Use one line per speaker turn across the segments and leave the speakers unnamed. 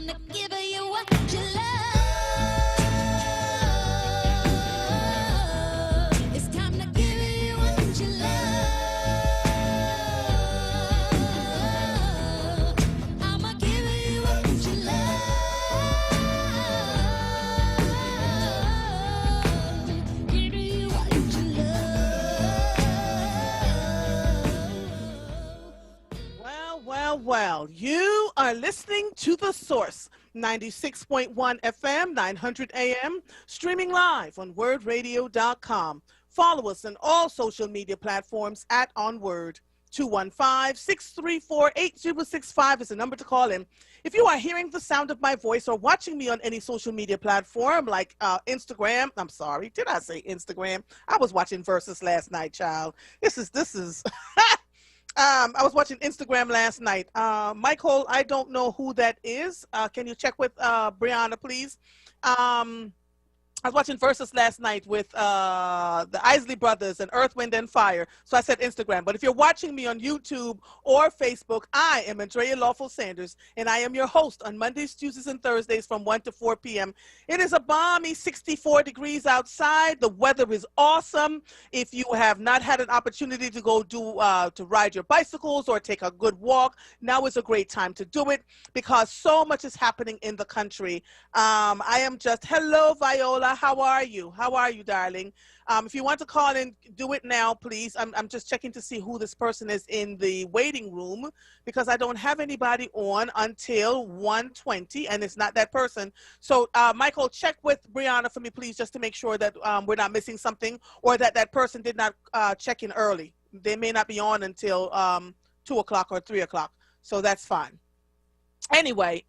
come to give you what you love. It's time to give you what you love. I'ma give you what you love. Give you what you love.
Well, you are listening to The Source, 96.1 FM, 900 AM, streaming live on WURDradio.com. Follow us on all social media platforms at onWURD. 215-634-8065 is the number to call in. If you are hearing the sound of my voice or watching me on any social media platform like Instagram, I'm sorry, did I say Instagram? I was watching Versus last night, child. This is I was watching Instagram last night. Michael, I don't know who that is. Can you check with Brianna, please? I was watching Versus last night with the Isley Brothers and Earth, Wind, and Fire. So I said Instagram. But if you're watching me on YouTube or Facebook, I am Andrea Lawful Sanders, and I am your host on Mondays, Tuesdays, and Thursdays from 1 to 4 p.m. It is a balmy 64 degrees outside. The weather is awesome. If you have not had an opportunity to go to ride your bicycles or take a good walk, now is a great time to do it because so much is happening in the country. I am just, hello, Viola. How are you? How are you, darling? If you want to call in, do it now, please. I'm just checking to see who this person is in the waiting room because I don't have anybody on until 1:20, and it's not that person. So, Michael, check with Brianna for me, please, just to make sure that we're not missing something or that that person did not check in early. They may not be on until 2 o'clock or 3 o'clock, so that's fine. Anyway,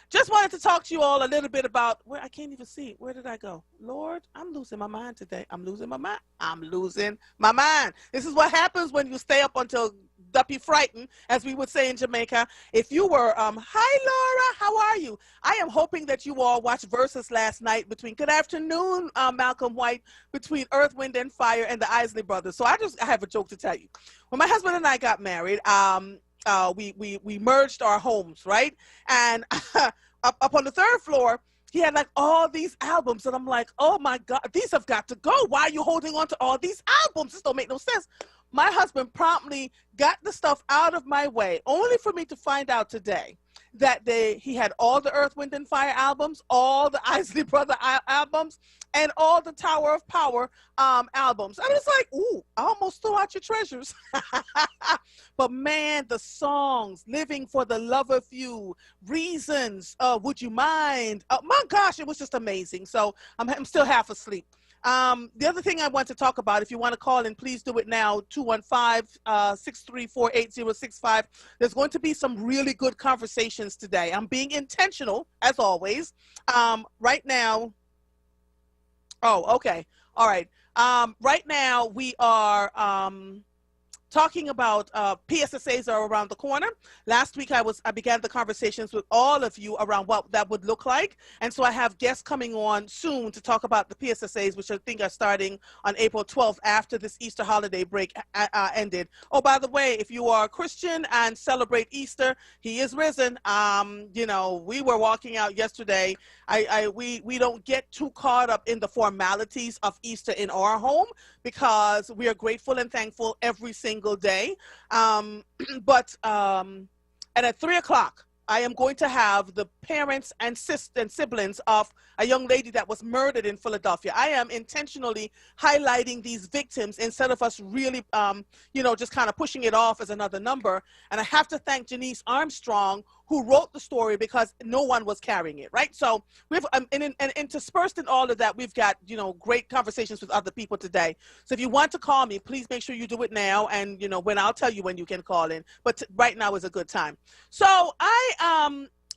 just wanted to talk to you all a little bit about where I can't even see. Where did I go? Lord, I'm losing my mind today. I'm losing my mind. I'm losing my mind. This is what happens when you stay up until duppy frightened, as we would say in Jamaica. If you were, hi Laura, how are you? I am hoping that you all watched Versus last night between, good afternoon, Malcolm White, between Earth, Wind, and Fire and the Isley Brothers. So I have a joke to tell you. When my husband and I got married, we merged our homes, right? And up on the third floor, he had like all these albums, and I'm like, oh my God, these have got to go. Why are you holding on to all these albums? This don't make no sense. My husband promptly got the stuff out of my way, only for me to find out today that he had all the Earth, Wind, and Fire albums, all the Isley Brother albums, and all the Tower of Power albums. I was like, ooh, I almost threw out your treasures. But man, the songs, Living for the Love of You, Reasons, Would You Mind? Oh my gosh, it was just amazing. So I'm still half asleep. The other thing I want to talk about, if you want to call in, please do it now, 215-634-8065. There's going to be some really good conversations today. I'm being intentional, as always. Right now, oh, okay. All right. Right now, we are talking about PSSAs are around the corner. Last week, I began the conversations with all of you around what that would look like. And so I have guests coming on soon to talk about the PSSAs, which I think are starting on April 12th after this Easter holiday break ended. Oh, by the way, if you are a Christian and celebrate Easter, he is risen. You know, we were walking out yesterday. We don't get too caught up in the formalities of Easter in our home because we are grateful and thankful every single day. And at 3 o'clock, I am going to have the parents and siblings of a young lady that was murdered in Philadelphia. I am intentionally highlighting these victims instead of us really, just kind of pushing it off as another number. And I have to thank Janice Armstrong, who wrote the story, because no one was carrying it, right? So we've, and interspersed in all of that, we've got, great conversations with other people today. So if you want to call me, please make sure you do it now. And, when I'll tell you when you can call in, but right now is a good time. So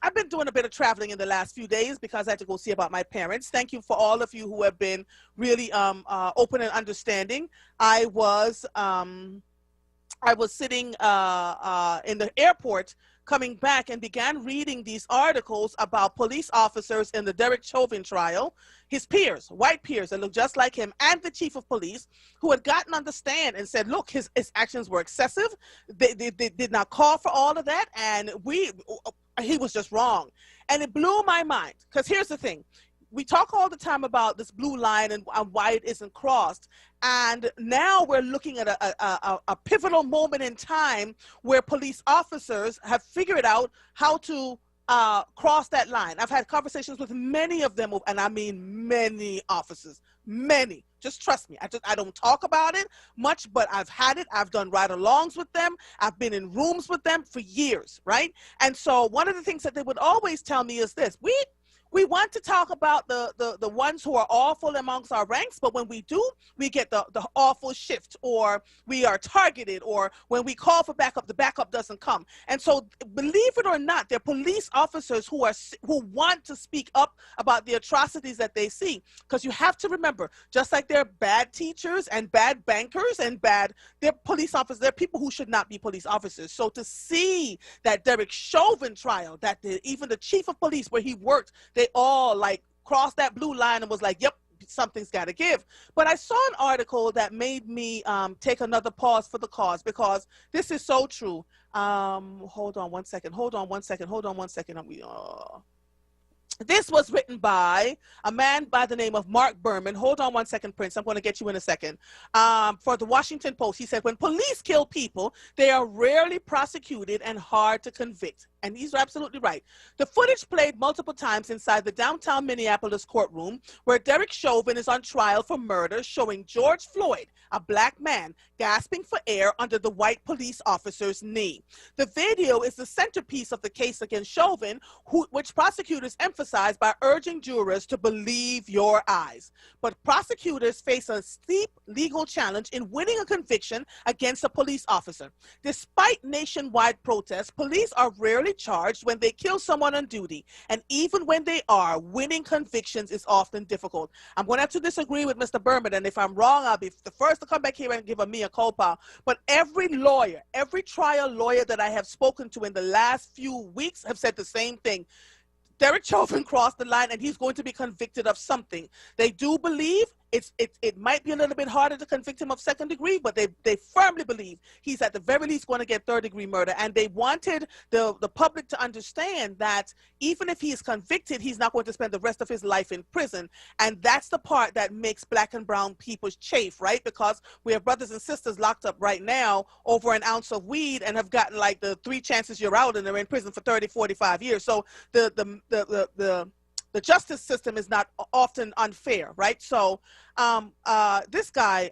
I've been doing a bit of traveling in the last few days because I had to go see about my parents. Thank you for all of you who have been really open and understanding. I was sitting in the airport coming back and began reading these articles about police officers in the Derek Chauvin trial, his peers, white peers that looked just like him, and the chief of police, who had gotten on the stand and said, look, his actions were excessive. They did not call for all of that, and he was just wrong. And it blew my mind, because here's the thing. We talk all the time about this blue line and why it isn't crossed. And now we're looking at a pivotal moment in time where police officers have figured out how to cross that line. I've had conversations with many of them, and I mean many officers, many. Just trust me. I don't talk about it much, but I've had it. I've done ride-alongs with them. I've been in rooms with them for years, right? And so one of the things that they would always tell me is this: we want to talk about the ones who are awful amongst our ranks, but when we do, we get the awful shift, or we are targeted, or when we call for backup, the backup doesn't come. And so, believe it or not, there are police officers who want to speak up about the atrocities that they see. Because you have to remember, just like there are bad teachers and bad bankers and they're police officers, they're people who should not be police officers. So to see that Derek Chauvin trial, that even the chief of police where he worked, they all like crossed that blue line and was like, yep, something's got to give. But I saw an article that made me take another pause for the cause, because this is so true. Hold on one second. This was written by a man by the name of Mark Berman. Hold on one second, Prince. I'm going to get you in a second. For the Washington Post, he said, when police kill people, they are rarely prosecuted and hard to convict. And he's absolutely right. The footage played multiple times inside the downtown Minneapolis courtroom where Derek Chauvin is on trial for murder, showing George Floyd, a black man, gasping for air under the white police officer's knee. The video is the centerpiece of the case against Chauvin, which prosecutors emphasize by urging jurors to believe your eyes. But prosecutors face a steep legal challenge in winning a conviction against a police officer. Despite nationwide protests, police are rarely charged when they kill someone on duty, and even when they are, winning convictions is often difficult. I'm going to have to disagree with Mr. Berman, and if I'm wrong, I'll be the first to come back here and give a mea culpa. But every lawyer, every trial lawyer that I have spoken to in the last few weeks have said the same thing. Derek Chauvin crossed the line, and he's going to be convicted of something. They do believe it might be a little bit harder to convict him of second degree, but they firmly believe he's at the very least going to get third degree murder. And they wanted the public to understand that even if he is convicted, he's not going to spend the rest of his life in prison. And that's the part that makes black and brown people chafe, right? Because we have brothers and sisters locked up right now over an ounce of weed and have gotten like the 3 chances you're out, and they're in prison for 30, 45 years. So the justice system is not often unfair, right? So this guy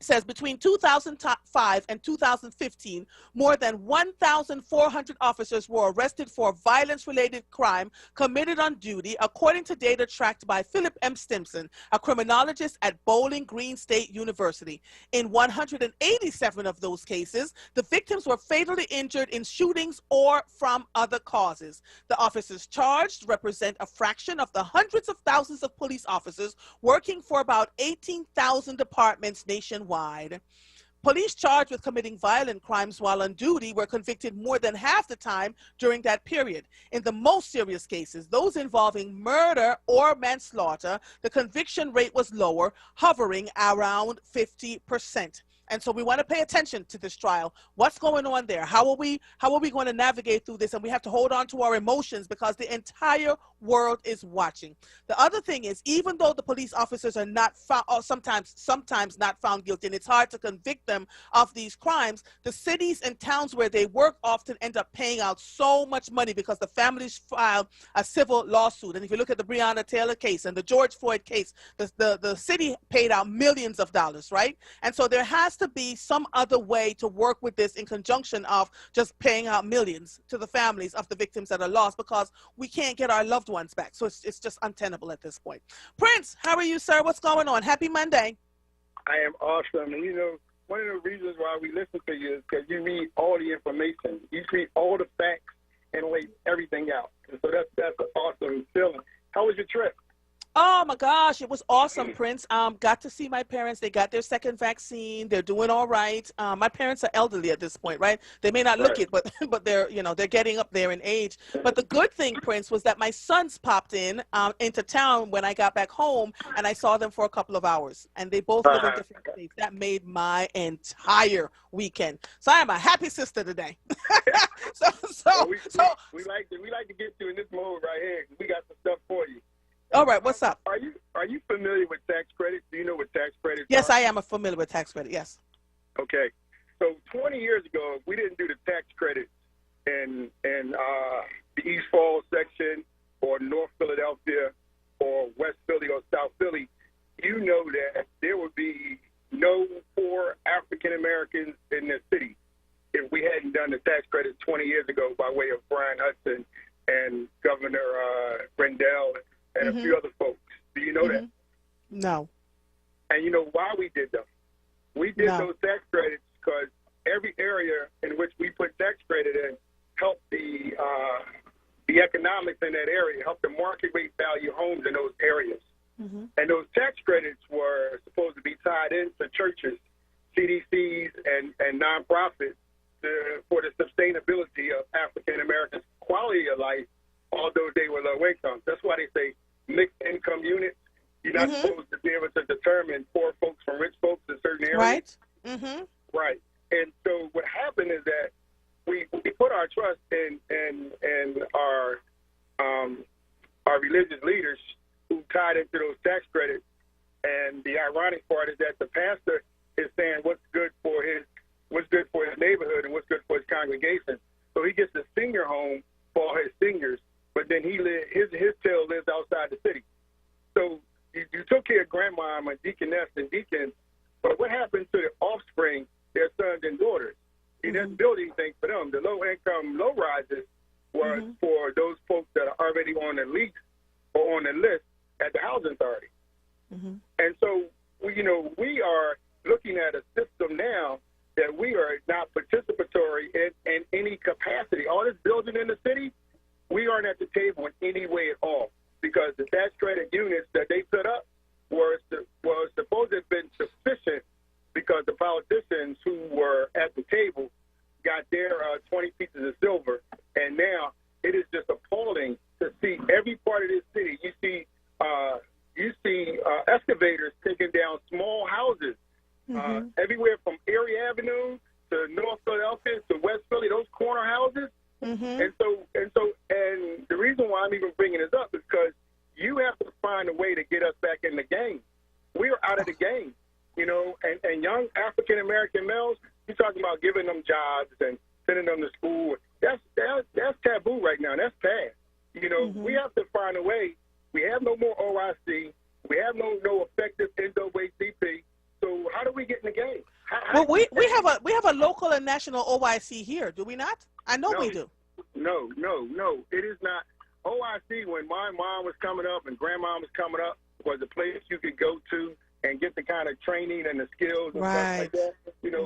says between 2005 and 2015, more than 1,400 officers were arrested for violence-related crime committed on duty, according to data tracked by Philip M. Stimson, a criminologist at Bowling Green State University. In 187 of those cases, the victims were fatally injured in shootings or from other causes. The officers charged represent a fraction of the hundreds of thousands of police officers working for about 18,000 departments nationwide. Police charged with committing violent crimes while on duty were convicted more than half the time during that period. In the most serious cases, those involving murder or manslaughter, the conviction rate was lower, hovering around 50%. And so we want to pay attention to this trial. What's going on there? How are we going to navigate through this? And we have to hold on to our emotions because the entire world is watching. The other thing is, even though the police officers are not found, or sometimes not found guilty, and it's hard to convict them of these crimes, the cities and towns where they work often end up paying out so much money because the families filed a civil lawsuit. And if you look at the Breonna Taylor case and the George Floyd case, the city paid out millions of dollars, right? And so there has to be some other way to work with this in conjunction of just paying out millions to the families of the victims that are lost, because we can't get our loved ones back. So it's just untenable at this point. Prince, how are you, sir? What's going on? Happy Monday.
I am awesome. And you know, one of the reasons why we listen to you is because you read all the information. You read all the facts and lay everything out. And so that's an awesome feeling. How was your trip?
Oh my gosh, it was awesome, Prince. Got to see my parents. They got their second vaccine. They're doing all right. My parents are elderly at this point, right? They may not look
Right.
it, but but they're they're getting up there in age. But the good thing, Prince, was that my sons popped in into town when I got back home, and I saw them for a couple of hours. And they both live in different states. That made my entire weekend. So I am a happy sister today.
Well, we like to get you in this mode right here. 'Cause we got some stuff for you.
All right, what's up?
Are you familiar with tax credits? Do you know what tax credits
Yes,
are?
I am familiar with tax credit. Yes.
Okay. So 20 years ago, we didn't do the tax credits in the East Falls section or North Philadelphia or West Philly or South Philly. You know that there would be no poor African Americans in the city if we hadn't done the tax credits 20 years ago by way of Brian Hudson and Governor Rendell and a few other folks. Do you know that?
No.
And you know why we did them? We did
No.
those tax credits because every area in which we put tax credit in helped the economics in that area, helped the market rate value homes in those areas. And those tax credits were supposed to be tied into churches, CDCs, and nonprofits for the sustainability of African Americans' quality of life, although they were low income. That's why they say mixed income units. You're not supposed to be able to determine poor folks from rich folks in certain areas.
Right.
Right. And so what happened is that we put our trust in our religious leaders who tied into those tax credits. And the ironic part is that the pastor is saying what's good for his neighborhood and what's good for his congregation. So he gets a senior home for all his seniors, but then his tail lives outside the city. So you took care of grandma and deaconess and deacons, but what happened to the offspring, their sons and daughters? He doesn't build anything for them. The low-income, low-rises was for those folks that are already on the lease or on the list at the housing authority. And so, we are looking at a system now that we are not participatory in any capacity. All this building in the city, we aren't at the table in any way at all, because the tax credit units that they put up were supposed to have been sufficient because the politicians who were at the table got their 20 pieces of silver, and now it is just appalling to see every part of this city. You see excavators taking down small houses everywhere from Erie Avenue to North Philadelphia to West Philly. Those corner houses, and the reason why I'm even bringing this up is because you have to find a way to get us back in the game. We are out of the game, and young African American males. You're talking about giving them jobs and sending them to school. That's taboo right now. That's past. We have to find a way. We have no more OIC. We have no effective NAACP. So how do we get in the game?
Well, we have a local and national OIC here, do we not? I know we do.
No. It is not. OIC, when my mom was coming up and grandma was coming up, was a place you could go to and get the kind of training and the skills and stuff like that.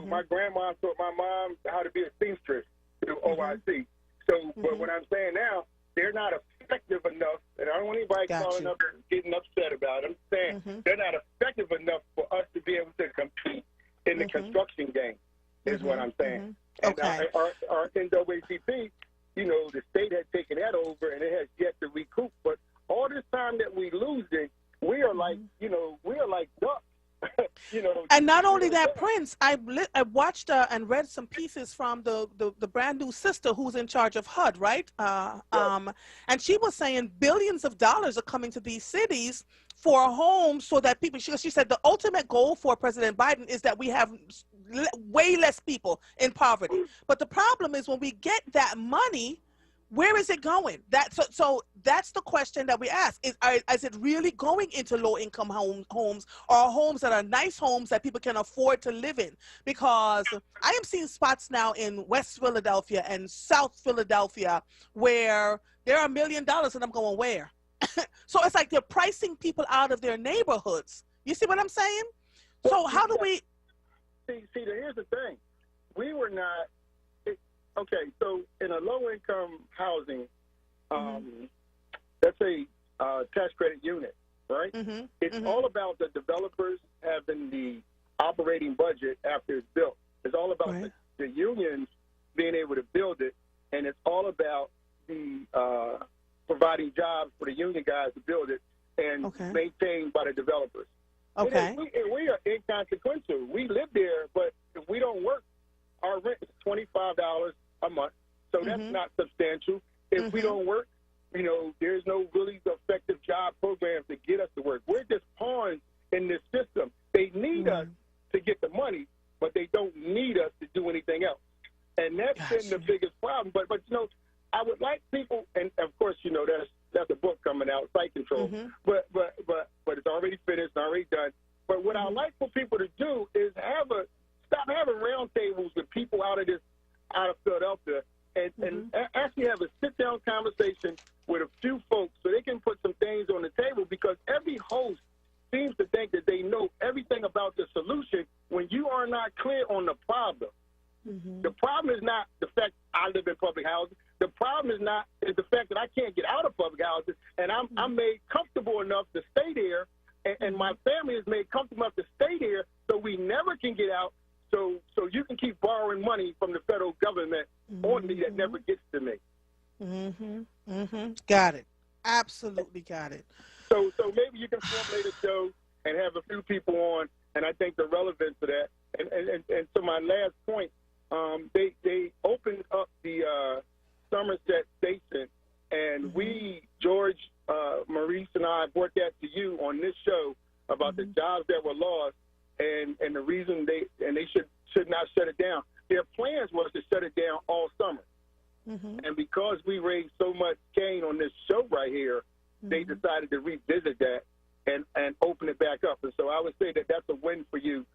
My grandma taught my mom how to be a seamstress through OIC. So, but what I'm saying now, they're not effective enough, and I don't want anybody calling up and getting upset about it. I'm saying they're not effective enough for us to be able to compete in the construction game, is what I'm saying. And our NAACP, the state has taken that over, and it has yet to recoup. But all this time that we losing, we are like, we are like ducks.
And not only that, Prince, I watched and read some pieces from the brand new sister who's in charge of HUD, right? And she was saying billions of dollars are coming to these cities for a home so that people, she said the ultimate goal for President Biden is that we have way less people in poverty. But the problem is when we get that money, where is it going? So that's the question that we ask. Is it really going into low-income homes or homes that are nice homes that people can afford to live in? Because I am seeing spots now in West Philadelphia and South Philadelphia where there are $1 million, and I'm going, where? So it's like they're pricing people out of their neighborhoods. You see what I'm saying? So how do we...
See, here's the thing. We were not... Okay, so in a low-income housing, let's say tax credit unit, right?
Mm-hmm.
It's
Mm-hmm.
all about the developers having the operating budget after it's built. It's all about
Right.
the unions being able to build it, and it's all about the providing jobs for the union guys to build it and
Okay.
maintained by the developers.
Okay.
We are inconsequential. We live there, but if we don't work, our rent is $25 a month, so that's
Mhm.
not substantial. If we
Mhm.
don't work, there's no really effective job programs to get us to work. We're just pawns in this system. They need us to get the money, but they don't need us to do anything else. And that's been the
Gotcha.
biggest problem. But I would like people, and of course, that's a book coming out, Site Control.
Mhm.
But it's already finished, already done. But what I like for people to do is stop having roundtables with people out of Philadelphia, and actually have a sit-down conversation with a few folks so they can put some things on the table, because every host seems to think that they know everything about the solution when you are not clear on the problem.
Mhm.
The problem is not the fact I live in public housing. The problem is the fact that I can't get out of public housing, and I'm made comfortable enough to stay there, and my family is made comfortable enough to stay there, so we never can get out. So you can keep borrowing money from the federal government on me that never gets to me.
Mhm. Mhm. Got it. Absolutely got it.
So maybe you can formulate a show and have a few people on, and I think the relevance of that. And to my last point, they opened up the Somerset station, and we, George, Maurice, and I brought that to you on this show about the jobs that were lost and the reason they should not shut it down. Their plans was to shut it down all summer.
Mhm.
And because we raised so much cane on this show right here, they decided to revisit that and open it back up. And so I would say that that's a win for you,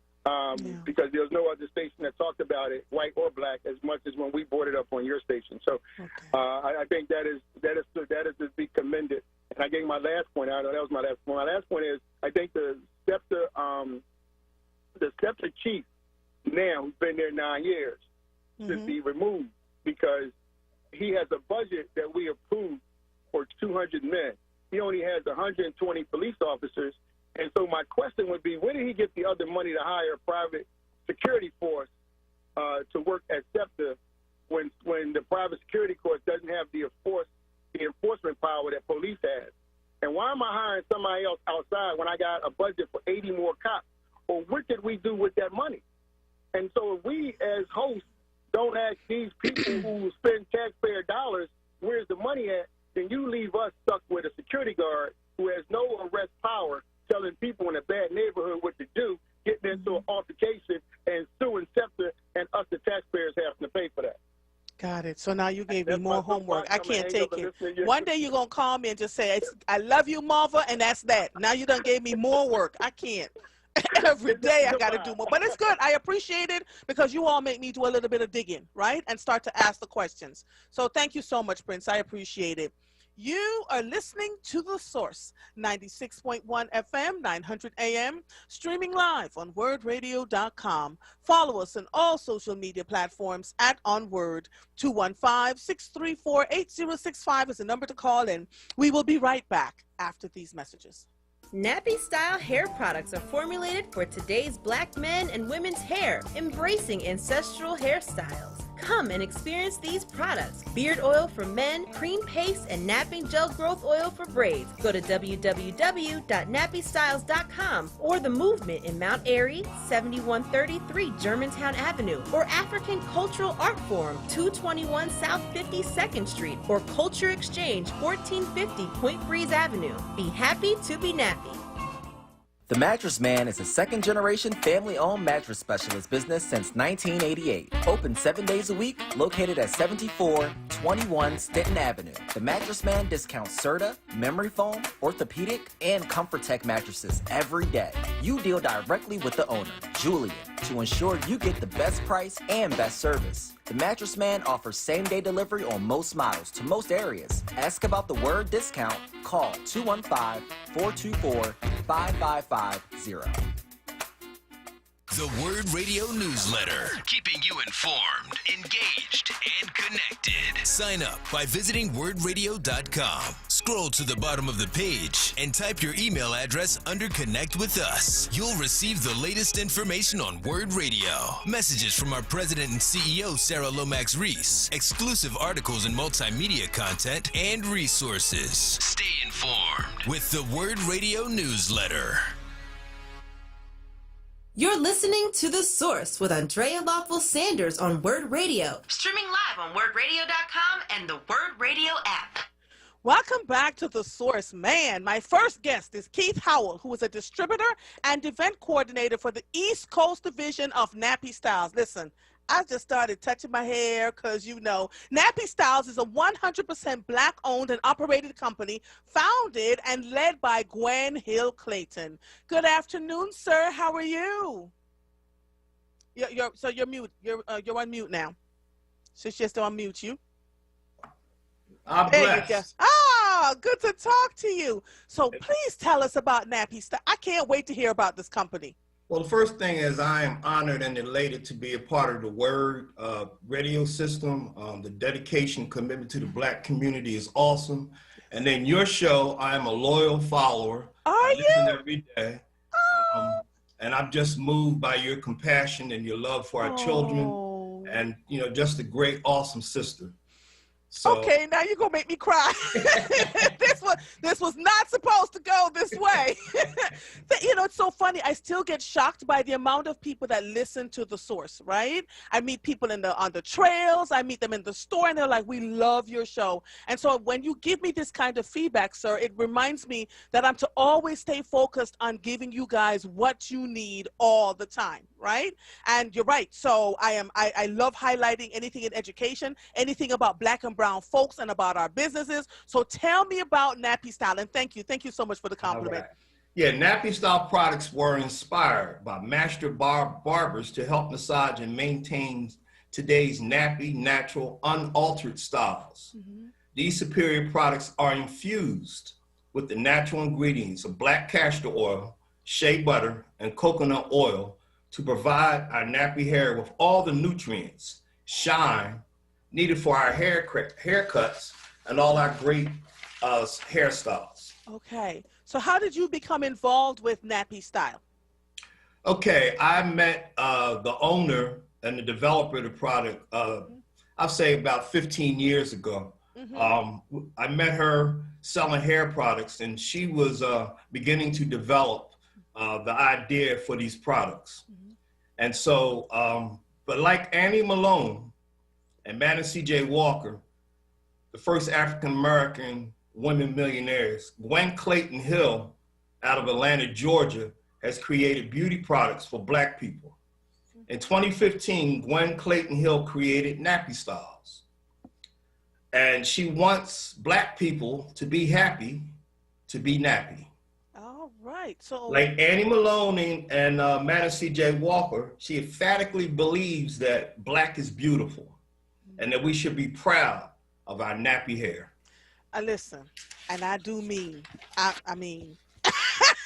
because there's no other station that talked about it, white or black, as much as when we brought it up on your station. So I think that is to be commended. And I gave my last point. I know that was my last point. My last point is I think the SEPTA chief now, who's been there 9 years, should be removed, because he has a budget that we approved for 200 men. He only has 120 police officers. And so my question would be, where did he get the other money to hire a private security force to work at SEPTA when the private security force doesn't have the enforcement power that police has? And why am I hiring somebody else outside when I got a budget for 80 more cops? Or what did we do with that money? And so if we as hosts don't ask these people who spend taxpayer dollars, where's the money at, then you leave us stuck with a security guard who has no arrest power, telling people in a bad neighborhood what to do, getting into an altercation and suing SEPTA, and us, the taxpayers, having to pay for that.
Got it. So now you gave me
That's
more
my
homework. I
soapbox. I'm
can't
gonna hang
take
up and
it.
listen to you.
One day you're going to call me and just say, I love you, Marva, and that's that. Now you done gave me more work. I can't. Every day I got to do more. But it's good. I appreciate it, because you all make me do a little bit of digging, right? And start to ask the questions. So thank you so much, Prince. I appreciate it. You are listening to The Source, 96.1 FM, 900 AM, streaming live on WURDradio.com. Follow us on all social media platforms at onWURD. 215-634-8065 is the number to call in. We will be right back after these messages.
Nappy Style hair products are formulated for today's black men and women's hair, embracing ancestral hairstyles. Come and experience these products: beard oil for men, cream paste, and napping gel growth oil for braids. Go to www.nappystyles.com or The Movement in Mount Airy, 7133 Germantown Avenue, or African Cultural Art Forum, 221 South 52nd Street, or Culture Exchange, 1450 Point Breeze Avenue. Be happy to be nappy.
The Mattress Man is a second-generation family-owned mattress specialist business since 1988. Open 7 days a week, located at 7421 Stenton Avenue. The Mattress Man discounts Serta, memory foam, orthopedic, and ComfortTech mattresses every day. You deal directly with the owner, Julian, to ensure you get the best price and best service. The Mattress Man offers same-day delivery on most models to most areas. Ask about the WURD discount. Call 215-424-5550.
The WURD Radio newsletter, keeping you informed, engaged, and connected. Sign up by visiting WURDradio.com. Scroll to the bottom of the page and type your email address under Connect with Us. You'll receive the latest information on WURD Radio, messages from our president and CEO, Sarah Lomax Reese, exclusive articles and multimedia content, and resources. Stay informed with the WURD Radio newsletter.
You're listening to The Source with Andrea Lawful Sanders on WURD Radio. Streaming live on WURDradio.com and the WURD Radio app.
Welcome back to The Source. Man, my first guest is Keith Howell, who is a distributor and event coordinator for the East Coast division of Nappy Styles. Listen, I just started touching my hair because, you know, Nappy Styles is a 100% Black-owned and operated company founded and led by Gwen Hill Clayton. Good afternoon, sir. How are you? You're mute. You're on mute now. So just unmute you.
I'm
there
blessed.
you go. Ah, good to talk to you. So please tell us about Nappy Styles. I can't wait to hear about this company.
Well, the first thing is I am honored and elated to be a part of the WURD radio system. The dedication, commitment to the Black community is awesome. And then your show, I am a loyal follower.
Are you?
Listen every day. And I'm just moved by your compassion and your love for our children. And, you know, just a great, awesome sister. So,
okay, now you're gonna make me cry. this was not supposed to go this way. You know, it's so funny. I still get shocked by the amount of people that listen to The Source, right? I meet people on the trails. I meet them in the store, and they're like, "We love your show." And so when you give me this kind of feedback, sir, it reminds me that I'm to always stay focused on giving you guys what you need all the time, right? And you're right. So I love highlighting anything in education, anything about Black and brown folks and about our businesses. So tell me about Nappy Style, and thank you so much for the compliment.
right. Yeah, Nappy Style products were inspired by master barbers to help massage and maintain today's nappy, natural, unaltered styles. These superior products are infused with the natural ingredients of black castor oil, shea butter, and coconut oil to provide our nappy hair with all the nutrients, shine, needed for our haircuts and all our great hairstyles.
Okay, so how did you become involved with Nappy Style?
Okay, I met the owner and the developer of the product, I'll say about 15 years ago. I met her selling hair products, and she was beginning to develop the idea for these products. And so, but like Annie Malone and Madam C.J. Walker, the first African-American women millionaires, Gwen Clayton Hill out of Atlanta, Georgia, has created beauty products for Black people. In 2015, Gwen Clayton Hill created Nappy Styles. And she wants Black people to be happy, to be nappy.
All right, so.
Like Annie Malone and Madam C.J. Walker, she emphatically believes that Black is beautiful and that we should be proud of our nappy hair.
Listen, and I do mean, I mean,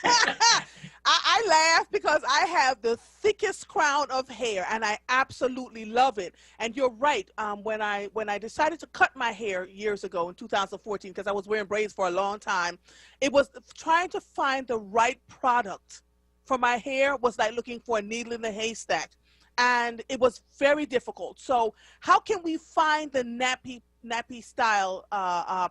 I laugh because I have the thickest crown of hair, and I absolutely love it. And you're right. When I decided to cut my hair years ago in 2014, because I was wearing braids for a long time, it was trying to find the right product for my hair was like looking for a needle in a haystack, and it was very difficult. So how can we find the Nappy Style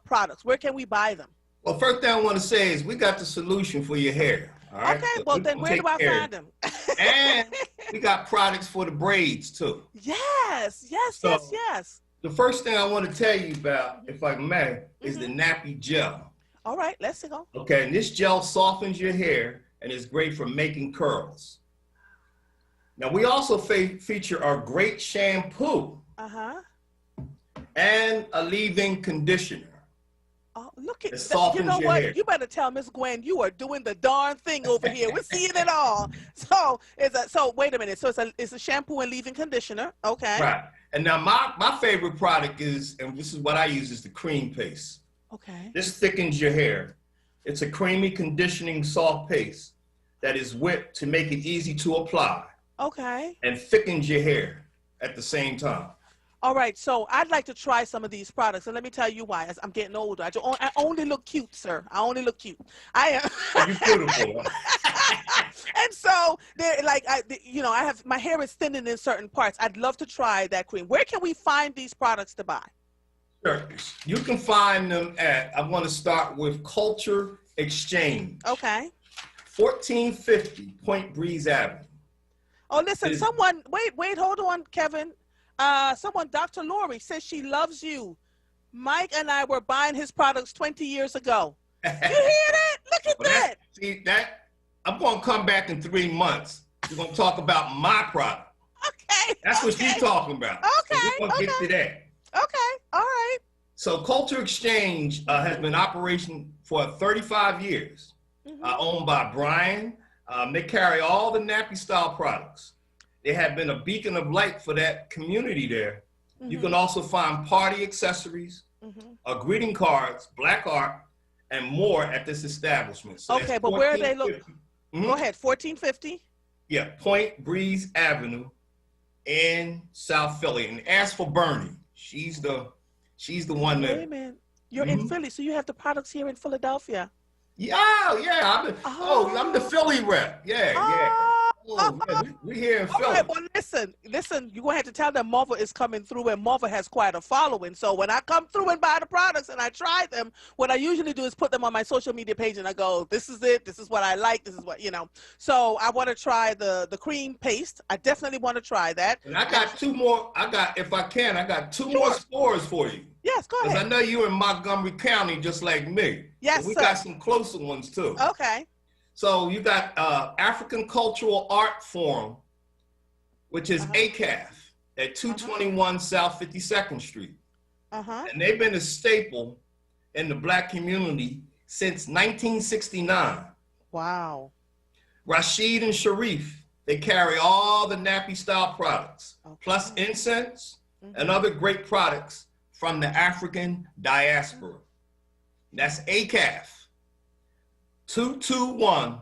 products? Where can we buy them?
Well, first thing I want to say is we got the solution for your hair. All right?
Okay, well then where do I find them?
And we got products for the braids too.
Yes.
The first thing I want to tell you about, if I may, is the nappy gel.
All right, let's go.
Okay, and this gel softens your hair and is great for making curls. Now we also feature our great shampoo and a leave-in conditioner.
Oh, look at
that.
You know what?
Hair.
You better tell Miss Gwen you are doing the darn thing over here. We're seeing it all. So wait a minute. So it's a shampoo and leave-in conditioner. Okay.
Right. And now my favorite product is, and this is what I use, is the cream paste.
Okay.
This thickens your hair. It's a creamy conditioning soft paste that is whipped to make it easy to apply.
Okay.
and thickens your hair at the same time.
All right, so I'd like to try some of these products, and let me tell you why. As I'm getting older, I only look cute, sir. I only look cute. I am.
Oh, you're beautiful.
And so they're like, I have my hair is thinning in certain parts. I'd love to try that cream. Where can we find these products to buy?
Sure. You can find them at, I want to start with Culture Exchange.
Okay.
1450 Point Breeze Avenue.
Oh, listen, wait, hold on, Kevin. Dr. Lori says she loves you. Mike and I were buying his products 20 years ago. You hear that? Look at that.
See, I'm going to come back in 3 months. We're going to talk about my product.
Okay.
That's what she's talking about.
Okay.
So we're going to get to that.
Okay. All right.
So Culture Exchange has been in operation for 35 years, owned by Brian. They carry all the nappy style products. They have been a beacon of light for that community there. You can also find party accessories, greeting cards, black art, and more at this establishment. So
okay, but where are they located? Go ahead, 1450?
Yeah, Point Breeze Avenue in South Philly. And ask for Bernie. She's the one that.
Wait a minute. You're in Philly, so you have the products here in Philadelphia.
Yeah. I'm the Philly rep. Yeah. We here in Philly.
Okay, well, listen, you're going to have to tell them Marva is coming through, and Marva has quite a following. So when I come through and buy the products and I try them, what I usually do is put them on my social media page and I go, this is it, this is what I like, this is what, So I want to try the cream paste. I definitely want to try that.
And I got two more, if I can, I got two more stores for you.
Yes, go ahead.
Because I know you're in Montgomery County just like me.
Yes,
so we
sir.
got some closer ones too.
Okay.
So you got African Cultural Art Forum, which is ACAF at 221 South 52nd Street. And they've been a staple in the Black community since 1969.
Wow.
Rashid and Sharif, they carry all the nappy style products, plus incense and other great products from the African diaspora. That's ACAF. 221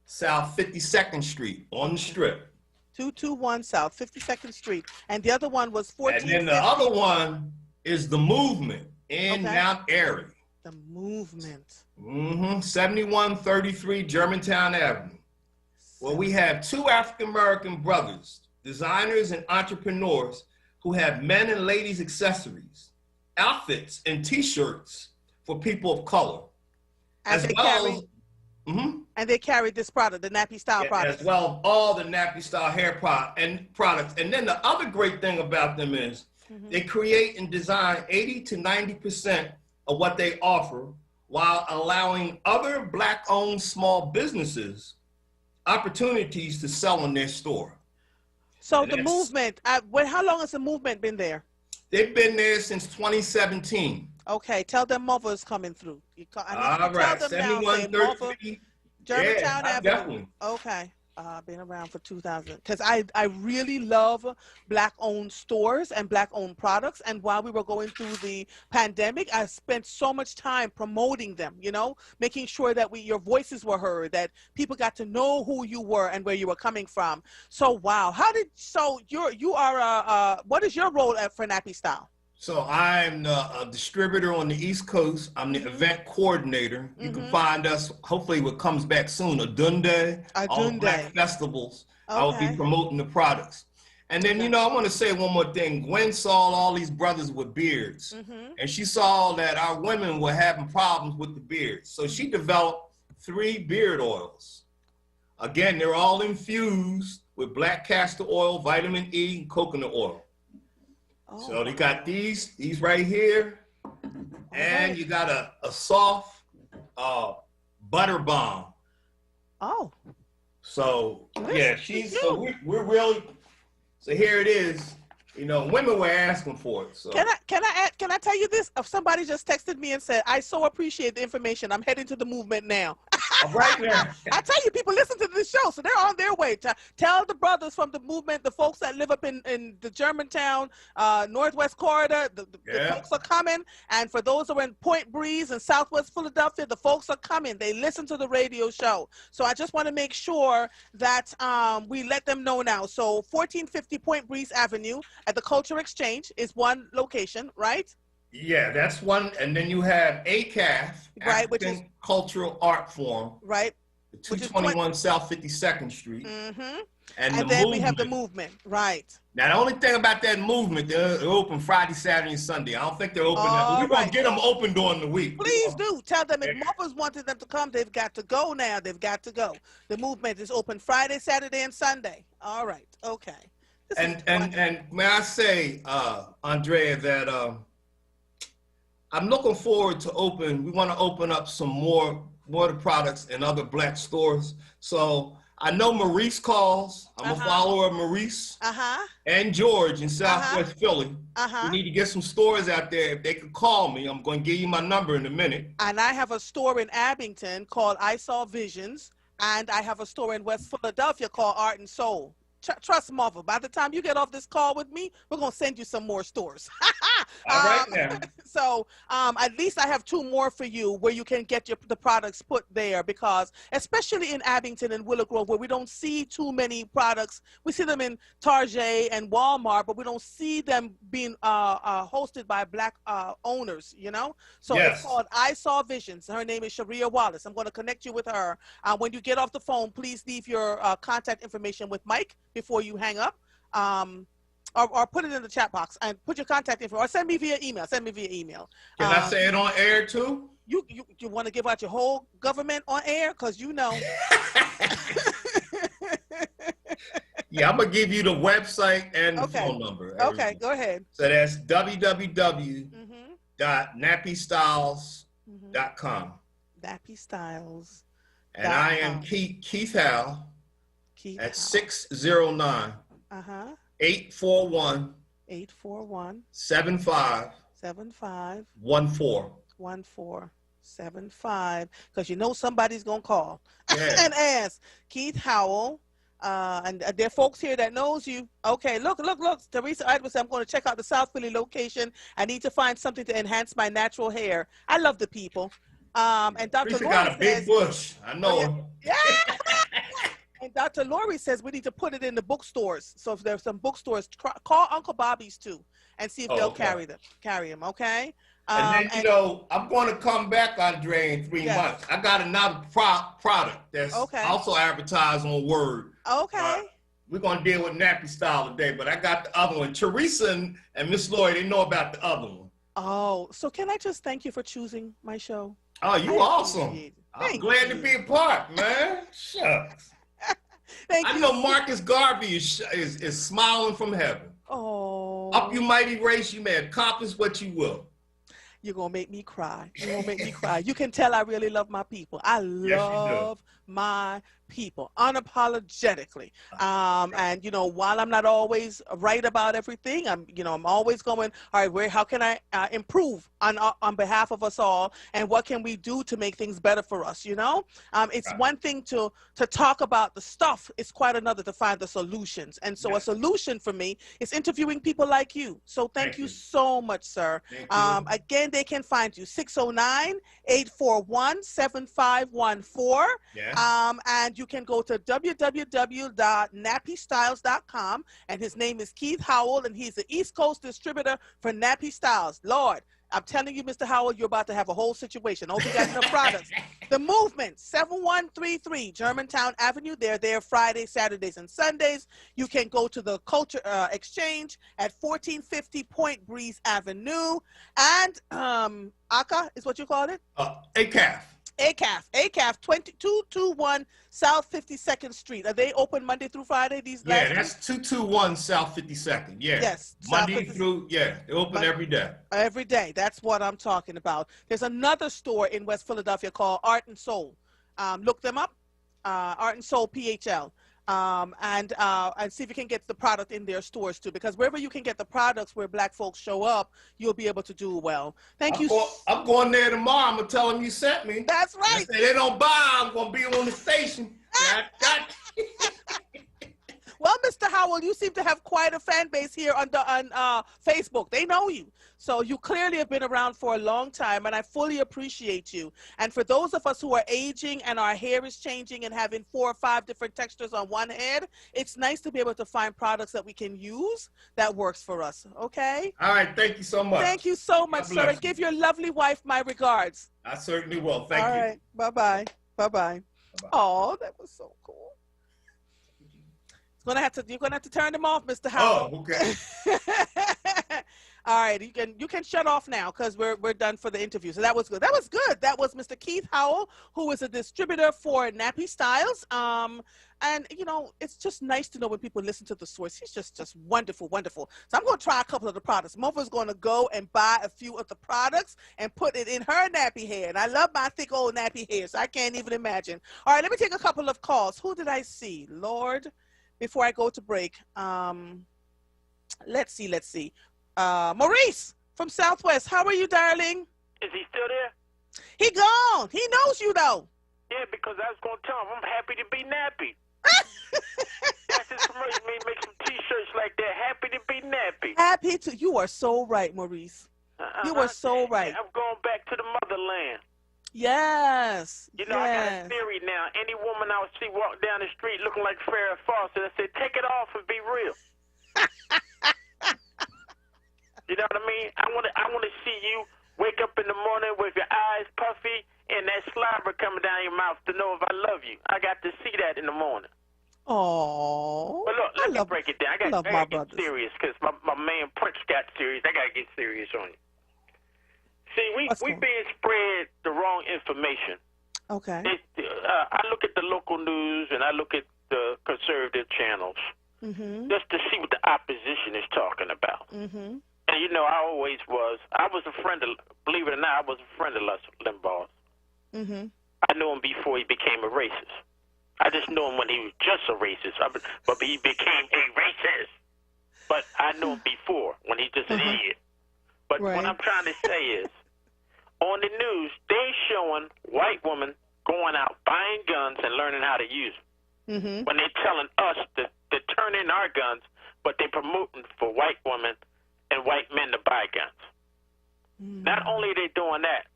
South 52nd Street on the Strip.
221 South 52nd Street. And the other one was 14.
And then the other one is The Movement in Mount Airy.
The Movement.
7133 Germantown Avenue. Well, we have two African-American brothers, designers and entrepreneurs who have men and ladies accessories, outfits, and T-shirts for people of color.
And they carry this product, the nappy style product.
As well, all the nappy style hair products. And then the other great thing about them is they create and design 80 to 90% of what they offer while allowing other Black-owned small businesses opportunities to sell in their store.
So the movement, how long has the movement been there?
They've been there since 2017.
Okay, tell them Marva is coming through.
All right, 7133.
Germantown Avenue.
Definitely.
Okay. Been around for 2000. Because I really love Black-owned stores and Black-owned products. And while we were going through the pandemic, I spent so much time promoting them, making sure that your voices were heard, that people got to know who you were and where you were coming from. So, wow. What is your role for Nappy Style?
So I'm a distributor on the East Coast. I'm the event coordinator. You can find us, hopefully what comes back soon, Adunde, on Black festivals. I will be promoting the products. And then, I want to say one more thing. Gwen saw all these brothers with beards, and she saw that our women were having problems with the beards. So she developed 3 beard oils. Again, they're all infused with black castor oil, vitamin E, and coconut oil. So they got these right here, and you got a soft butter bomb.
Oh.
So yeah, we're really, so here it is. Women were asking for it. So
can I tell you this? If somebody just texted me and said, I so appreciate the information. I'm heading to the movement now.
Right now.
I tell you, people listen to this show, so they're on their way. Tell the brothers from the movement, the folks that live up in the Germantown, Northwest Corridor, the folks are coming. And for those who are in Point Breeze and Southwest Philadelphia, the folks are coming. They listen to the radio show. So I just want to make sure that we let them know now. So 1450 Point Breeze Avenue at the Culture Exchange is one location, right?
Yeah, that's one. And then you have ACAF,
Right, which
African
is
Cultural Art Forum,
right.
221 South 52nd Street.
Mm-hmm.
And
And
the
then we have the
movement.
movement, right?
Now, the only thing about that movement, they're open Friday, Saturday, and Sunday. I don't think they're open.
All
We're going
right.
to get them open during the week.
Please do. Tell them if
Yeah.
mothers wanted them to come, they've got to go now. They've got to go. The movement is open Friday, Saturday, and Sunday. All right. Okay. This is wonderful.
And may I say, Andrea, that I'm looking forward to we want to open up some more of the products in other black stores. So I know Maurice calls. I'm a follower of Maurice and George in Southwest Philly. We need to get some stores out there. If they could call me, I'm going to give you my number in a minute.
And I have a store in Abington called I Saw Visions, and I have a store in West Philadelphia called Art and Soul. Trust Marvel, by the time you get off this call with me, we're going to send you some more stores.
All right now.
So at least I have two more for you where you can get the products put there, because especially in Abington and Willow Grove, where we don't see too many products. We see them in Target and Walmart, but we don't see them being hosted by black owners, you know? So
Yes.
it's called I Saw Visions. Her name is Sharia Wallace. I'm going to connect you with her. When you get off the phone, please leave your contact information with Mike before you hang up, or put it in the chat box and put your contact info, or send me via email. Send me via email.
Can I say it on air too?
You want to give out your whole government on air? Because you know.
Yeah, I'm going to give you the website and the phone number.
Okay,
everything.
go ahead.
So that's www.nappystyles.com.
Nappy Styles.
And I am Keith Howell at 609 841
841
75
75
14.
1475, because you know somebody's gonna call
Yeah.
and ask. Keith Howell, and there are folks here that knows you. Okay, look, Teresa Edwards said, I'm going to check out the South Philly location. I need to find something to enhance my natural hair. I love the people. And Dr.
Teresa
Lori
got a big
says,
bush. I know her.
yeah. And Dr. Lori says we need to put it in the bookstores. So if there's some bookstores, call Uncle Bobby's too and see if they'll carry them. Okay.
And then, I'm going to come back, Andre, in 3 months. I got another product that's also advertised on WURD.
Okay.
We're going to deal with Nappy Style today, but I got the other one. Teresa and Miss Lloyd, they know about the other one.
Oh, so can I just thank you for choosing my show?
Oh, you awesome. I'm glad to be a part, man. Shucks. I know Marcus Garvey is smiling from heaven.
Oh.
Up you mighty race, you may accomplish what you will.
You're going to make me cry. You're going to make me cry. You can tell I really love my people. I love my people unapologetically. And, while I'm not always right about everything, I'm always going, all right, how can I improve on behalf of us all? And what can we do to make things better for us? It's one thing to talk about the stuff. It's quite another to find the solutions. And so a solution for me is interviewing people like you. So thank you so much, sir. Again, they can find you 609-841-7514. And you can go to www.nappystyles.com, and his name is Keith Howell, and he's the East Coast distributor for Nappy Styles. Lord, I'm telling you, Mr. Howell, you're about to have a whole situation. Hope you got enough products. The Movement, 7133 Germantown Avenue. They're there Fridays, Saturdays, and Sundays. You can go to the Culture Exchange at 1450 Point Breeze Avenue. And ACA is what you call it?
ACAF.
ACAF, 2221 South 52nd Street. Are they open Monday through Friday?
Yeah, that's 221 South 52nd. Yeah.
Yes.
Monday through, they open every day.
Every day. That's what I'm talking about. There's another store in West Philadelphia called Art and Soul. Look them up. Art and Soul PHL. and see if you can get the product in their stores too, because wherever you can get the products where Black folks show up, you'll be able to do well. Thank you.
I'm going there tomorrow. I'm gonna tell them you sent me.
That's right.
They don't buy. I'm gonna be on the station.
Well, Mr. Howell, you seem to have quite a fan base here on Facebook. They know you. So you clearly have been around for a long time, and I fully appreciate you. And for those of us who are aging and our hair is changing and having 4 or 5 different textures on one head, it's nice to be able to find products that we can use that works for us. Okay?
All right. Thank you so much.
Thank you so much, sir. And give your lovely wife my regards.
I certainly will. Thank you.
All right. Bye-bye. Bye-bye. Oh, that was so cool. You're gonna have to turn them off, Mr. Howell.
Oh, okay.
All right, you can shut off now because we're done for the interview. So that was good. That was good. That was Mr. Keith Howell, who is a distributor for Nappy Styles. And you know, it's just nice to know when people listen to the source. He's just wonderful, wonderful. So I'm gonna try a couple of the products. Mofa's gonna go and buy a few of the products and put it in her nappy hair. And I love my thick old nappy hair, so I can't even imagine. All right, let me take a couple of calls. Who did I see? Lord. Before I go to break, let's see. Maurice from Southwest, how are you, darling?
Is he still there?
He gone. He knows you, though.
Yeah, because I was going to tell him I'm happy to be nappy. That's his commercial. Make some T-shirts like that. Happy to be nappy.
Happy to. You are so right, Maurice. You are so right.
I'm going back to the motherland.
Yes.
You know, I got a theory now. Any woman I would see walk down the street looking like Farrah Fawcett, I said, take it off and be real. You know what I mean? I want to see you wake up in the morning with your eyes puffy and that slobber coming down your mouth to know if I love you. I got to see that in the morning.
Oh.
But look, let me break it down. I got to get serious because my man Prince got serious. I got to get serious on you. See, we being spread the wrong information.
Okay.
I look at the local news and I look at the conservative channels just to see what the opposition is talking about. And, you know, I was a friend of, believe it or not, I was a friend of Limbaugh's. I knew him before he became a racist. I just knew him when he was just a racist, but he became a racist. But I knew him before when he just an idiot. But what I'm trying to say is, on the news, they showing white women going out buying guns and learning how to use them. When they're telling us to turn in our guns, but they're promoting for white women and white men to buy guns. Not only are they doing that,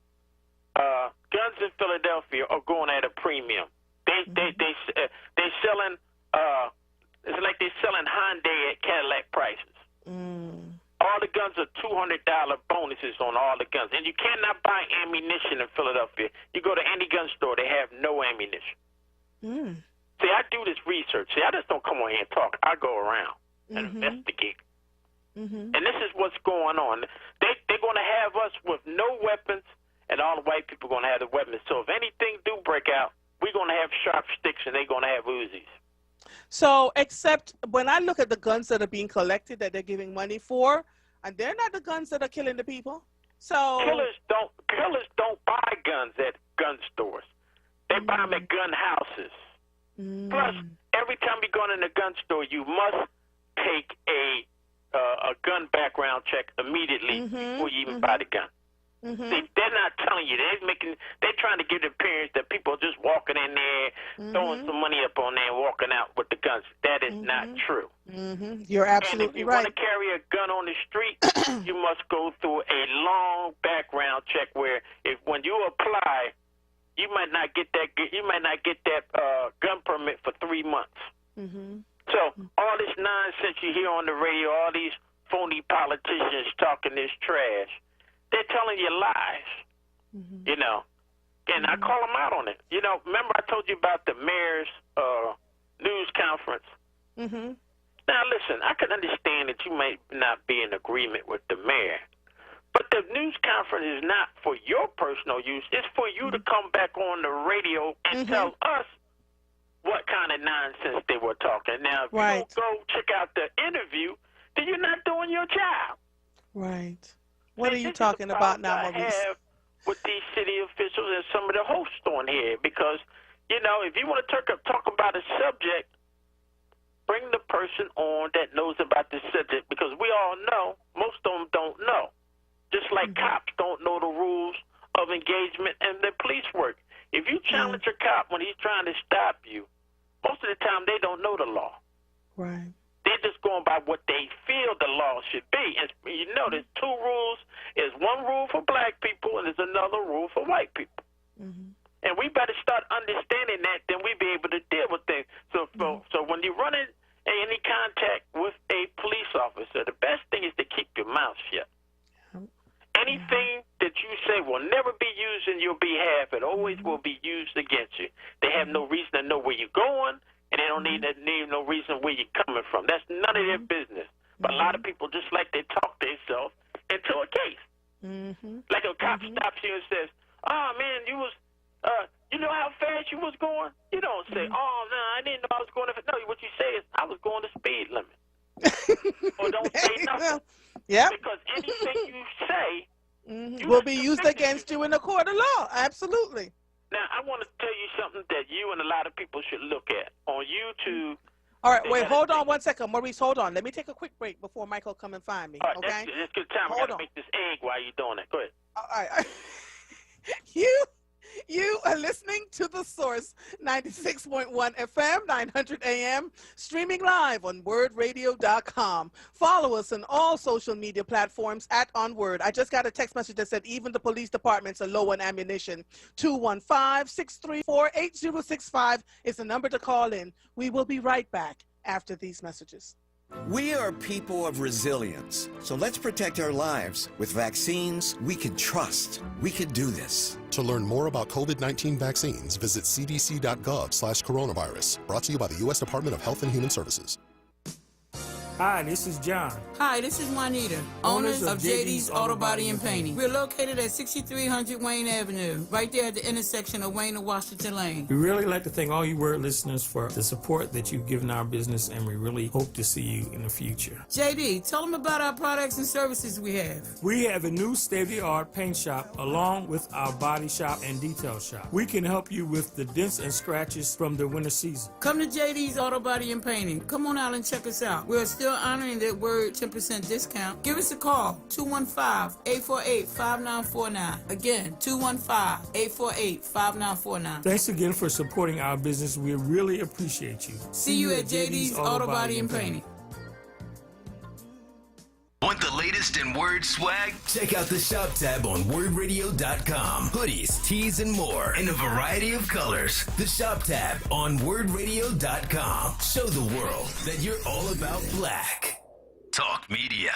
guns in Philadelphia are going at a premium. They selling it's like they're selling Hyundai at Cadillac prices. All the guns are $200 bonuses on all the guns. And you cannot buy ammunition in Philadelphia. You go to any gun store, they have no ammunition. See, I do this research. See, I just don't come on here and talk. I go around and investigate. And this is what's going on. They're going to have us with no weapons, and all the white people are going to have the weapons. So if anything do break out, we're going to have sharp sticks, and they're going to have Uzis.
So, except when I look at the guns that are being collected that they're giving money for, and they're not the guns that are killing the people. So
killers don't buy guns at gun stores. They buy them at gun houses. Plus, every time you go in a gun store, you must take a gun background check immediately before you even buy the gun. They're not telling you. They're trying to give the appearance that people are just walking in there, throwing some money up on there and walking out with the guns. That is not true.
You're absolutely right.
And if you want to carry a gun on the street, you must go through a long background check where when you apply, you might not get that gun permit for 3 months. So all this nonsense you hear on the radio, all these phony politicians talking this trash, they're telling you lies, you know, and I call them out on it. You know, remember I told you about the mayor's news conference? Now, listen, I can understand that you may not be in agreement with the mayor, but the news conference is not for your personal use. It's for you to come back on the radio and tell us what kind of nonsense they were talking. Now, if you don't go check out the interview, then you're not doing your job.
Right. What are you talking about now, Maurice?
I have with these city officials and some of the hosts on here, because, you know, if you want to talk about a subject, bring the person on that knows about this subject, because we all know most of them don't know. Just like cops don't know the rules of engagement and the police work. If you challenge a cop when he's trying to stop you, most of the time they don't know the law.
Right.
They're just going by what they feel the law should be. And you know, there's two rules. There's one rule for black people and there's another rule for white people. And we better start understanding that, then we be able to deal with things. So when you run in any contact with a police officer, the best thing is to keep your mouth shut. Anything that you say will never be used in your behalf. It always will be used against you. They have no reason to know where you're going, and they don't need no reason where you're coming from. That's none of their business. But a lot of people just like they talk themselves into a case. Like a cop stops you and says, "Oh man, you was, you know how fast you was going?" You don't say, "Oh no, I didn't know I was going to." No, what you say is, "I was going the speed limit." Or don't say nothing.
Yeah.
Because anything you say
will be used against you in the court of law. Absolutely.
Now, I want to tell you something that you and a lot of people should look at on YouTube.
All right, wait, hold on 1 second. Maurice, hold on. Let me take a quick break before Michael come and find me,
All right,
okay?
that's good time. I got to make this egg while you're doing it. Go ahead.
All right. You are listening to The Source, 96.1 FM, 900 AM, streaming live on WURDradio.com. Follow us on all social media platforms at onWURD. I just got a text message that said even the police departments are low on ammunition. 215-634-8065 is the number to call in. We will be right back after these messages.
We are people of resilience, so let's protect our lives. With vaccines we can trust. We can do this.
To learn more about COVID-19 vaccines, visit cdc.gov/coronavirus. Brought to you by the U.S. Department of Health and Human Services.
Hi, this is John.
Hi, this is Juanita, owners of JD's Auto Body and Painting. We're located at 6300 Wayne Avenue, right there at the intersection of Wayne and Washington Lane.
We really like to thank all you WURD listeners for the support that you've given our business, and we really hope to see you in the future.
JD, tell them about our products and services we have.
We have a new state-of-the-art paint shop along with our body shop and detail shop. We can help you with the dents and scratches from the winter season.
Come to JD's Auto Body and Painting. Come on out and check us out. We're still honoring that WURD 10% discount. Give us a call, 215-848-5949. Again, 215-848-5949.
Thanks again for supporting our business. We really appreciate you.
See you at JD's Auto Body and Painting.
Want the latest in WURD swag? Check out the shop tab on WURDradio.com. Hoodies, tees, and more in a variety of colors. The shop tab on WURDradio.com. Show the world that you're all about black. Talk media.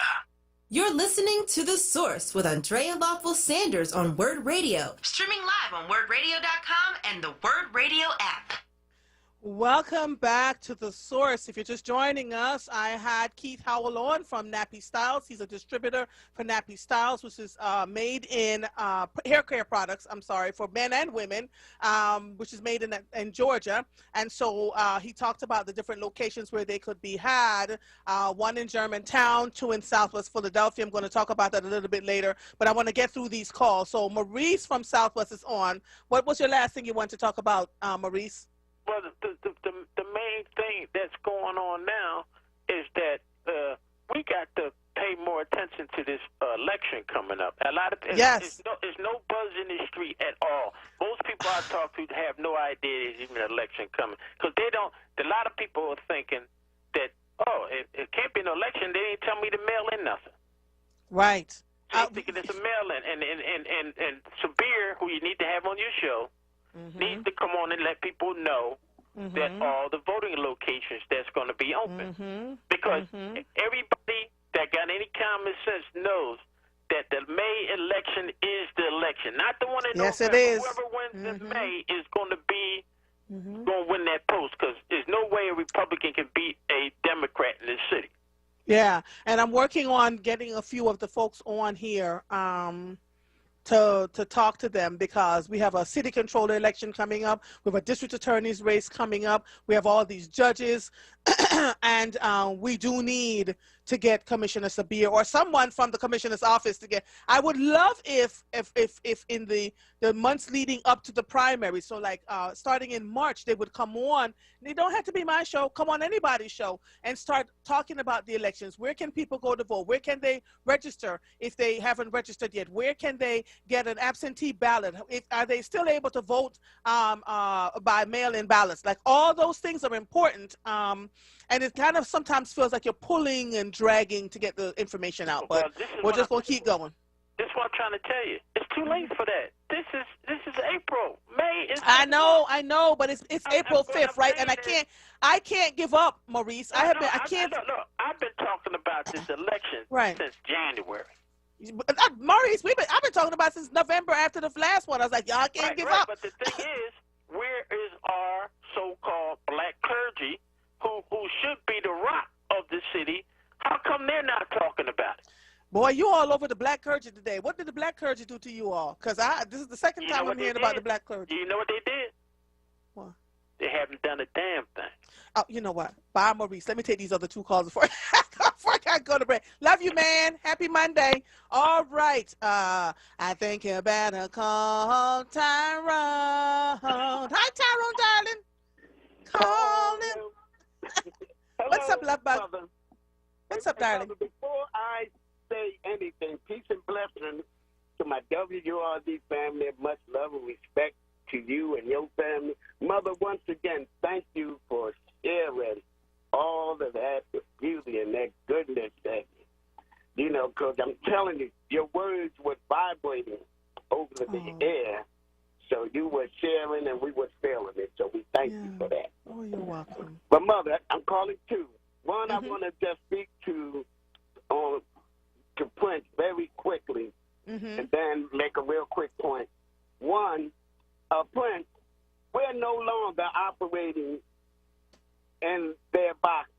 You're listening to The Source with Andrea Lawful Sanders on WURD Radio. Streaming live on WURDradio.com and the WURD Radio app.
Welcome back to The Source. If you're just joining us, I had Keith Howell on from Nappy Styles. He's a distributor for Nappy Styles, which is made in hair care products, for men and women, which is made in Georgia. And so he talked about the different locations where they could be had, one in Germantown, 2 in Southwest Philadelphia. I'm going to talk about that a little bit later, but I want to get through these calls. So Maurice from Southwest is on. What was your last thing you want to talk about, Maurice?
Well, the main thing that's going on now is that we got to pay more attention to this election coming up. A lot of
yes.
There's no buzz in the street at all. Most people I talk to have no idea there's even an election coming, because they don't. A lot of people are thinking that it can't be an election. They didn't tell me to mail in nothing.
Right.
So thinking it's a mail in, and Sabir, who you need to have on your show, needs to come on and let people know that all the voting locations that's going to be open. Because everybody that got any common sense knows that the May election is the election, not the one in November.
It is.
Whoever wins in May is going to be going to win that post, because there's no way a Republican can beat a Democrat in this city.
Yeah, and I'm working on getting a few of the folks on here to talk to them, because we have a city controller election coming up, we have a district attorney's race coming up, we have all these judges, and we do need to get Commissioner Sabir or someone from the commissioner's office to get. I would love if in the months leading up to the primary, so like starting in March, they would come on. They don't have to be my show. Come on anybody's show and start talking about the elections. Where can people go to vote? Where can they register if they haven't registered yet? Where can they get an absentee ballot? Are they still able to vote by mail-in ballots? Like all those things are important. And it kind of sometimes feels like you're pulling and dragging to get the information out, but we're just going to keep going.
This is what I'm trying to tell you. It's too late for that. This is April. May is.
I know, but it's April 5th, right? And I can't give up, Maurice. I can't.
Look, I've been talking about this election since January.
Maurice, I've been talking about since November after the last one. I was like, y'all can't give up.
But the thing is, where is our so-called black clergy who should be the rock of the city? How come they're not talking about it?
Boy, you all over the black clergy today. What did the black clergy do to you all? Because this is the second time I'm hearing about the black clergy.
Do you know what they did?
What?
They haven't done a damn thing.
Oh, you know what? Bye, Maurice. Let me take these other two calls before I go to break. Love you, man. Happy Monday. All right. I think you better call Tyrone. Hi, Tyrone, darling. Call him. What's up, love bug? What's up, darling?
Before I say anything, peace and blessings to my WURD family. Much love and respect to you and your family. Mother, once again, thank you for sharing all of that beauty and that goodness that, because I'm telling you, your words were vibrating over the air. So you were sharing and we were feeling it. So we thank you for that.
Oh, you're welcome.
But Mother, I'm calling two. One, I want to just speak to Prince very quickly, and then make a real quick point. One, Prince, we're no longer operating in their boxes.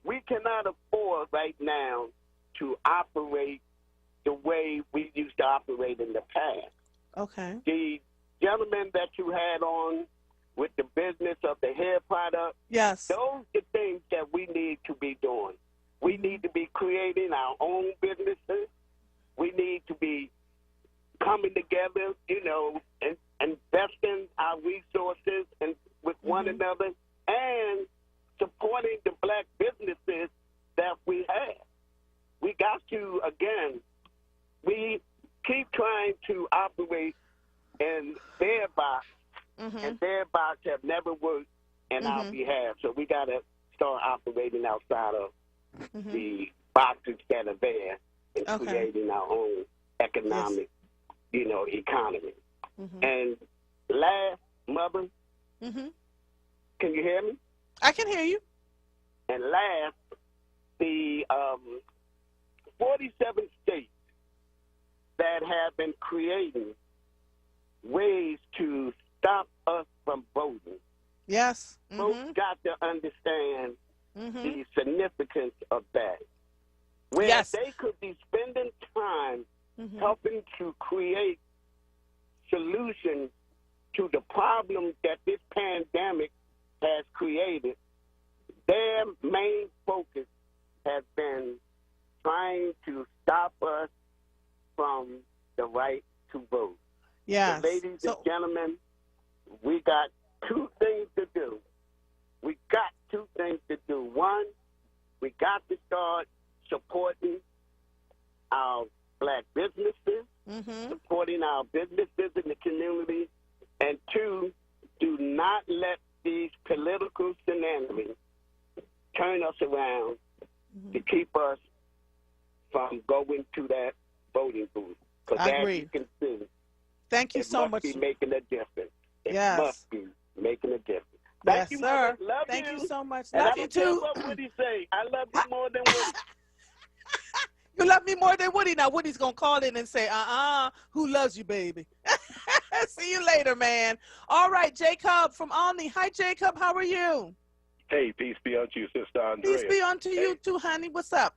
We cannot afford right now to operate the way we used to operate in the past.
Okay.
The gentleman that you had on with the business of the hair product,
yes,
those are the things that we need to be doing. We need to be creating our own businesses. We need to be coming together, and investing our resources and with one another and supporting the black businesses that we have. We got to, again, we keep trying to operate in their box, and their box have never worked in our behalf. So we got to start operating outside of the boxes that are there and creating our own economic, economy. And last, Mother, can you hear me?
I can hear you.
And last, the 47 states that have been creating ways to stop us from voting.
Yes.
Folks got to understand the significance of that. Where they could be spending time helping to create solutions to the problems that this pandemic has created, their main focus has been trying to stop us from the right to vote.
Yes.
So, ladies and gentlemen, we got two things to do. We got two things to do. One, we got to start supporting our black businesses, supporting our businesses in the community. And two, do not let these political shenanigans turn us around to keep us from going to that voting booth. Because as you can see,
thank you so much.
It must be making a difference. It
Yes.
must be making a difference. Thank you,
sir.
Mother. Love
Thank you so much.
And
Love
I'm
you
gonna tell
too.
What Woody say? I love you more than Woody.
You love me more than Woody. Now Woody's gonna call in and say, who loves you, baby? See you later, man. All right, Jacob from Olney. Hi, Jacob. How are you?
Hey, peace be unto you, Sister Andrea.
Peace be unto you too, honey. What's up?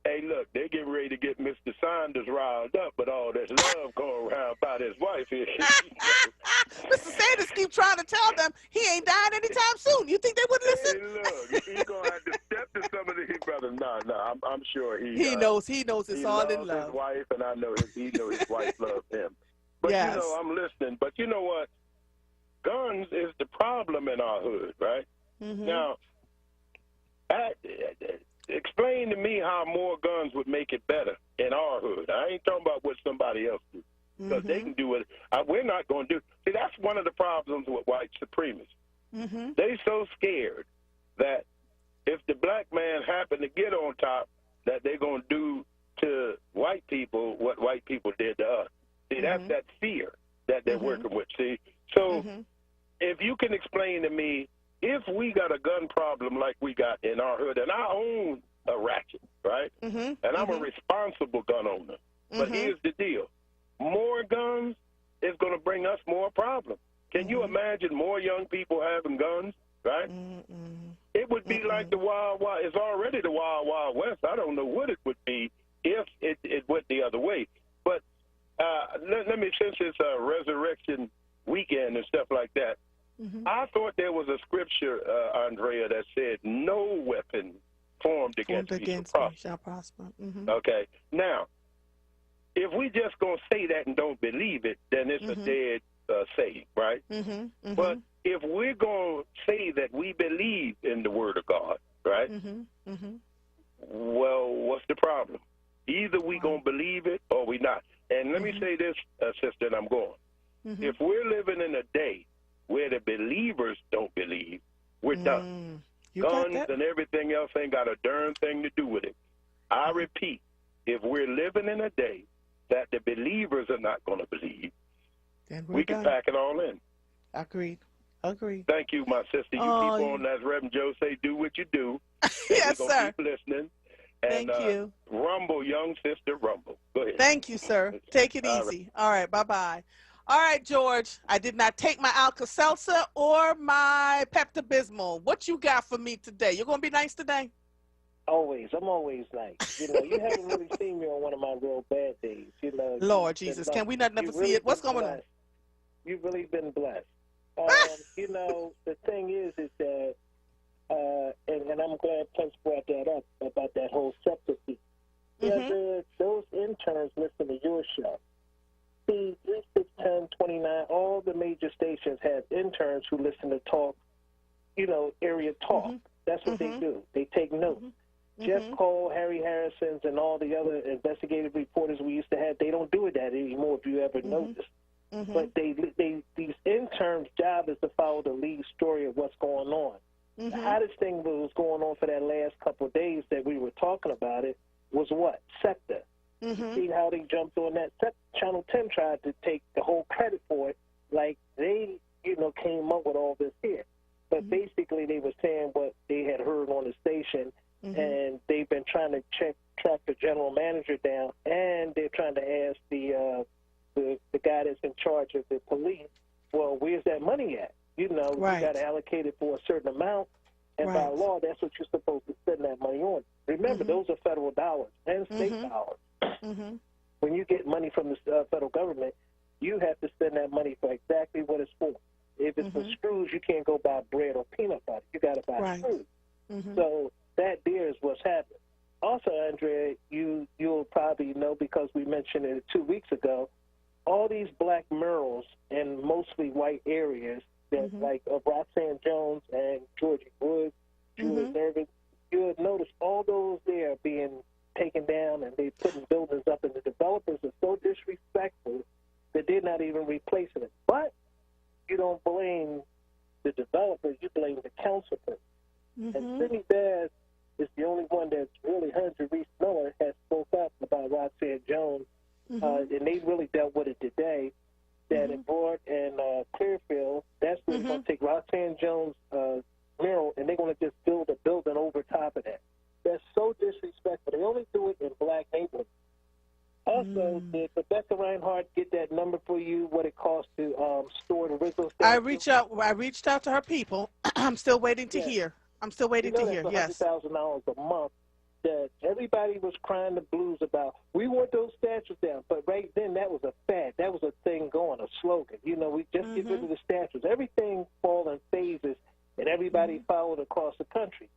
Hey, look, they getting ready to get Mr. Sanders riled up with all this love going around about his wife here.
Mr. Sanders keep trying to tell them he ain't dying anytime soon. You think they would listen?
Hey, look, he's going to have to step to some of these brothers. No, I'm sure
He knows it's
he
all
loves
in love.
his wife, and I know he knows his wife loves him. But
Yes.
you know, I'm listening. But you know what? Guns is the problem in our hood, right?
Mm-hmm.
Now, explain to me how more guns would make it better in our hood. I ain't talking about what somebody else do, because they can do it. We're not going to do. See, that's one of the problems with white supremacists.
Mm-hmm.
They so scared that if the black man happen to get on top, that they're going to do to white people what white people did to us. See, that's that fear that they're working with. See, so if you can explain to me, if we got a gun problem like we got in our hood, and I own a ratchet, right? And I'm a responsible gun owner. But here's the deal. More guns is going to bring us more problems. Can you imagine more young people having guns, right? It would be like the Wild Wild. It's already the Wild Wild West. I don't know what it would be if it went the other way. But let me, since it's a resurrection weekend and stuff like that, I thought there was a scripture, Andrea, that said, no weapon formed against me shall prosper. Okay. Now, if we just going to say that and don't believe it, then it's a dead saying, right? But if we're going to say that we believe in the Word of God, right? Well, what's the problem? Either we going to believe it or we not. And let me say this, sister, and I'm going. If we're living in a day where the believers don't believe, we're done. Guns and everything else ain't got a darn thing to do with it. I repeat, if we're living in a day that the believers are not going to believe,
then
we can pack it all in.
Agreed.
Thank you, my sister. You keep on, as Reverend Joe say, do what you do.
Yes,
we're
sir.
Keep listening. And,
Thank you.
Rumble, young sister, rumble. Go ahead.
Thank you, sir. Take it easy. All right, bye-bye. All right, George, I did not take my Alka-Seltzer or my Pepto-Bismol. What you got for me today? You're going to be nice today?
Always. I'm always nice. You know, you haven't really seen me on one of my real bad days. You know,
Lord Jesus, can we not never see it? What's going on?
You've really been blessed. You know, the thing is that, and I'm glad Prince brought that up about that whole SEPTA piece. Yeah, those interns listen to your show. See, 3, 6, 10, 29, all the major stations have interns who listen to talk, you know, area talk. That's what they do. They take notes. Jeff Cole, Harry Harrison's, and all the other investigative reporters we used to have, they don't do that anymore, if you ever noticed. But these interns' job is to follow the lead story of what's going on. The hottest thing that was going on for that last couple of days that we were talking about it was what? SEPTA. See how they jumped on that? Channel 10 tried to take the whole credit for it, like they, you know, came up with all this here. But basically they were saying what they had heard on the station, and they've been trying to track the general manager down, and they're trying to ask the guy that's in charge of the police, well, where's that money at? You know, you got to allocate it for a certain amount, and by law, that's what you're supposed to spend that money on. Remember, those are federal dollars and state dollars. When you get money from the federal government, you have to spend that money for exactly what it's for. If it's for screws, you can't go buy bread or peanut butter. You got to buy screws. So that there is what's happening. Also, Andrea, you'll probably know because we mentioned it 2 weeks ago, all these black murals in mostly white areas, that like Roxanne Jones and Georgie Woods, Julius Irving, you would notice all those there being taken down and they putting buildings up, and the developers are so disrespectful that they're not even replacing it. But you don't blame the developers, you blame the council person. And Sidney Bass is the only one that's really heard. Reese Miller has spoke up about Roxanne Jones, and they really dealt with it today. That in Broad and Clearfield, that's where they're going to take Roxanne Jones' mural, and they're going to just build a building over top of that. That's so disrespectful. They only do it in black neighborhoods. Also, did Rebecca Reinhardt get that number for you, what it costs to store the original statue?
I reached out to her people. I'm still waiting to hear. I'm still waiting to hear. Yes.
$100,000 a month that everybody was crying the blues about. We want those statues down. But right then, that was a fad. That was a thing going, a slogan. You know, we just get rid of the statues. Everything fall in phases, and everybody followed across the country.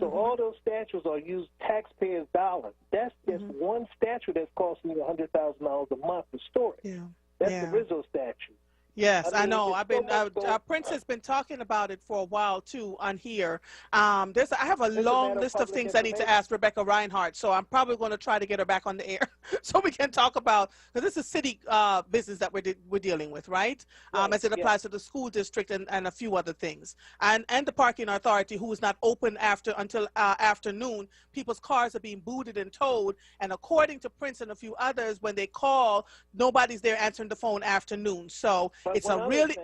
So all those statues are used taxpayers' dollars. That's just one statue that's costing you $100,000 a month to store it. That's the Rizzo statue.
Yes, I
mean,
know.
there's
I've been
so much
Prince has been talking about it for a while too on here. I have a
It's a
long
matter of
list of
public
things I need to
information.
ask Rebecca Reinhardt, so I'm probably going to try to get her back on the air so we can talk about, because this is city business that we're dealing with, right? As it applies to the school district and a few other things, and the parking authority, who is not open until afternoon. People's cars are being booted and towed, and according to Prince and a few others, when they call, nobody's there answering the phone afternoon. So
But
it's a really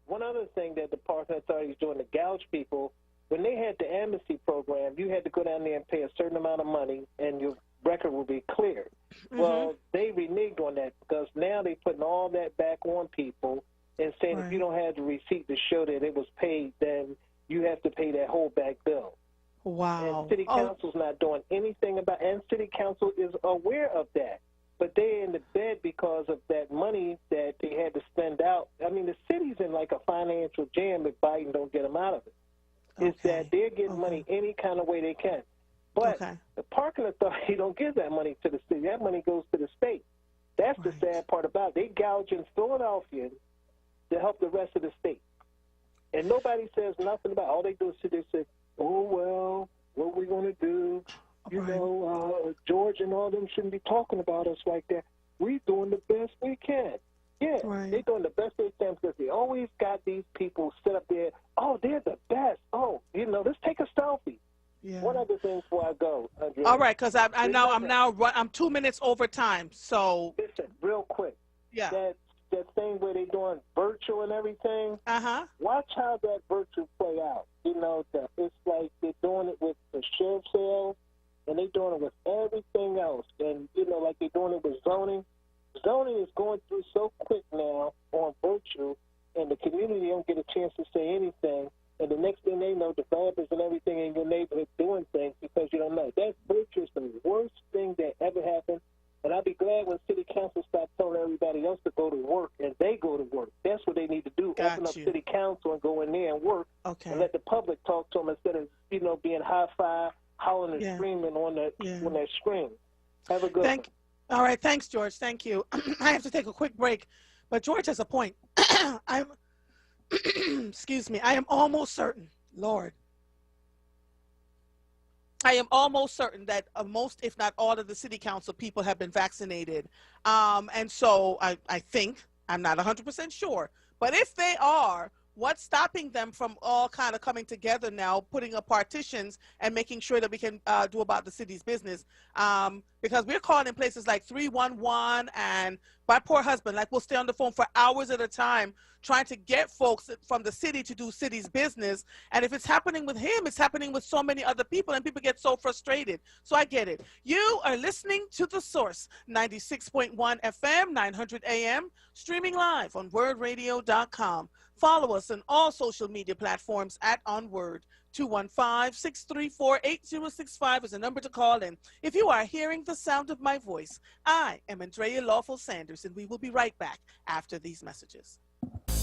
one other thing that the parking authority is doing to gouge people, when they had the amnesty program, you had to go down there and pay a certain amount of money and your record will be cleared. Well, they reneged on that because now they're putting all that back on people and saying if you don't have the receipt to show that it was paid, then you have to pay that whole back bill.
Wow.
And city council's not doing anything about it, and city council is aware of that. But they're in the bed because of that money that they had to spend out. I mean, the city's in like a financial jam if Biden don't get them out of it. It's that they're getting money any kind of way they can. But the parking authority don't give that money to the city. That money goes to the state. That's the sad part about it. They gouging Philadelphians to help the rest of the state. And nobody says nothing about it. All they do is sit there and say, oh, well, what are we going to do? You know, George and all them shouldn't be talking about us like that. We're doing the best we can. Yeah, they're doing the best they can because they always got these people sit up there. Oh, they're the best. Oh, you know, let's take a selfie.
Yeah.
One other thing before I go, Andrea.
All right, because I'm 2 minutes over time. So
listen, real quick.
Yeah.
That thing where they're doing virtual and everything. Watch how that virtual play out. You know, it's like they're doing it with the sheriff sales. And they're doing it with everything else. And, you know, like they're doing it with zoning. Zoning is going through so quick now on virtual, and the community don't get a chance to say anything. And the next thing they know, developers and everything in your neighborhood doing things because you don't know. That virtual is the worst thing that ever happened. And I'll be glad when city council stops telling everybody else to go to work, and they go to work. That's what they need to do. Open up city council and go in there and work and let the public talk to them instead of, you know, being high-five, howling and screaming on that screen. Have a good one.
All right, thanks, George. Thank you. I have to take a quick break, but George has a point. Excuse me. I am almost certain, Lord. I am almost certain that most, if not all, of the city council people have been vaccinated. And so I think, I'm not 100% sure, but if they are, what's stopping them from all kind of coming together now, putting up partitions and making sure that we can do about the city's business? Because we're calling in places like 311, and my poor husband, like, we'll stay on the phone for hours at a time trying to get folks from the city to do city's business. And if it's happening with him, it's happening with so many other people, and people get so frustrated. So I get it. You are listening to The Source, 96.1 FM, 900 AM, streaming live on WURDradio.com. Follow us on all social media platforms at onWURD. 215-634-8065 is the number to call in. If you are hearing the sound of my voice, I am Andrea Lawful Sanders, and we will be right back after these messages.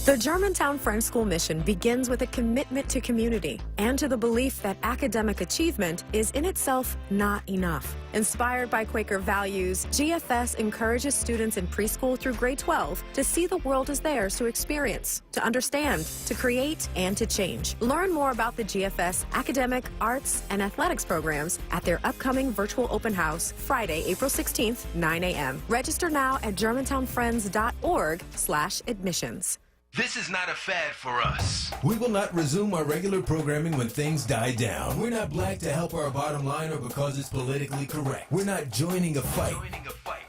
The Germantown Friends School mission begins with a commitment to community and to the belief that academic achievement is in itself not enough. Inspired by Quaker values, GFS encourages students in preschool through grade 12 to see the world as theirs to experience, to understand, to create, and to change. Learn more about the GFS academic, arts, and athletics programs at their upcoming virtual open house, Friday, April 16th, 9 a.m. Register now at germantownfriends.org/admissions.
This is not a fad for us. We will not resume our regular programming when things die down. We're not black to help our bottom line or because it's politically correct. We're not joining a fight.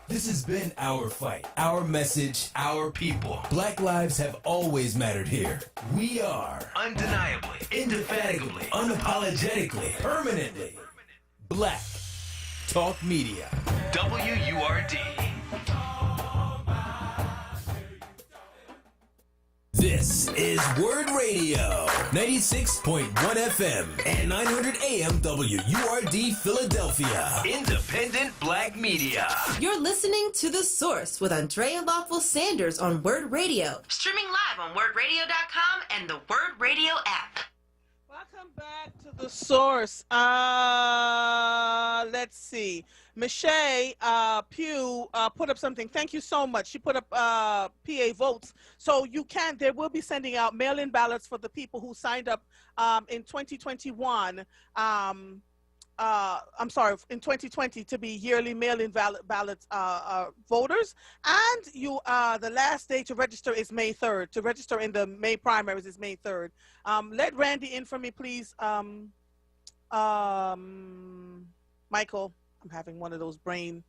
This has been our fight, our message, our people. Black lives have always mattered here. We are undeniably, indefatigably, unapologetically, permanently Black Talk Media. WURD. This is WURD Radio, 96.1 FM and 900 AM WURD Philadelphia. Independent Black Media.
You're listening to The Source with Andrea Lawful Sanders on WURD Radio. Streaming live on WURDradio.com and the WURD Radio app.
Welcome back to The the source. Let's see. Michelle Pugh put up something. Thank you so much. She put up PA votes. So they will be sending out mail-in ballots for the people who signed up in 2021. I'm sorry, in 2020 to be yearly mail-in ballots voters. And the last day to register is May 3rd. To register in the May primaries is May 3rd. Let Randy in for me, please. Michael, I'm having one of those brain.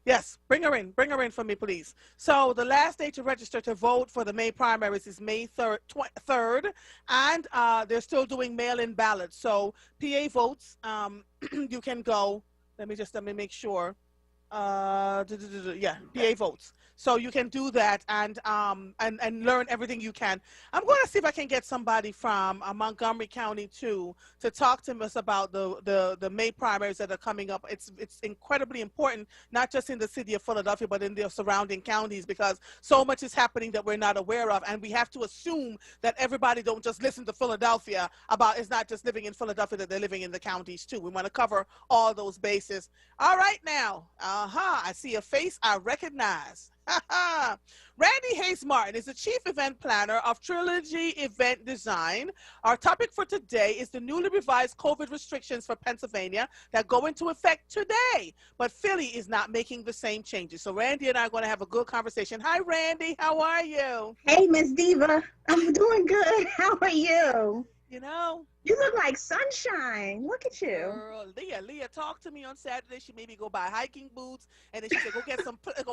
Yes, bring her in for me, please. So the last day to register to vote for the May primaries is May 3rd, and they're still doing mail-in ballots. So PA votes, you can go. Let me make sure. Yeah, PA votes. So you can do that and learn everything you can. I'm going to see if I can get somebody from Montgomery County too to talk to us about the May primaries that are coming up. It's incredibly important, not just in the city of Philadelphia, but in the surrounding counties, because so much is happening that we're not aware of, and we have to assume that everybody don't just listen to Philadelphia about. It's not just living in Philadelphia, that they're living in the counties too. We want to cover all those bases. All right, now, I see a face I recognize. Randy Hayes Martin is the Chief Event Planner of Trilogy Event Design. Our topic for today is the newly revised COVID restrictions for Pennsylvania that go into effect today, but Philly is not making the same changes. So Randy and I are going to have a good conversation. Hi, Randy. How are you?
Hey, Miss Diva. I'm doing good. How are you?
You know,
you look like sunshine. Look at you.
Girl, Leah talked to me on Saturday. She made me go buy hiking boots, and then she said, go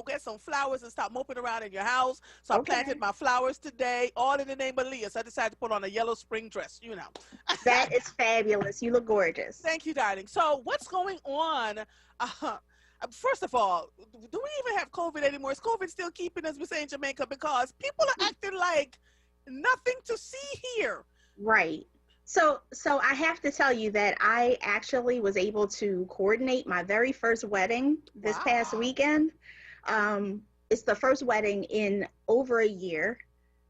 get some flowers and stop moping around in your house. So I planted my flowers today, all in the name of Leah. So I decided to put on a yellow spring dress, you know.
That is fabulous. You look gorgeous.
Thank you, darling. So what's going on? First of all, do we even have COVID anymore? Is COVID still keeping us, we say in Jamaica? Because people are acting like nothing to see here.
Right. So I have to tell you that I actually was able to coordinate my very first wedding this past weekend. It's the first wedding in over a year.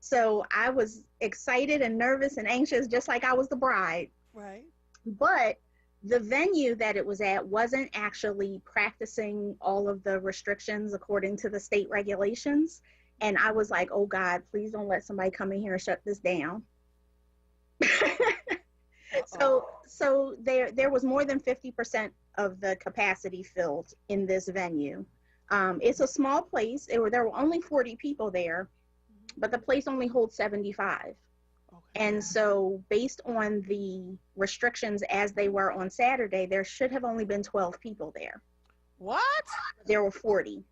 So I was excited and nervous and anxious, just like I was the bride.
Right.
But the venue that it was at wasn't actually practicing all of the restrictions according to the state regulations. And I was like, oh God, please don't let somebody come in here and shut this down. So there was more than 50% of the capacity filled in this venue. It's a small place. There were only 40 people there, but the place only holds 75. And so based on the restrictions as they were on Saturday, there should have only been 12 people there.
What?
There were 40.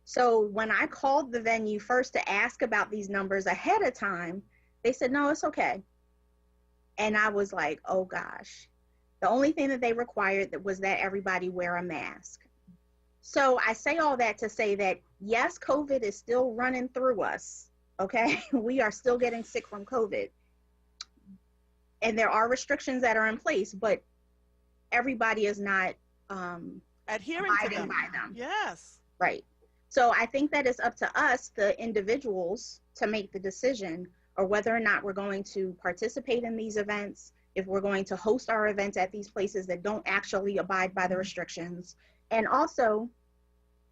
So when I called the venue first to ask about these numbers ahead of time, they said, no, it's okay. And I was like, oh gosh. The only thing that they required was that everybody wear a mask. So I say all that to say that, yes, COVID is still running through us, okay? We are still getting sick from COVID. And there are restrictions that are in place, but everybody is not
adhering to them.
By them.
Yes.
Right. So I think that it's up to us, the individuals, to make the decision or whether or not we're going to participate in these events, if we're going to host our events at these places that don't actually abide by the restrictions. And also,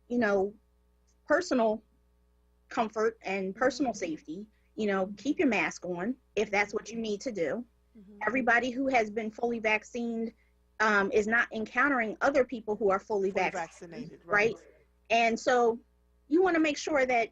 you know, personal comfort and personal safety, you know, keep your mask on if that's what you need to do. Everybody who has been fully vaccinated is not encountering other people who are fully vaccinated, right? And so you want to make sure that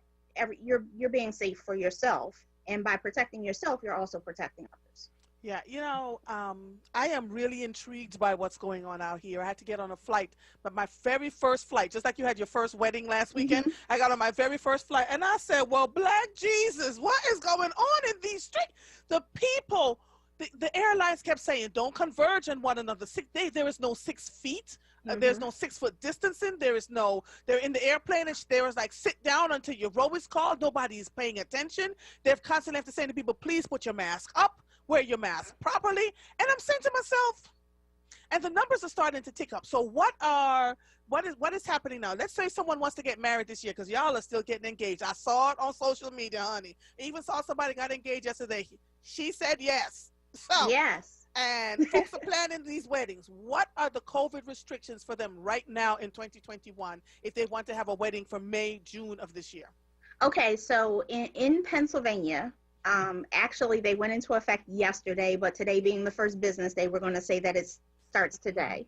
you're being safe for yourself. And by protecting yourself, you're also protecting others.
Yeah, you know, I am really intrigued by what's going on out here. I had to get on a flight, but my very first flight, just like you had your first wedding last weekend, I got on my very first flight, and I said, well, Black Jesus, what is going on in these streets? The people, the airlines kept saying, don't converge on one another. There is no 6 feet. There's no 6 foot distancing. They're in the airplane and there was like, sit down until your row is called. Nobody is paying attention. They've constantly have to say to people, please put your mask up, wear your mask properly. And I'm saying to myself, and the numbers are starting to tick up. So what is happening now? Let's say someone wants to get married this year, because y'all are still getting engaged. I saw it on social media, honey. I even saw somebody got engaged yesterday. She said yes. So
yes.
and folks are planning these weddings. What are the COVID restrictions for them right now in 2021 if they want to have a wedding for May, June of this year?
Okay, so in Pennsylvania, actually they went into effect yesterday, but today being the first business day, we're going to say that it starts today.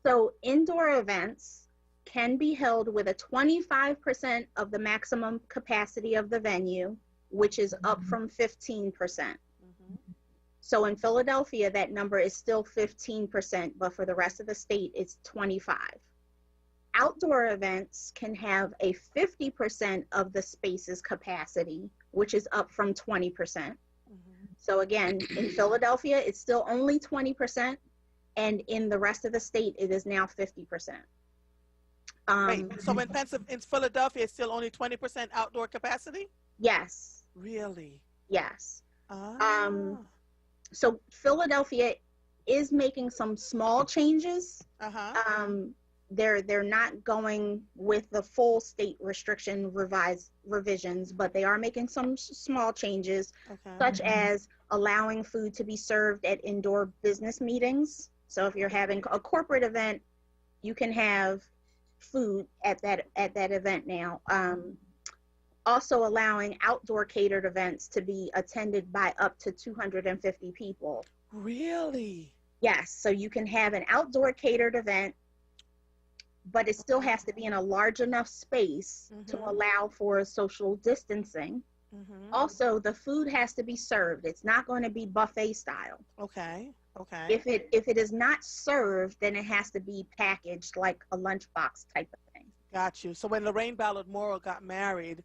So indoor events can be held with a 25% of the maximum capacity of the venue, which is up from 15%. So in Philadelphia, that number is still 15%, but for the rest of the state, it's 25%. Outdoor events can have a 50% of the space's capacity, which is up from 20%. So again, in Philadelphia, it's still only 20%, and in the rest of the state, it is now 50%.
Right. So in Philadelphia, it's still only 20% outdoor capacity?
Yes.
Really?
Yes. So Philadelphia is making some small changes. They're not going with the full state restriction revisions, but they are making some small changes, such as allowing food to be served at indoor business meetings. So if you're having a corporate event, you can have food at that event now. Also allowing outdoor catered events to be attended by up to 250 people.
Really?
Yes. So you can have an outdoor catered event, but it still has to be in a large enough space to allow for social distancing. Also, the food has to be served. It's not going to be buffet style.
Okay. Okay.
If it is not served, then it has to be packaged like a lunchbox type of thing.
Got you. So when Lorraine Ballard Morrow got married,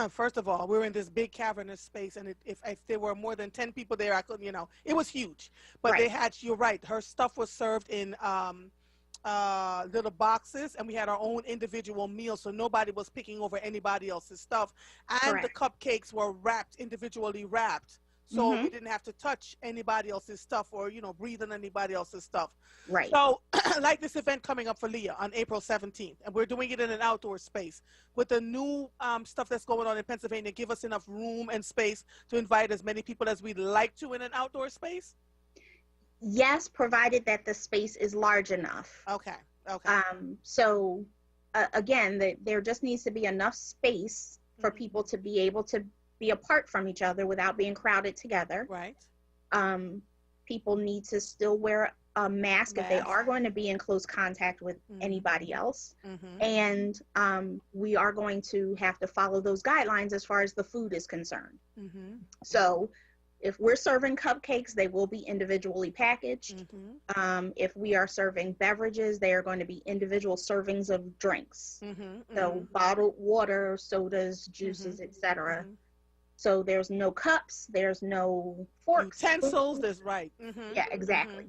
first of all, we were in this big cavernous space, and if there were more than 10 people there, I couldn't, it was huge. But they had, you're right, her stuff was served in little boxes, and we had our own individual meals, so nobody was picking over anybody else's stuff. And the cupcakes were individually wrapped. So we didn't have to touch anybody else's stuff or, breathe on anybody else's stuff.
Right.
So like this event coming up for Leah on April 17th, and we're doing it in an outdoor space. With the new stuff that's going on in Pennsylvania, give us enough room and space to invite as many people as we'd like to in an outdoor space?
Yes, provided that the space is large enough.
Okay. Okay.
So again, there just needs to be enough space for people to be able to be apart from each other without being crowded together.
Right.
People need to still wear a mask if they are going to be in close contact with anybody else. And we are going to have to follow those guidelines as far as the food is concerned. So if we're serving cupcakes, they will be individually packaged. If we are serving beverages, they are going to be individual servings of drinks. So bottled water, sodas, juices, etc. So there's no cups, there's no forks,
utensils. There's
Yeah, exactly.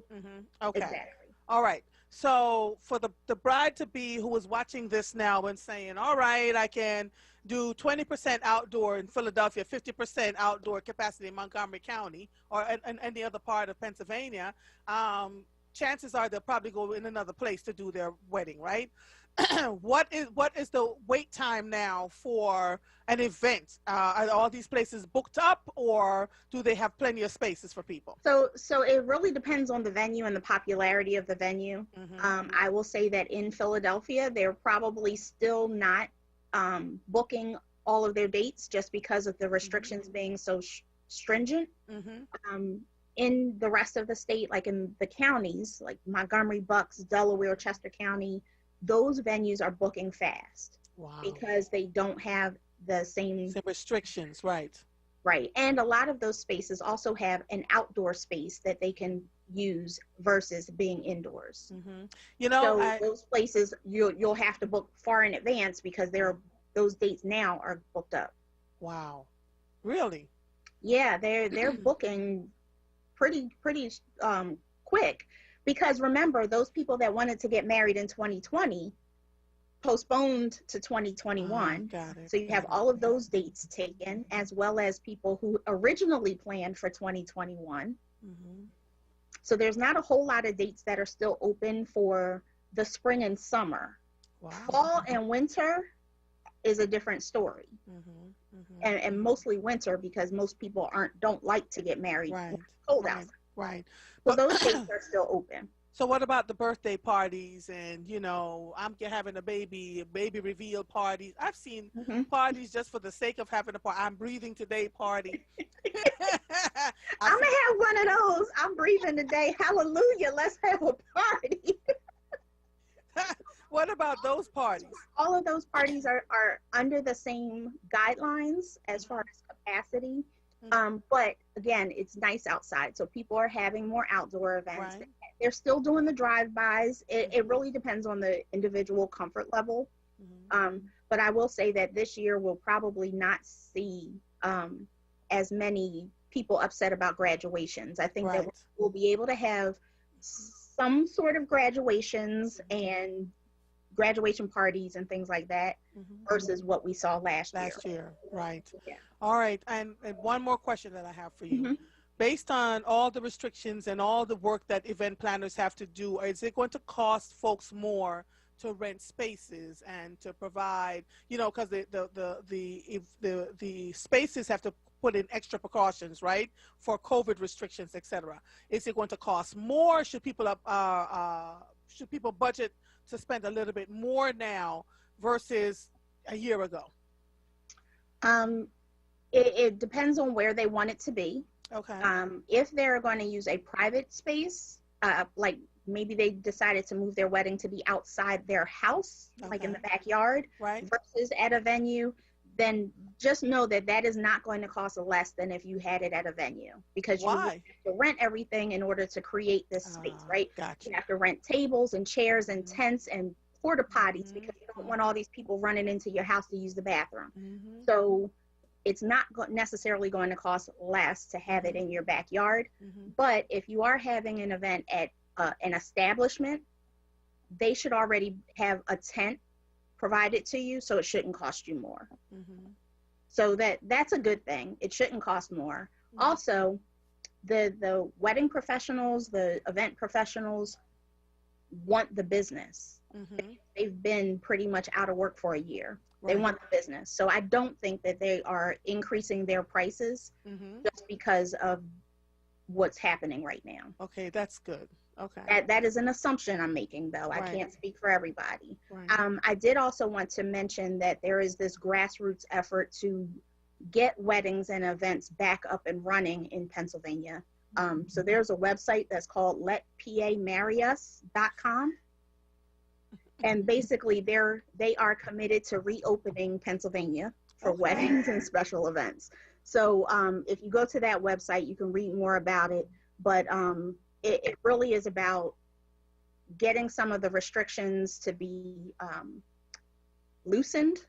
Okay.
Exactly.
All right. So for the bride to be who is watching this now and saying, all right, I can do 20% outdoor in Philadelphia, 50% outdoor capacity in Montgomery County or in any other part of Pennsylvania, chances are they'll probably go in another place to do their wedding, right? What is the wait time now for an event? Are all these places booked up, or do they have plenty of spaces for people?
So it really depends on the venue and the popularity of the venue. I will say that in Philadelphia, they're probably still not booking all of their dates just because of the restrictions being so stringent. In the rest of the state, like in the counties, like Montgomery, Bucks, Delaware, Chester County, those venues are booking fast.
Wow.
Because they don't have the same
restrictions, right?
Right. And a lot of those spaces also have an outdoor space that they can use versus being indoors. So those places you'll have to book far in advance because those dates now are booked up.
Wow. Really?
Yeah, they're booking pretty quick, because remember, those people that wanted to get married in 2020 postponed to 2021. So you have all of those dates taken, as well as people who originally planned for 2021. So there's not a whole lot of dates that are still open for the spring and summer. Fall and winter is a different story. And mostly winter, because most people don't like to get married. It's cold outside.
Right.
So those dates are still open.
So what about the birthday parties and, you know, I'm having a baby reveal parties. I've seen parties just for the sake of having a party. I'm breathing today party.
I'm going to have one of those. I'm breathing today. Hallelujah. Let's have a party.
What about those parties?
All of those parties are under the same guidelines as far as capacity. But again, it's nice outside. So people are having more outdoor events.
Right.
They're still doing the drive-bys. It really depends on the individual comfort level. But I will say that this year we'll probably not see as many people upset about graduations. I think that we'll be able to have some sort of graduations and graduation parties and things like that versus what we saw last year.
Right. Yeah. All right. And one more question that I have for you. Based on all the restrictions and all the work that event planners have to do, is it going to cost folks more to rent spaces and to provide, you know, because the spaces have to put in extra precautions, right, for COVID restrictions, etc. Is it going to cost more? Should people budget to spend a little bit more now versus a year ago?
It depends on where they want it to be.
Okay.
If they're going to use a private space, like maybe they decided to move their wedding to be outside their house, like in the backyard, versus at a venue, then just know that that is not going to cost less than if you had it at a venue, because you have to rent everything in order to create this space, right?
Gotcha.
You have to rent tables and chairs and tents and porta potties because you don't want all these people running into your house to use the bathroom. So it's not necessarily going to cost less to have it in your backyard. But if you are having an event at an establishment, they should already have a tent provided to you, so it shouldn't cost you more. So that's a good thing. It shouldn't cost more. Also, the wedding professionals, the event professionals want the business. They've been pretty much out of work for a year. They want the business. So I don't think that they are increasing their prices just because of what's happening right now.
Okay, that's good. Okay.
That is an assumption I'm making, though. I can't speak for everybody. I did also want to mention that there is this grassroots effort to get weddings and events back up and running in Pennsylvania. So there's a website that's called letpamarryus.com. And basically they are committed to reopening Pennsylvania for weddings and special events. So if you go to that website, you can read more about it. But it really is about getting some of the restrictions to be loosened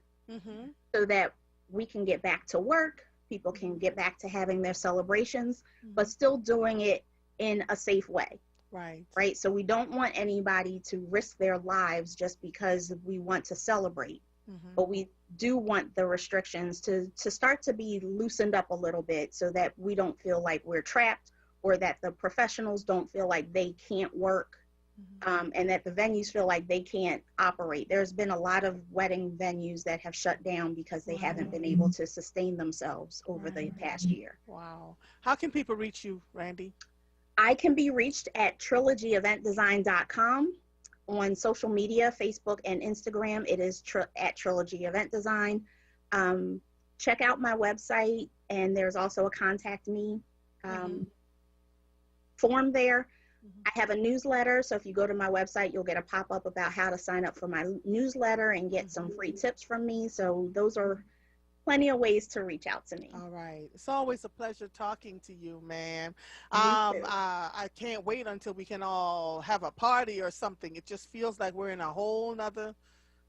so that we can get back to work, people can get back to having their celebrations, but still doing it in a safe way. Right. So we don't want anybody to risk their lives just because we want to celebrate. But we do want the restrictions to start to be loosened up a little bit so that we don't feel like we're trapped, or that the professionals don't feel like they can't work, and that the venues feel like they can't operate. There's been a lot of wedding venues that have shut down because they haven't been able to sustain themselves over the past year.
Wow. How can people reach you, Randy?
I can be reached at trilogyeventdesign.com. On social media, Facebook and Instagram, it is at Trilogy Event Design. Check out my website, and there's also a contact me form there. I have a newsletter, so if you go to my website, you'll get a pop-up about how to sign up for my newsletter and get some free tips from me. So those are plenty of ways to reach out to me.
All right. It's always a pleasure talking to you, man. I can't wait until we can all have a party or something. It just feels like we're in a whole nother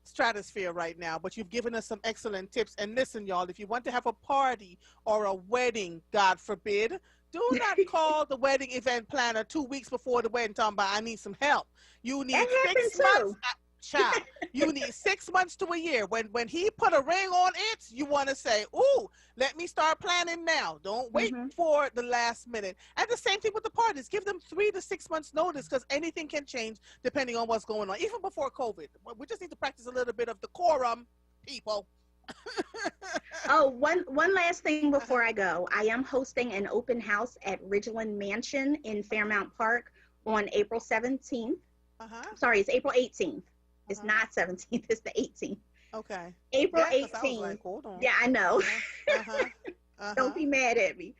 stratosphere right now, but you've given us some excellent tips. And listen, y'all, if you want to have a party or a wedding, God forbid, do not call the wedding event planner 2 weeks before the wedding talking about I need some help. You need 6 months. Child, you need 6 months to a year. When he put a ring on it, you want to say, ooh, let me start planning now. Don't wait for the last minute. And the same thing with the parties. Give them 3 to 6 months notice, because anything can change depending on what's going on, even before COVID. We just need to practice a little bit of decorum, people.
Oh, one last thing before I go. I am hosting an open house at Ridgeland Mansion in Fairmount Park on April 17th. Sorry, it's April 18th. It's not 17th, it's the 18th.
Okay.
April
Yeah, 'cause I was
18th.
like, hold on.
Yeah, I know.
Uh-huh.
Don't be mad at me.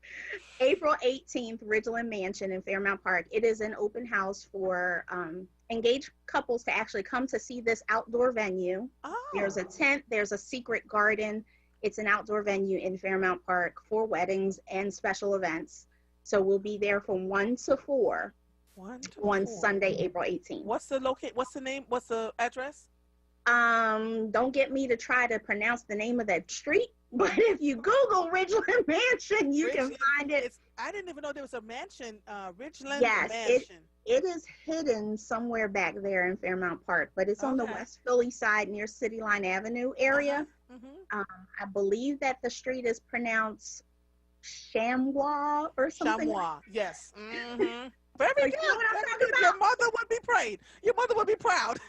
April 18th, Ridgeland Mansion in Fairmount Park. It is an open house for engaged couples to actually come to see this outdoor venue. There's a tent, there's a secret garden. It's an outdoor venue in Fairmount Park for weddings and special events. So we'll be there from 1 to 4 on Sunday, April 18th.
What's the name? What's the address?
Don't get me to try to pronounce the name of that street, but if you Google Ridgeland Mansion, you can find it.
I didn't even know there was a mansion, Ridgeland
Yes,
Mansion.
it is hidden somewhere back there in Fairmount Park, but it's on the West Philly side near City Line Avenue area. I believe that the street is pronounced Chamois or something.
Chamois, yes. Very good. Your mother would be proud. Your mother would be proud.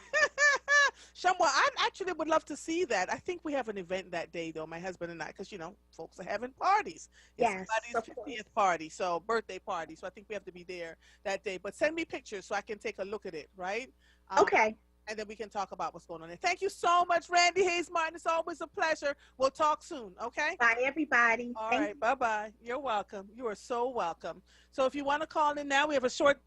Chamois, I actually would love to see that. I think we have an event that day, though, my husband and I, because, you know, folks are having parties. It's somebody's 50th party, so birthday party. So I think we have to be there that day. But send me pictures so I can take a look at it, right?
Okay.
And then we can talk about what's going on there. Thank you so much, Randy Hayes Martin. It's always a pleasure. We'll talk soon, okay?
Bye, everybody.
All right, bye-bye. You're welcome. You are so welcome. So if you want to call in now, we have a short,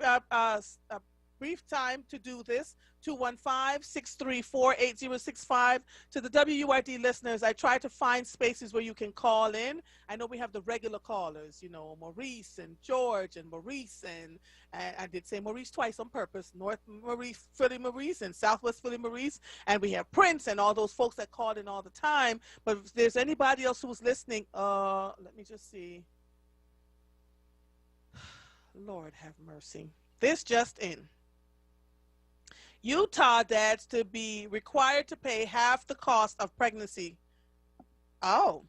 brief time to do this. 215-634-8065. To the WURD listeners, I try to find spaces where you can call in. I know we have the regular callers, you know, Maurice and George and Maurice, and I did say Maurice twice on purpose, North Maurice, Philly Maurice, and Southwest Philly Maurice, and we have Prince and all those folks that call in all the time. But if there's anybody else who's listening, let me just see. Lord have mercy. This just in. Utah dads to be required to pay half the cost of pregnancy. Oh.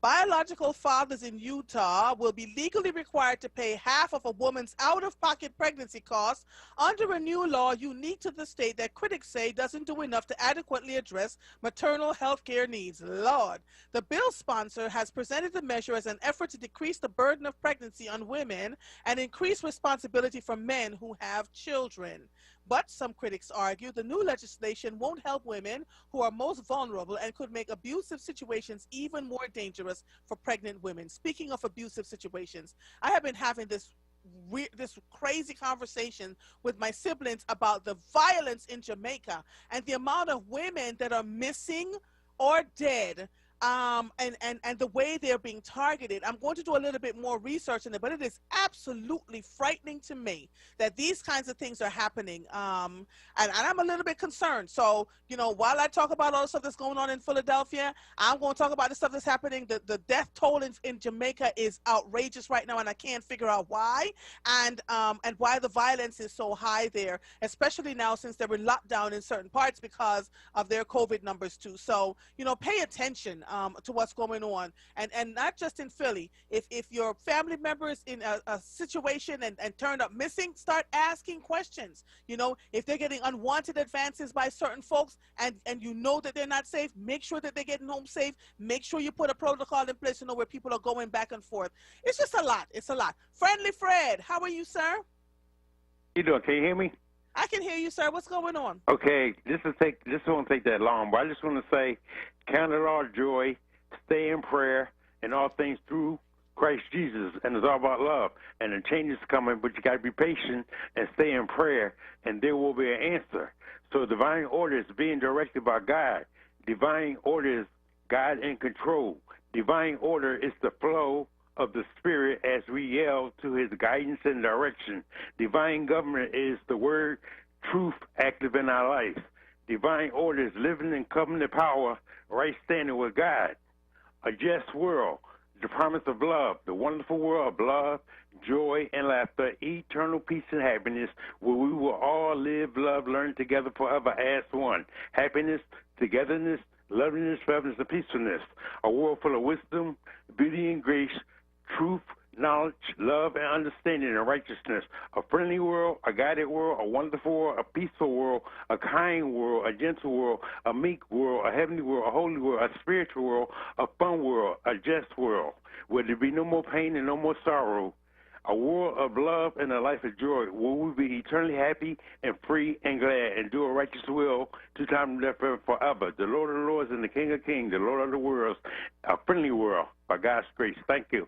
Biological fathers in Utah will be legally required to pay half of a woman's out-of-pocket pregnancy costs under a new law unique to the state that critics say doesn't do enough to adequately address maternal health care needs. Lord. The bill sponsor has presented the measure as an effort to decrease the burden of pregnancy on women and increase responsibility for men who have children. But some critics argue the new legislation won't help women who are most vulnerable and could make abusive situations even more dangerous for pregnant women. Speaking of abusive situations, I have been having this crazy conversation with my siblings about the violence in Jamaica and the amount of women that are missing or dead. And the way they're being targeted. I'm going to do a little bit more research on it, but it is absolutely frightening to me that these kinds of things are happening. And I'm a little bit concerned. So, you know, while I talk about all the stuff that's going on in Philadelphia, I'm going to talk about the stuff that's happening. The death toll in Jamaica is outrageous right now, and I can't figure out why, and why the violence is so high there, especially now since they're in lockdown in certain parts because of their COVID numbers too. So, you know, pay attention to what's going on, and not just in Philly. If your family member is in a situation and turned up missing, start asking questions. You know, if they're getting unwanted advances by certain folks and you know that they're not safe, make sure that they're getting home safe. Make sure you put a protocol in place to know where people are going back and forth. It's just a lot. It's a lot. Friendly Fred, how are you, sir?
You doing? Can you hear me?
I can hear you, sir. What's going on?
Okay, this won't take that long, but I just want to say, count it all joy, stay in prayer, and all things through Christ Jesus, and it's all about love. And the change is coming, but you got to be patient and stay in prayer, and there will be an answer. So divine order is being directed by God. Divine order is God in control. Divine order is the flow of the Spirit as we yell to his guidance and direction. Divine government is the word truth active in our life. Divine order is living in covenant power, right standing with God. A just world, the promise of love, the wonderful world of love, joy, and laughter, eternal peace and happiness, where we will all live, love, learn together forever as one. Happiness, togetherness, loveliness, fairness, and peacefulness. A world full of wisdom, beauty, and grace, truth, knowledge, love, and understanding and righteousness. A friendly world, a guided world, a wonderful world, a peaceful world, a kind world, a gentle world, a meek world, a heavenly world, a holy world, a spiritual world, a fun world, a just world, where there be no more pain and no more sorrow. A world of love and a life of joy, where we be eternally happy and free and glad and do a righteous will to time and death forever. The Lord of the Lords and the King of Kings, the Lord of the worlds, a friendly world by God's grace. Thank you.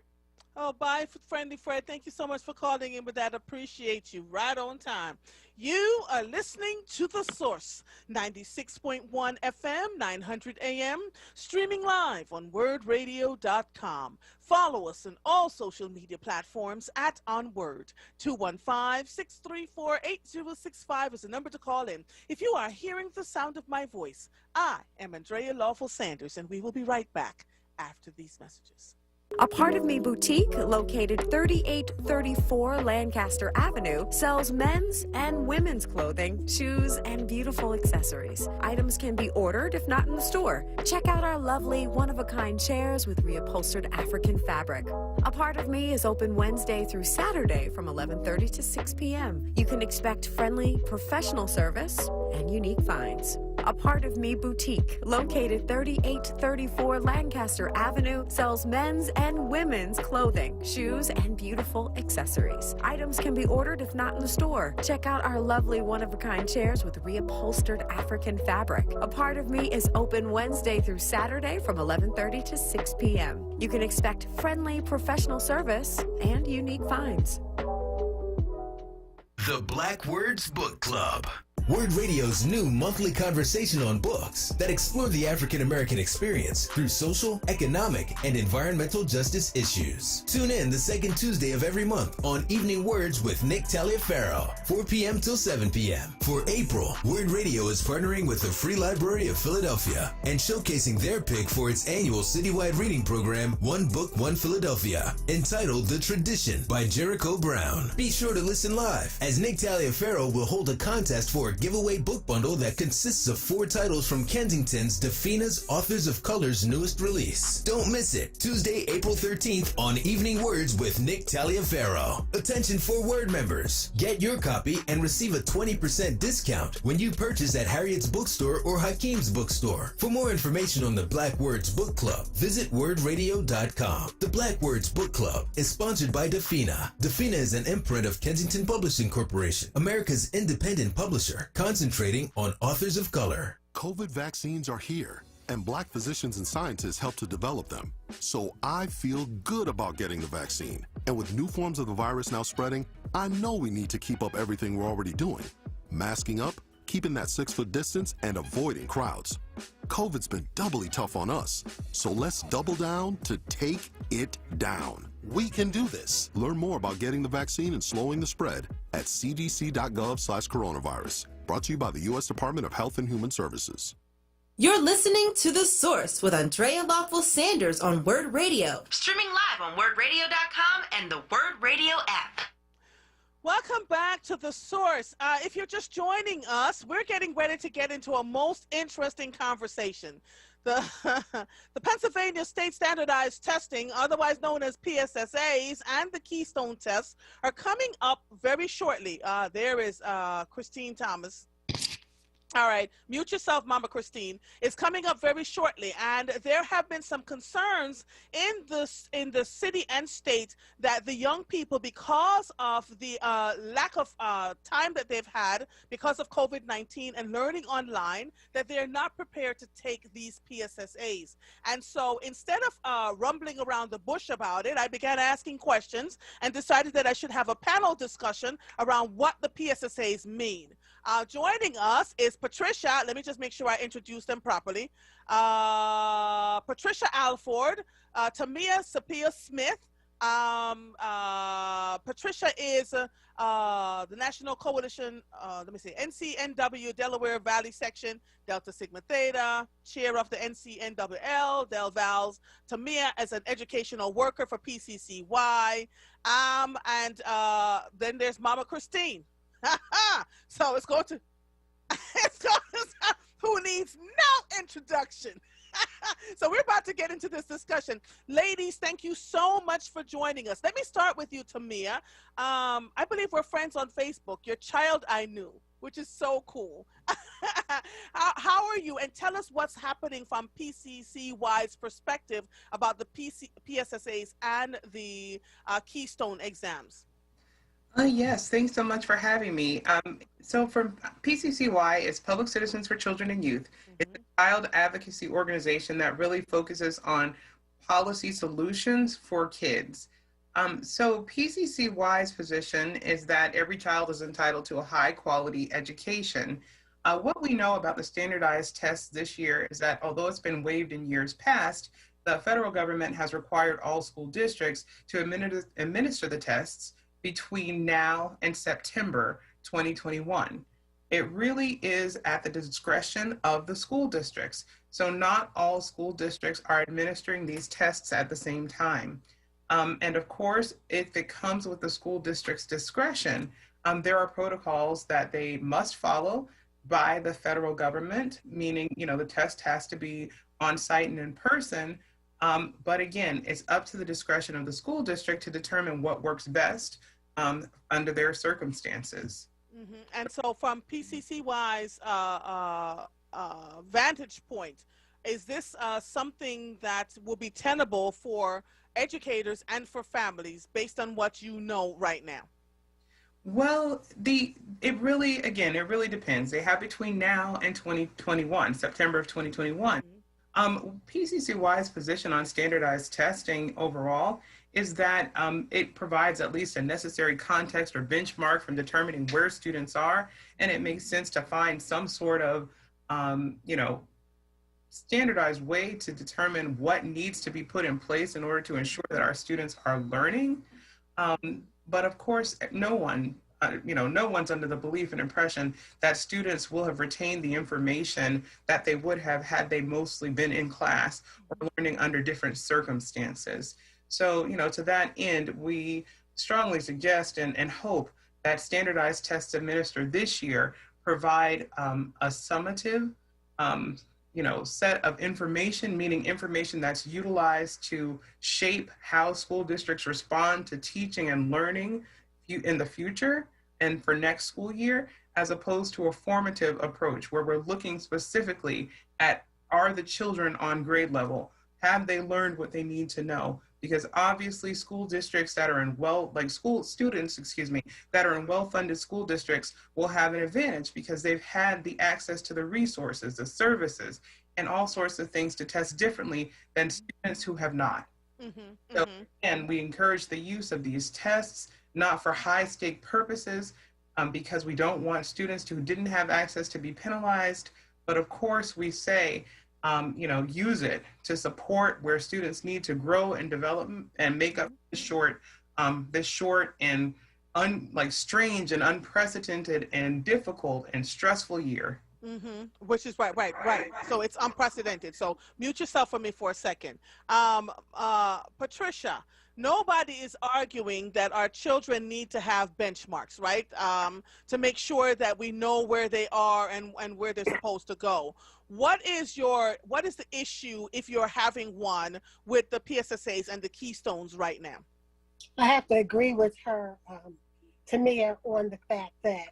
Oh, bye, Friendly Fred. Thank you so much for calling in with that. Appreciate you. Right on time. You are listening to The Source, 96.1 FM, 900 AM, streaming live on WURDradio.com. Follow us on all social media platforms at onWURD. 215-634-8065 is the number to call in. If you are hearing the sound of my voice, I am Andrea Lawful Sanders, and we will be right back after these messages.
A Part of Me boutique, located 3834 Lancaster Avenue, sells men's and women's clothing, shoes, and beautiful accessories. Items can be ordered if not in the store. Check out our lovely one-of-a-kind chairs with reupholstered African fabric. A Part of Me is open Wednesday through Saturday from 11:30 to 6 p.m. You can expect friendly, professional service and unique finds. A Part of Me boutique, located 3834 Lancaster Avenue, sells men's and women's clothing, shoes, and beautiful accessories. Items can be ordered if not in the store. Check out our lovely one-of-a-kind chairs with reupholstered African fabric. A Part of Me is open Wednesday through Saturday from 11:30 to 6 p.m. You can expect friendly, professional service and unique finds.
The Black Words Book Club. WURD Radio's new monthly conversation on books that explore the African American experience through social, economic, and environmental justice issues. Tune in the second Tuesday of every month on Evening Words with Nick Taliaferro, 4 p.m. till 7 p.m. For April, WURD Radio is partnering with the Free Library of Philadelphia and showcasing their pick for its annual citywide reading program, One Book, One Philadelphia, entitled The Tradition by Jericho Brown. Be sure to listen live, as Nick Taliaferro will hold a contest for a giveaway book bundle that consists of 4 titles from Kensington's Defina's Authors of Color's newest release. Don't miss it. Tuesday, April 13th on Evening Words with Nick Taliaferro. Attention for WURD members. Get your copy and receive a 20% discount when you purchase at Harriet's Bookstore or Hakeem's Bookstore. For more information on the Black Words Book Club, visit WURDradio.com. The Black Words Book Club is sponsored by Defina. Defina is an imprint of Kensington Publishing Corporation, America's independent publisher, concentrating on authors of color.
COVID vaccines are here, and Black physicians and scientists helped to develop them. So I feel good about getting the vaccine. And with new forms of the virus now spreading, I know we need to keep up everything we're already doing. Masking up, keeping that 6-foot distance, and avoiding crowds. COVID's been doubly tough on us, so let's double down to take it down. We can do this. Learn more about getting the vaccine and slowing the spread at cdc.gov/coronavirus. Brought to you by the U.S. Department of Health and Human Services.
You're listening to The Source with Andrea Lawful Sanders on WURD Radio. Streaming live on WURDradio.com and the WURD Radio app.
Welcome back to The Source. If you're just joining us, we're getting ready to get into a most interesting conversation. The Pennsylvania State Standardized Testing, otherwise known as PSSAs, and the Keystone Tests are coming up very shortly. There is Christine Thomas. All right, mute yourself, Mama Christine. It's coming up very shortly, and there have been some concerns in the city and state that the young people, because of the lack of time that they've had because of COVID-19 and learning online, that they're not prepared to take these PSSAs. And so instead of rumbling around the bush about it, I began asking questions and decided that I should have a panel discussion around what the PSSAs mean. Joining us is Patricia. Let me just make sure I introduce them properly. Patricia Alford, Tamia Sapia Smith. Patricia is the National Coalition, NCNW Delaware Valley Section, Delta Sigma Theta, chair of the NCNWL, Del Vals. Tamia is an educational worker for PCCY. And then there's Mama Christine. So it's going to who needs no introduction. So we're about to get into this discussion. Ladies, thank you so much for joining us. Let me start with you, Tamia. I believe we're friends on Facebook. Your child I knew, which is so cool. How are you? And tell us what's happening from PCCY's perspective about the PSSAs and the Keystone exams.
Yes, thanks so much for having me. So for PCCY, it's Public Citizens for Children and Youth. It's a child advocacy organization that really focuses on policy solutions for kids. So PCCY's position is that every child is entitled to a high quality education. What we know about the standardized tests this year is that although it's been waived in years past, the federal government has required all school districts to administer the tests between now and September 2021. It really is at the discretion of the school districts. So not all school districts are administering these tests at the same time. And of course, if it comes with the school district's discretion, there are protocols that they must follow by the federal government, meaning, the test has to be on site and in person. But again, it's up to the discretion of the school district to determine what works best under their circumstances.
Mm-hmm. And so from PCCY's vantage point, is this something that will be tenable for educators and for families based on what you know right now?
Well, it really depends. They have between now and 2021, September of 2021. PCCY's position on standardized testing overall is that it provides at least a necessary context or benchmark from determining where students are, and it makes sense to find some sort of, standardized way to determine what needs to be put in place in order to ensure that our students are learning. But of course, no one's under the belief and impression that students will have retained the information that they would have had they mostly been in class or learning under different circumstances. So, to that end, we strongly suggest and hope that standardized tests administered this year provide a summative, set of information, meaning information that's utilized to shape how school districts respond to teaching and learning in the future and for next school year, as opposed to a formative approach where we're looking specifically at, are the children on grade level? Have they learned what they need to know? Because obviously school districts that are in that are in well-funded school districts will have an advantage because they've had the access to the resources, the services, and all sorts of things to test differently than students who have not. So, and we encourage the use of these tests, not for high-stake purposes, because we don't want students who didn't have access to be penalized, but of course we say, use it to support where students need to grow and develop and make up this short and strange and unprecedented and difficult and stressful year.
Which is right. So it's unprecedented. So mute yourself for me for a second. Patricia, nobody is arguing that our children need to have benchmarks, right? To make sure that we know where they are and where they're supposed to go. What is the issue, if you're having one, with the PSSAs and the Keystones right now?
I have to agree with her, Tamia, on the fact that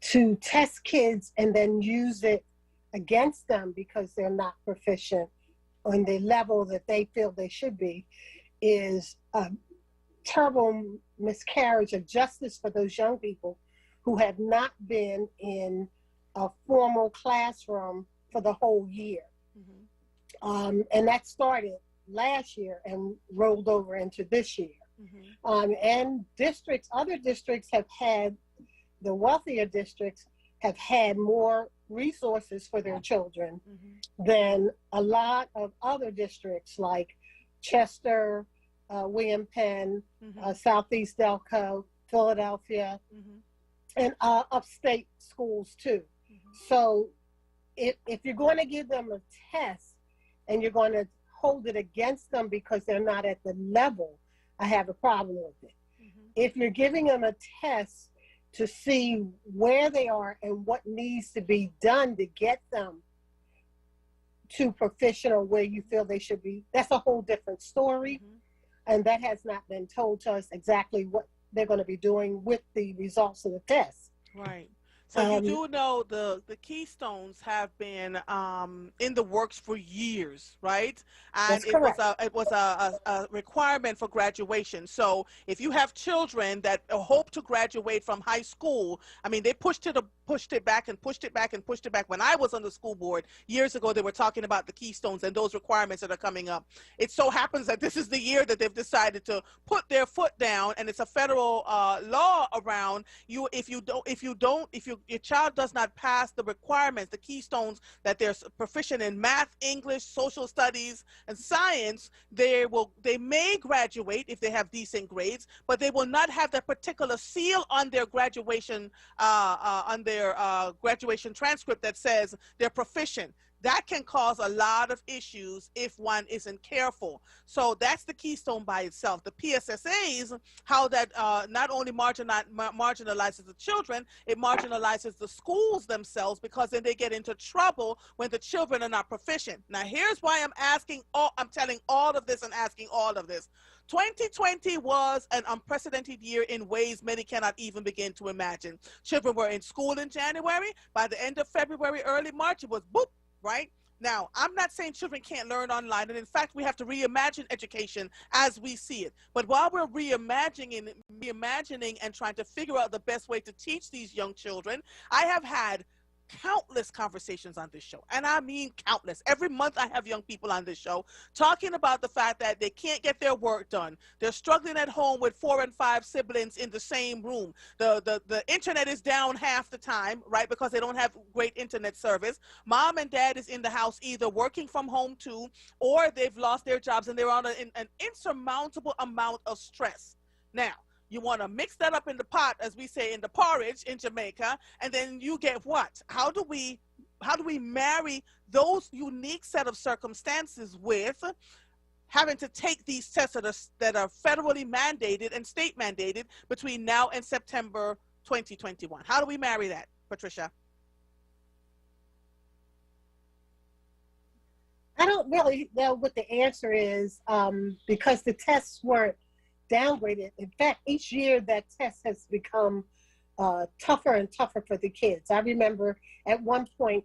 to test kids and then use it against them because they're not proficient on the level that they feel they should be is a terrible miscarriage of justice for those young people who have not been in a formal classroom for the whole year. And that started last year and rolled over into this year. And other districts have had, the wealthier districts have had more resources for their children than a lot of other districts like Chester, William Penn, Southeast Delco, Philadelphia, and upstate schools too. So if you're going to give them a test and you're going to hold it against them because they're not at the level, I have a problem with it. If you're giving them a test to see where they are and what needs to be done to get them to proficient or where you feel they should be, that's a whole different story. And that has not been told to us exactly what they're going to be doing with the results of the test.
Right. So you do know the keystones have been in the works for years, right? And
That's correct.
it was a requirement for graduation. So if you have children that hope to graduate from high school, I mean, they pushed it back and pushed it back and pushed it back. When I was on the school board years ago, they were talking about the keystones and those requirements that are coming up. It so happens that this is the year that they've decided to put their foot down, and it's a federal law around you. If your child does not pass the requirements, the keystones, that they're proficient in math, English, social studies, and science, they may graduate if they have decent grades, but they will not have that particular seal on their graduation graduation transcript that says they're proficient. That can cause a lot of issues if one isn't careful. So that's the keystone by itself. The PSSAs, how that not only marginalizes the children, it marginalizes the schools themselves, because then they get into trouble when the children are not proficient. Now here's why I'm telling all of this and asking all of this. 2020 was an unprecedented year in ways many cannot even begin to imagine. Children were in school in January. By the end of February, early March, it was boop. Right? Now, I'm not saying children can't learn online, and in fact, we have to reimagine education as we see it. But while we're reimagining and trying to figure out the best way to teach these young children, I have had countless conversations on this show, and I mean countless. Every month I have young people on this show talking about the fact that they can't get their work done. They're struggling at home with 4 and 5 siblings in the same room. The internet is down half the time, right, because they don't have great internet service. Mom and dad is in the house either working from home too, or they've lost their jobs and they're on an insurmountable amount of stress. Now, you want to mix that up in the pot, as we say in the porridge in Jamaica, and then you get what? How do we marry those unique set of circumstances with having to take these tests that are federally mandated and state mandated between now and September 2021? How do we marry that, Patricia?
I don't really know what the answer is, because the tests weren't downgraded. In fact, each year that test has become tougher and tougher for the kids. I remember at one point,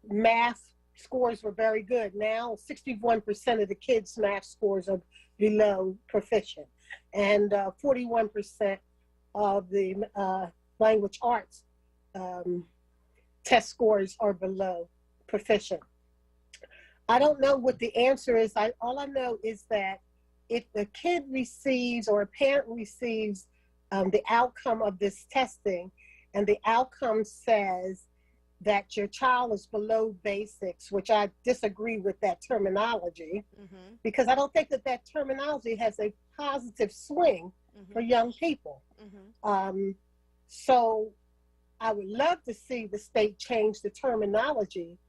math scores were very good. Now, 61% of the kids' math scores are below proficient, and 41% of the language arts test scores are below proficient. I don't know what the answer is. All I know is that if the kid receives or a parent receives the outcome of this testing, and the outcome says that your child is below basics, which I disagree with that terminology, because I don't think that terminology has a positive swing for young people. So I would love to see the state change the terminology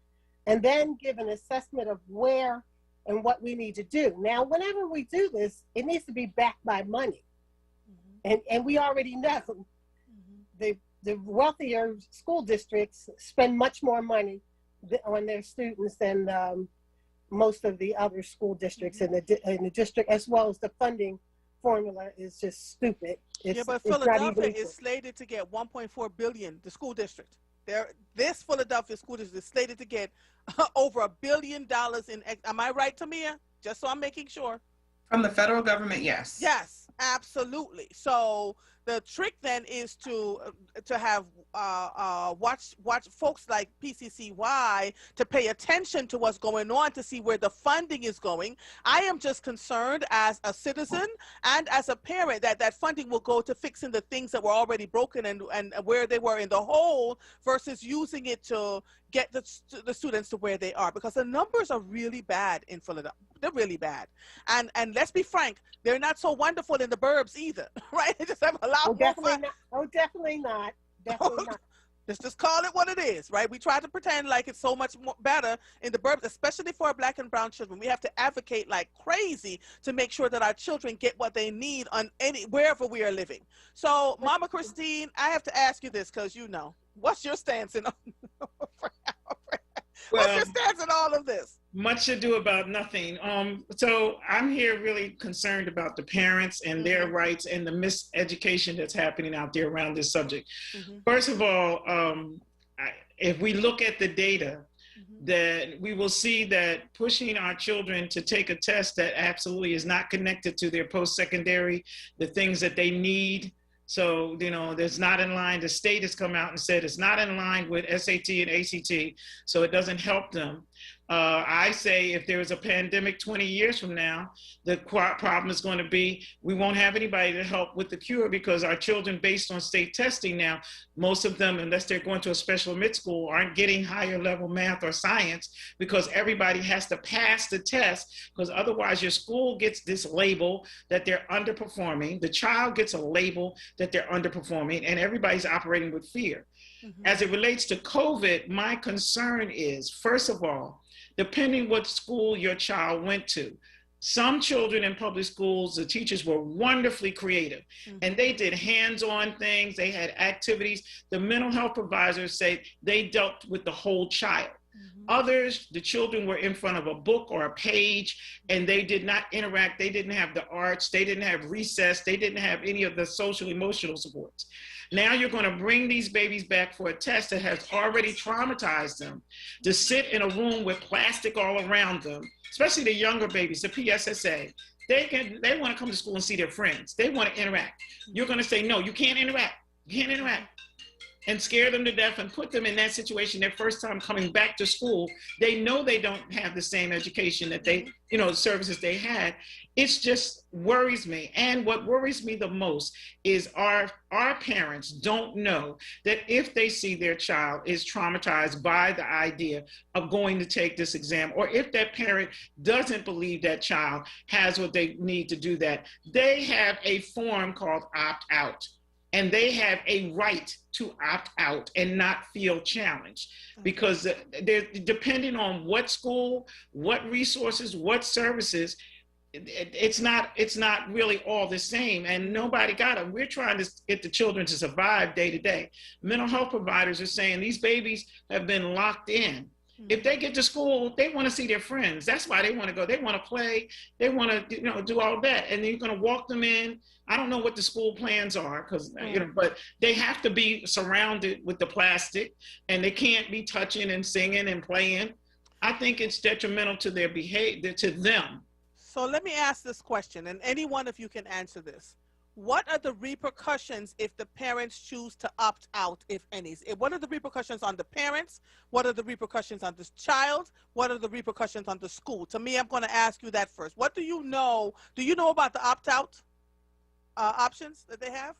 and then give an assessment of where and what we need to do. Now, whenever we do this, it needs to be backed by money. And we already know the wealthier school districts spend much more money on their students than most of the other school districts in the district, as well as the funding formula is just stupid.
But Philadelphia is slated to get $1.4 billion, the school district. This Philadelphia school district is slated to get over $1 billion in, am I right, Tamia? Just so I'm making sure.
From the federal government, yes.
Yes, absolutely. So the trick then is to have watch folks like PCCY to pay attention to what's going on, to see where the funding is going. I am just concerned as a citizen and as a parent that funding will go to fixing the things that were already broken and where they were in the hole, versus using it to get the students to where they are, because the numbers are really bad in Philadelphia. They're really bad. And let's be frank, they're not so wonderful in the burbs either, right? They just have a lot more fun.
Definitely not. Definitely not.
Let's just call it what it is, right? We try to pretend like it's so much more better in the burbs, especially for our Black and brown children. We have to advocate like crazy to make sure that our children get what they need on wherever we are living. So, Mama Christine, I have to ask you this, because what's your stance What's your stance on all of this?
Much ado about nothing. So I'm here really concerned about the parents and their rights and the miseducation that's happening out there around this subject. First of all, if we look at the data, that we will see that pushing our children to take a test that absolutely is not connected to their post-secondary, the things that they need. So, you know, that's not in line. The state has come out and said it's not in line with SAT and ACT, so it doesn't help them. I say if there is a pandemic 20 years from now, the problem is going to be we won't have anybody to help with the cure, because our children, based on state testing now, most of them, unless they're going to a special mid school, aren't getting higher level math or science, because everybody has to pass the test, because otherwise your school gets this label that they're underperforming, the child gets a label that they're underperforming, and everybody's operating with fear. As it relates to COVID, my concern is, first of all, depending what school your child went to. Some children in public schools, the teachers were wonderfully creative and they did hands-on things, they had activities. The mental health providers say they dealt with the whole child. Others, the children were in front of a book or a page and they did not interact. They didn't have the arts, they didn't have recess, they didn't have any of the social emotional supports. Now you're going to bring these babies back for a test that has already traumatized them, to sit in a room with plastic all around them, especially the younger babies, the PSSA. They want to come to school and see their friends. They want to interact. You're going to say, no, you can't interact. You can't interact. And scare them to death and put them in that situation their first time coming back to school. They know they don't have the same education that they, you know, services they had. It's just worries me. And what worries me the most is our parents don't know that if they see their child is traumatized by the idea of going to take this exam, or if that parent doesn't believe that child has what they need to do that, they have a form called opt-out. And they have a right to opt out and not feel challenged, because they're depending on what school, what resources, what services. It's not really all the same, and nobody got them. We're trying to get the children to survive day to day. Mental health providers are saying these babies have been locked in. If they get to school, they want to see their friends. That's why they want to go. They want to play. They want to, you know, do all that. And then you're going to walk them in. I don't know what the school plans are, because you know, but they have to be surrounded with the plastic, and they can't be touching and singing and playing. I think it's detrimental to their behavior, to them.
So let me ask this question, and any one of you can answer this. What are the repercussions if the parents choose to opt out, if any? What are the repercussions on the parents? What are the repercussions on the child? What are the repercussions on the school? To me, I'm going to ask you that first. What do you know? Do you know about the opt-out options that they have?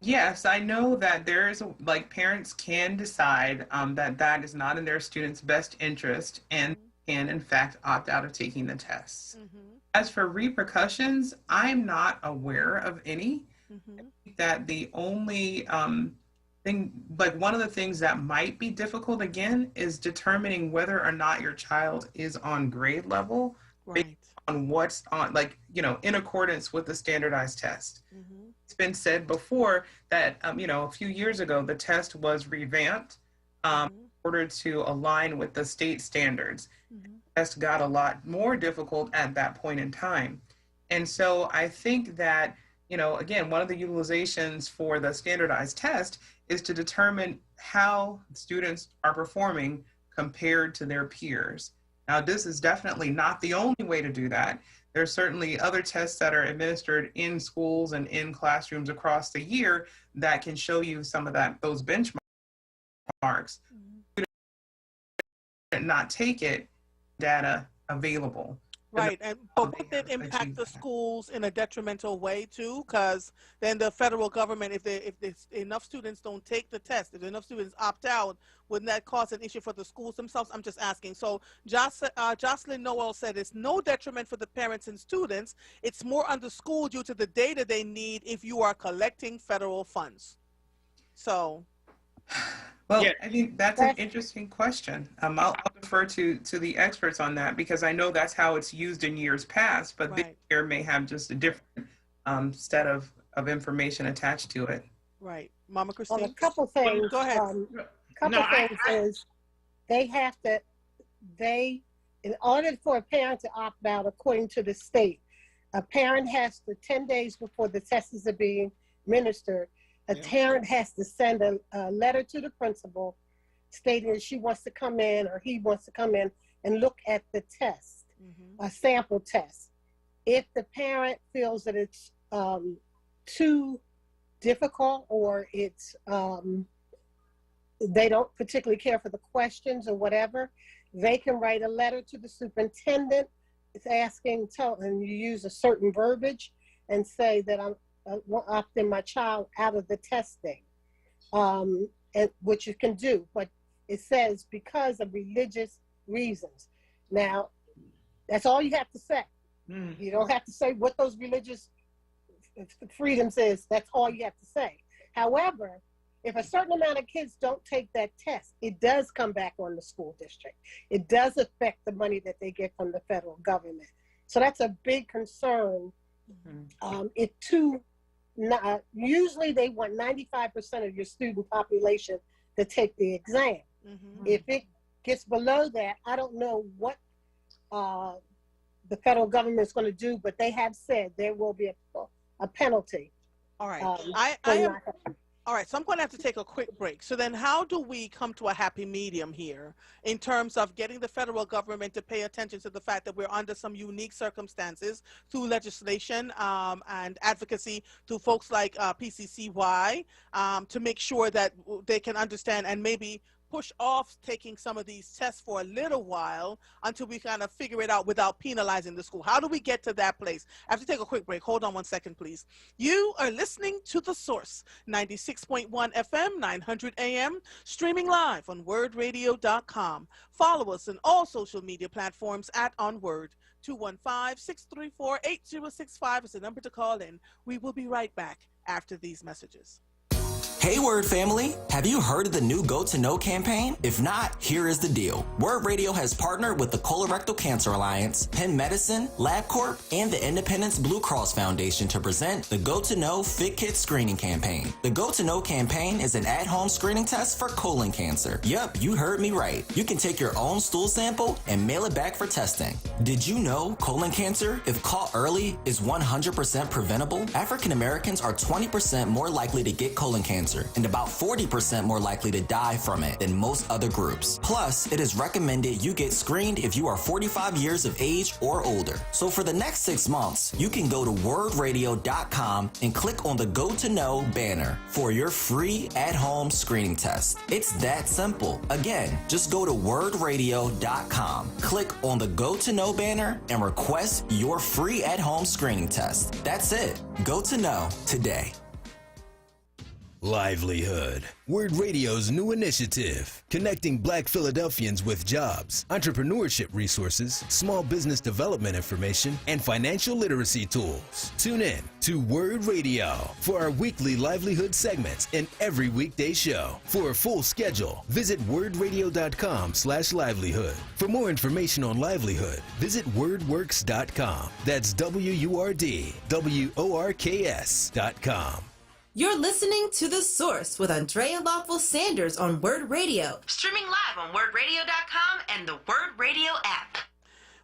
Yes, I know that there's like parents can decide that that is not in their students' best interest and can in fact opt out of taking the tests. As for repercussions, I'm not aware of any. I think that the only thing, like one of the things that might be difficult again is determining whether or not your child is on grade level based on what's on, like, you know, in accordance with the standardized test. It's been said before that, you know, a few years ago, the test was revamped in order to align with the state standards. Test got a lot more difficult at that point in time. And so I think that, you know, again, one of the utilizations for the standardized test is to determine how students are performing compared to their peers. Now, this is definitely not the only way to do that. There's certainly other tests that are administered in schools and in classrooms across the year that can show you some of that, those benchmarks. Not take it, data available.
Right, and but would it impact the schools in a detrimental way too? Because then the federal government, if enough students don't take the test, if enough students opt out, wouldn't that cause an issue for the schools themselves? I'm just asking. So Jocelyn Noel said it's no detriment for the parents and students. It's more on the school due to the data they need if you are collecting federal funds. So.
Well, yeah. I think that's an interesting question. I'll defer to the experts on that, because I know that's how it's used in years past, but this year may have just a different set of information attached to it.
Right. Mama Christine?
Well, a couple things.
Go ahead.
Things is they have to, in order for a parent to opt out, according to the state, a parent has to, 10 days before the tests are being administered, a parent has to send a letter to the principal stating that she wants to come in or he wants to come in and look at the test, a sample test. If the parent feels that it's too difficult or it's they don't particularly care for the questions or whatever, they can write a letter to the superintendent. It's asking, and you use a certain verbiage and say that I'm opting my child out of the testing, and which you can do, but it says because of religious reasons. Now, that's all you have to say. You don't have to say what those religious freedoms is. That's all you have to say. However, if a certain amount of kids don't take that test, it does come back on the school district. It does affect the money that they get from the federal government. So that's a big concern. Usually they want 95% of your student population to take the exam. If it gets below that, I don't know what the federal government is going to do, but they have said there will be a penalty.
All right. All right, so I'm going to have to take a quick break. So then how do we come to a happy medium here in terms of getting the federal government to pay attention to the fact that we're under some unique circumstances through legislation and advocacy through folks like PCCY to make sure that they can understand and maybe push off taking some of these tests for a little while until we kind of figure it out without penalizing the school? How do we get to that place? I have to take a quick break. Hold on one second, please. You are listening to The Source, 96.1 FM, 900 AM, streaming live on WURDradio.com. Follow us on all social media platforms at onWURD. 215-634-8065 is the number to call in. We will be right back after these messages.
Hey WURD family, have you heard of the new Go to Know campaign? If not, here is the deal. WURD Radio has partnered with the Colorectal Cancer Alliance, Penn Medicine, LabCorp, and the Independence Blue Cross Foundation to present the Go to Know Fit Kit Screening Campaign. The Go to Know campaign is an at-home screening test for colon cancer. Yup, you heard me right. You can take your own stool sample and mail it back for testing. Did you know colon cancer, if caught early, is 100% preventable? African Americans are 20% more likely to get colon cancer and about 40% more likely to die from it than most other groups. Plus, it is recommended you get screened if you are 45 years of age or older. So for the next 6 months, you can go to WURDradio.com and click on the Go to Know banner for your free at-home screening test. It's that simple. Again, just go to WURDradio.com, click on the Go to Know banner, and request your free at-home screening test. That's it. Go to Know today.
Livelihood, WURD Radio's new initiative, connecting Black Philadelphians with jobs, entrepreneurship resources, small business development information, and financial literacy tools. Tune in to WURD Radio for our weekly livelihood segments and every weekday show. For a full schedule, visit WURDradio.com/livelihood. For more information on livelihood, visit WURDworks.com. That's WURDWORKS.com.
You're listening to The Source with Andrea Lawful Sanders on WURD Radio. Streaming live on WURDradio.com and the WURD Radio app.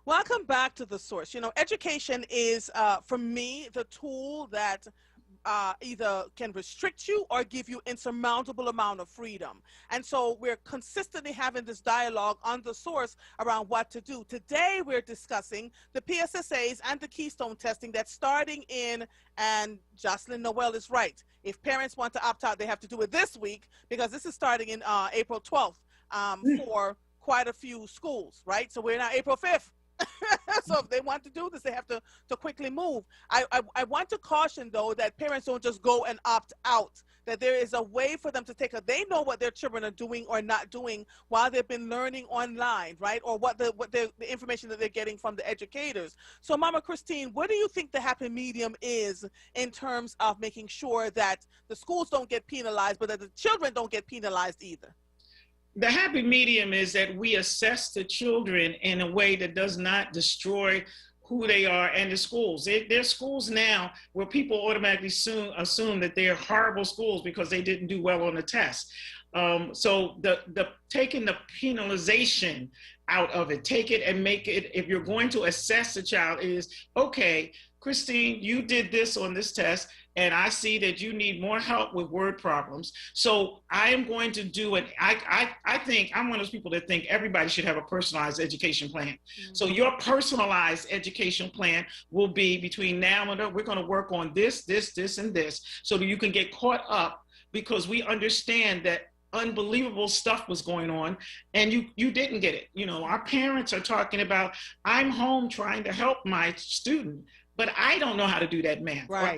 Welcome back to The Source. You know, education is, for me, the tool that either can restrict you or give you insurmountable amount of freedom. And so we're consistently having this dialogue on The Source around what to do. Today we're discussing the PSSAs and the Keystone testing that's starting in, and Jocelyn Noel is right. If parents want to opt out, they have to do it this week because this is starting in April 12th for quite a few schools, right? So we're now April 5th. So if they want to do this, they have to quickly move. I want to caution, though, that parents don't just go and opt out, that there is a way for them to they know what their children are doing or not doing while they've been learning online, right? Or what the information that they're getting from the educators. So Mama Christine, what do you think the happy medium is in terms of making sure that the schools don't get penalized, but that the children don't get penalized either?
The happy medium is that we assess the children in a way that does not destroy who they are and the schools. There's schools now where people automatically assume that they're horrible schools because they didn't do well on the test. So the taking the penalization out of it, take it and make it, if you're going to assess a child, is okay, Christine, you did this on this test, and I see that you need more help with word problems. So I am going to do it. I think I'm one of those people that think everybody should have a personalized education plan. Mm-hmm. So your personalized education plan will be between now and then, we're going to work on this, this, this, and this, so that you can get caught up, because we understand that unbelievable stuff was going on and you didn't get it. You know, our parents are talking about, I'm home trying to help my student, but I don't know how to do that math. Right.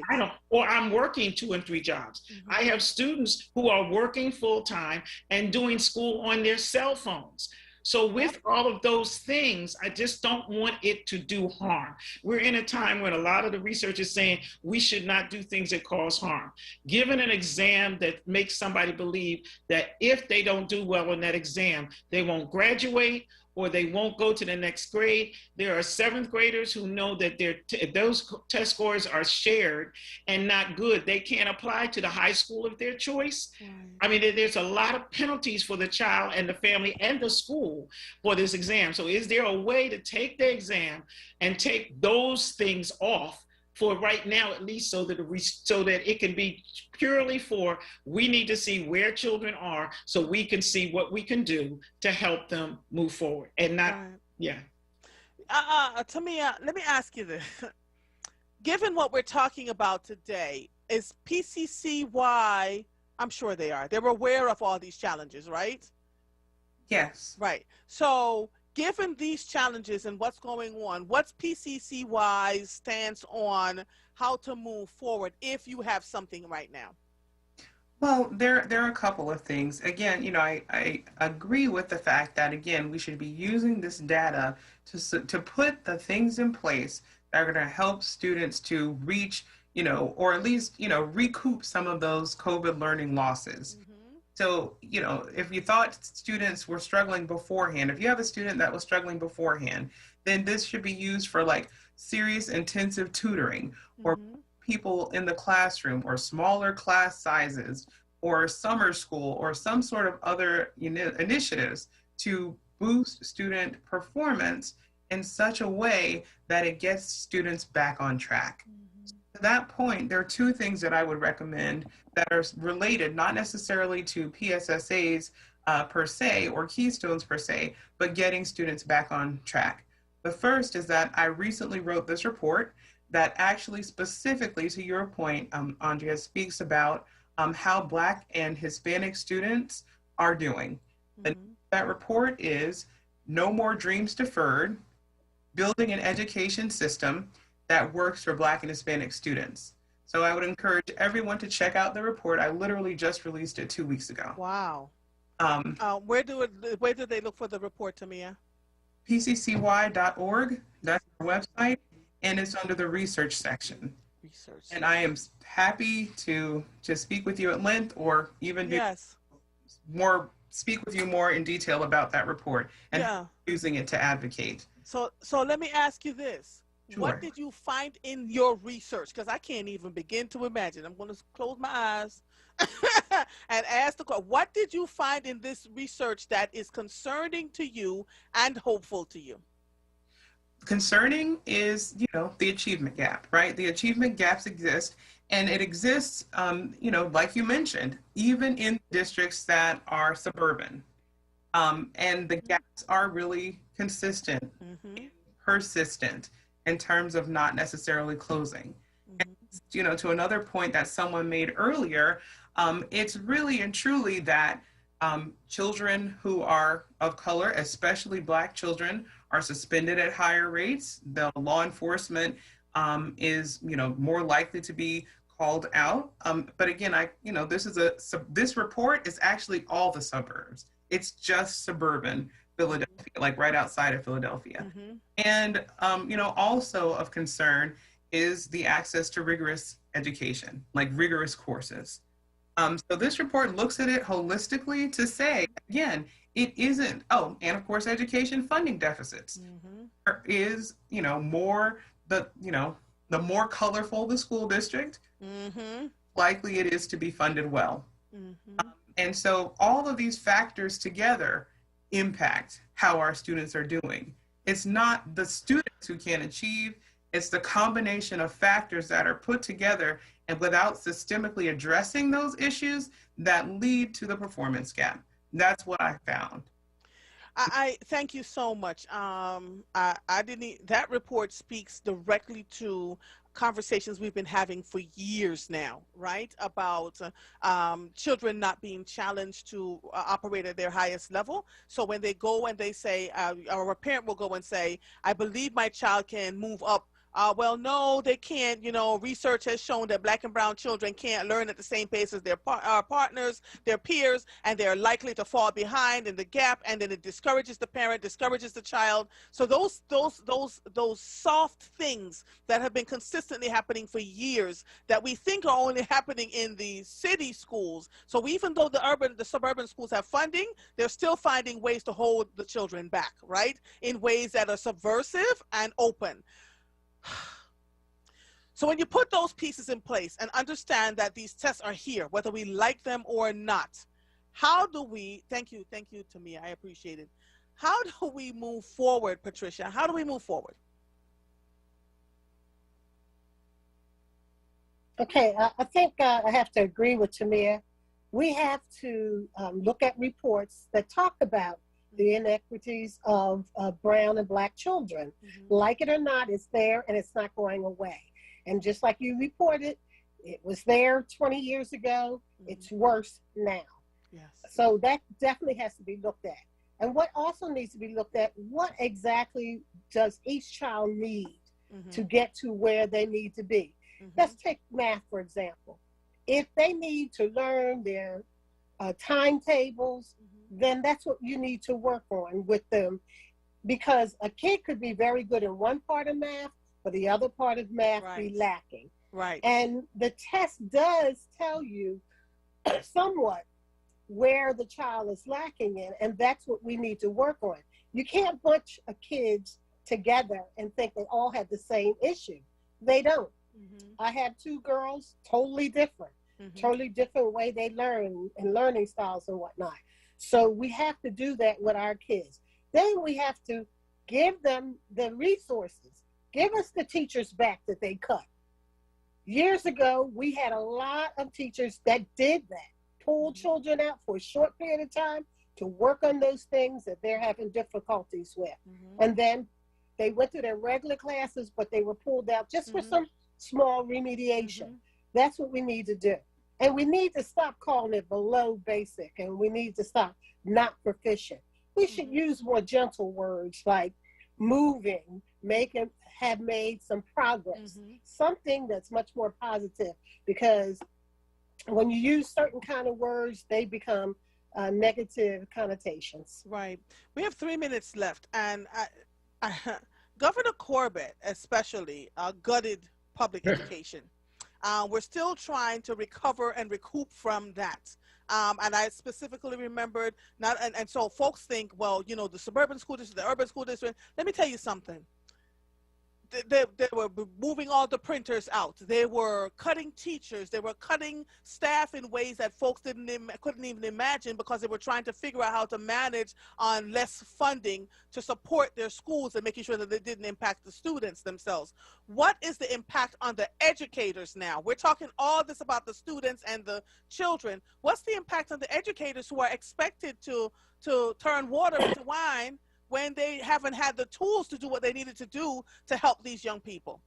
Or I'm working 2 and 3 jobs. Mm-hmm. I have students who are working full time and doing school on their cell phones. So with all of those things, I just don't want it to do harm. We're in a time when a lot of the research is saying we should not do things that cause harm. Given an exam that makes somebody believe that if they don't do well in that exam, they won't graduate or they won't go to the next grade. There are 7th graders who know that if those test scores are shared and not good, they can't apply to the high school of their choice. I mean, there's a lot of penalties for the child and the family and the school for this exam. So is there a way to take the exam and take those things off for right now, at least, so that it can be purely for, we need to see where children are so we can see what we can do to help them move forward and not,
Tamia, let me ask you this. Given what we're talking about today, is PCCY, I'm sure they are, they're aware of all these challenges, right?
Yes.
Right. So given these challenges and what's going on, what's PCCY's stance on how to move forward if you have something right now?
Well, there are a couple of things. Again, you know, I agree with the fact that, again, we should be using this data to put the things in place that are going to help students to reach, you know, or at least, you know, recoup some of those COVID learning losses. Mm-hmm. So, you know, if you thought students were struggling beforehand, if you have a student that was struggling beforehand, then this should be used for like serious intensive tutoring, or people in the classroom, or smaller class sizes, or summer school, or some sort of other initiatives to boost student performance in such a way that it gets students back on track. To that point, there are 2 things that I would recommend that are related, not necessarily to PSSAs per se, or keystones per se, but getting students back on track. The first is that I recently wrote this report that actually specifically, to your point, Andrea, speaks about how Black and Hispanic students are doing. And that report is No More Dreams Deferred, Building an Education System that Works for Black and Hispanic Students. So I would encourage everyone to check out the report. I literally just released it 2 weeks ago.
Wow. Where do they look for the report, Tamia?
PCCY.org, that's our website, and it's under the research section. And I am happy to speak with you at length, or even speak with you more in detail about that report and using it to advocate.
So let me ask you this.
Sure.
What did you find in your research? Because I can't even begin to imagine. I'm going to close my eyes and ask the question. What did you find in this research that is concerning to you and hopeful to you?
Concerning is, you know, the achievement gap, right? The achievement gaps exist, and it exists, you know, like you mentioned, even in districts that are suburban. And the gaps are really consistent, persistent, in terms of not necessarily closing. And, you know, to another point that someone made earlier, it's really and truly that children who are of color, especially Black children, are suspended at higher rates. The law enforcement is, you know, more likely to be called out. But again, this report is actually all the suburbs. It's just suburban Philadelphia, like right outside of Philadelphia. And, you know, also of concern is the access to rigorous education, like rigorous courses. So this report looks at it holistically to say, again, it isn't, and of course, education funding deficits. There is, you know, the more colorful the school district, likely it is to be funded well. And so all of these factors together impact how our students are doing. It's not the students who can't achieve, it's the combination of factors that are put together and without systemically addressing those issues that lead to the performance gap. That's what I found.
I thank you so much. I didn't. That report speaks directly to conversations we've been having for years now, right? About children not being challenged to operate at their highest level. So when they go and they say, or a parent will go and say, "I believe my child can move up." Well, no, they can't. You know, research has shown that Black and brown children can't learn at the same pace as their partners, their peers, and they're likely to fall behind in the gap. And then it discourages the parent, discourages the child. So those soft things that have been consistently happening for years that we think are only happening in the city schools. So even though the suburban schools have funding, they're still finding ways to hold the children back, right? In ways that are subversive and open. So when you put those pieces in place and understand that these tests are here, whether we like them or not, how do we, thank you, Tamia, I appreciate it. How do we move forward, Patricia? How do we move forward?
Okay, I think I have to agree with Tamia. We have to look at reports that talk about the inequities of brown and Black children. Like it or not, it's there and it's not going away. And just like you reported, it was there 20 years ago, it's worse now.
Yes.
So that definitely has to be looked at. And what also needs to be looked at, what exactly does each child need to get to where they need to be? Let's take math, for example. If they need to learn their timetables, then that's what you need to work on with them, because a kid could be very good in one part of math, but the other part of math be lacking.
Right.
And the test does tell you somewhat where the child is lacking in, and that's what we need to work on. You can't bunch of kids together and think they all have the same issue. They don't. I had two girls, totally different way they learn and learning styles and whatnot. So we have to do that with our kids. Then we have to give them the resources. Give us the teachers back that they cut. Years ago, we had a lot of teachers that did that, pulled children out for a short period of time to work on those things that they're having difficulties with. And then they went to their regular classes, but they were pulled out just for some small remediation. That's what we need to do. And we need to stop calling it below basic, and we need to stop not proficient. We should use more gentle words like moving, have made some progress, something that's much more positive, because when you use certain kind of words, they become negative connotations.
Right. We have 3 minutes left, and Governor Corbett especially gutted public education. We're still trying to recover and recoup from that. And I specifically remembered, and so folks think, well, you know, the suburban school district, the urban school district. Let me tell you something. They were moving all the printers out. They were cutting teachers. They were cutting staff in ways that folks couldn't even imagine, because they were trying to figure out how to manage on less funding to support their schools and making sure that they didn't impact the students themselves. What is the impact on the educators now? We're talking all this about the students and the children. What's the impact on the educators who are expected to turn water into wine when they haven't had the tools to do what they needed to do to help these young people?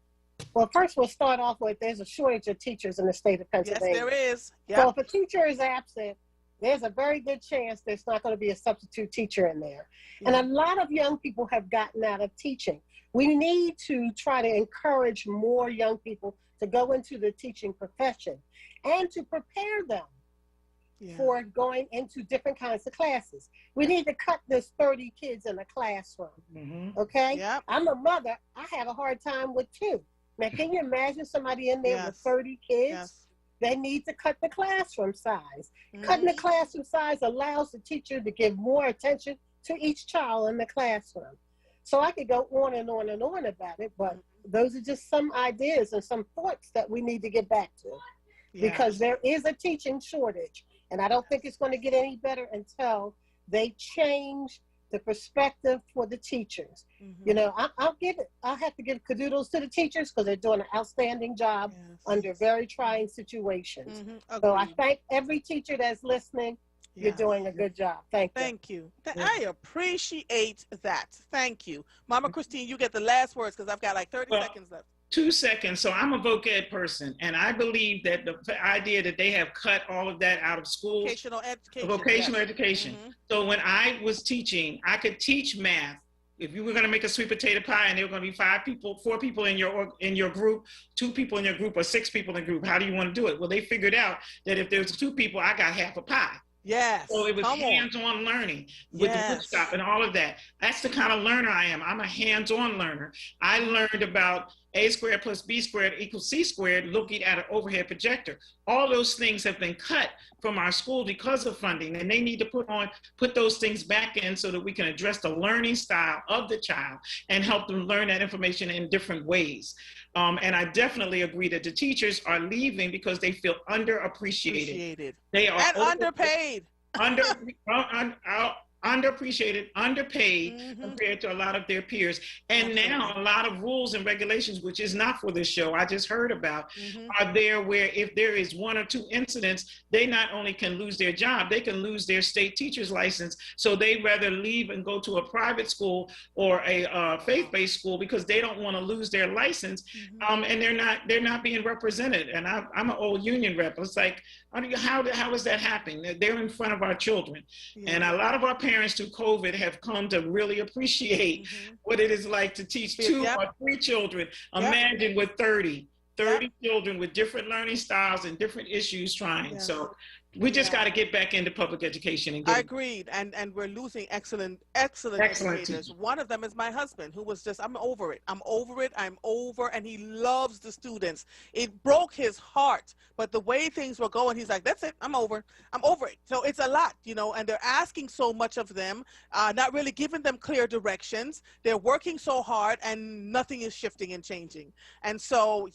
Well, first we'll start off with, there's a shortage of teachers in the state of Pennsylvania.
Yes, there is. Yep.
So if a teacher is absent, there's a very good chance there's not going to be a substitute teacher in there. And a lot of young people have gotten out of teaching. We need to try to encourage more young people to go into the teaching profession and to prepare them for going into different kinds of classes. We need to cut this 30 kids in a classroom, okay?
Yep.
I'm a mother. I have a hard time with 2. Now, can you imagine somebody in there with 30 kids? They need to cut the classroom size. Cutting the classroom size allows the teacher to give more attention to each child in the classroom. So I could go on and on and on about it, but those are just some ideas and some thoughts that we need to get back to, because there is a teaching shortage. And I don't think it's going to get any better until they change the perspective for the teachers. You know, I'll have to give kudos to the teachers because they're doing an outstanding job under very trying situations. So I thank every teacher that's listening. You're doing a good job. Thank you.
I appreciate that. Thank you. Mama Christine, you get the last words because I've got like 30 seconds left.
2 seconds. So I'm a voc ed person, and I believe that the idea that they have cut all of that out of schools, vocational education. So when I was teaching, I could teach math. If you were going to make a sweet potato pie and there were going to be 5 people, 4 people in your group, 2 people in your group, or 6 people in the group, how do you want to do it? Well, they figured out that if there's 2 people, I got half a pie.
Yes.
So it was hands-on learning with the bookshop and all of that. That's the kind of learner I am. I'm a hands-on learner. I learned about A squared plus B squared equals C squared looking at an overhead projector. All those things have been cut from our school because of funding, and they need to put those things back in so that we can address the learning style of the child and help them learn that information in different ways. And I definitely agree that the teachers are leaving because they feel underappreciated. They are
underpaid.
Underappreciated, underpaid compared to a lot of their peers. And now a lot of rules and regulations, which is not for this show, I just heard about, are there where if there is 1 or 2 incidents, they not only can lose their job, they can lose their state teacher's license. So they'd rather leave and go to a private school or a faith-based school because they don't want to lose their license. And they're not being represented. And I'm an old union rep. It's like, how is that happening? They're in front of our children. And a lot of our parents through COVID have come to really appreciate what it is like to teach 2 or 3 children. Imagine with 30 children with different learning styles and different issues trying. So we just got to get back into public education. And
I agreed. And we're losing excellent educators. One of them is my husband, who was just, I'm over it. And he loves the students. It broke his heart. But the way things were going, he's like, that's it. I'm over it. So it's a lot, you know, and they're asking so much of them, not really giving them clear directions. They're working so hard and nothing is shifting and changing. And so,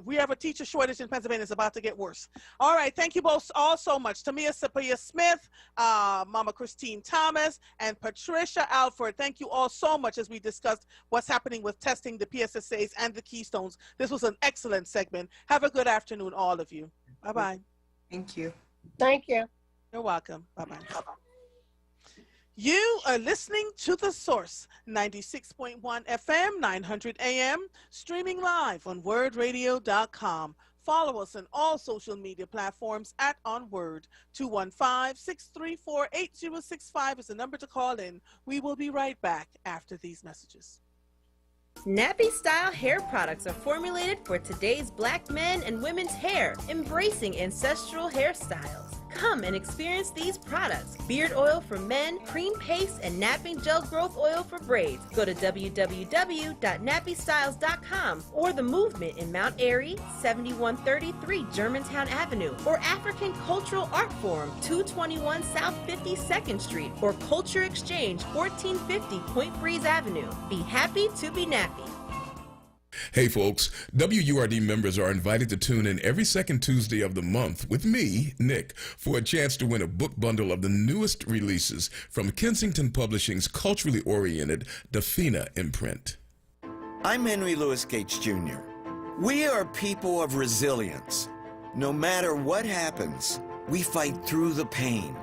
we have a teacher shortage in Pennsylvania. It's about to get worse. All right. Thank you both all so much. Tamia Sapia Smith, Mama Christine Thomas, and Patricia Alford. Thank you all so much as we discussed what's happening with testing, the PSSAs, and the Keystones. This was an excellent segment. Have a good afternoon, all of you. Bye-bye.
Thank you.
Thank you.
You're welcome. Bye-bye. You are listening to The Source, 96.1 FM, 900 AM, streaming live on WURDradio.com. Follow us on all social media platforms at onWURD. 215-634-8065 is the number to call in. We will be right back after these messages.
Nappy Style hair products are formulated for today's black men and women's hair, embracing ancestral hairstyles. Come and experience these products. Beard oil for men, cream paste, and napping gel growth oil for braids. Go to www.nappystyles.com or The Movement in Mount Airy, 7133 Germantown Avenue, or African Cultural Art Forum, 221 South 52nd Street, or Culture Exchange, 1450 Point Breeze Avenue. Be happy to be nappy.
Hey folks, WURD members are invited to tune in every second Tuesday of the month with me, Nick, for a chance to win a book bundle of the newest releases from Kensington Publishing's culturally oriented Dafina imprint.
I'm Henry Louis Gates Jr. We are people of resilience. No matter what happens, we fight through the pain.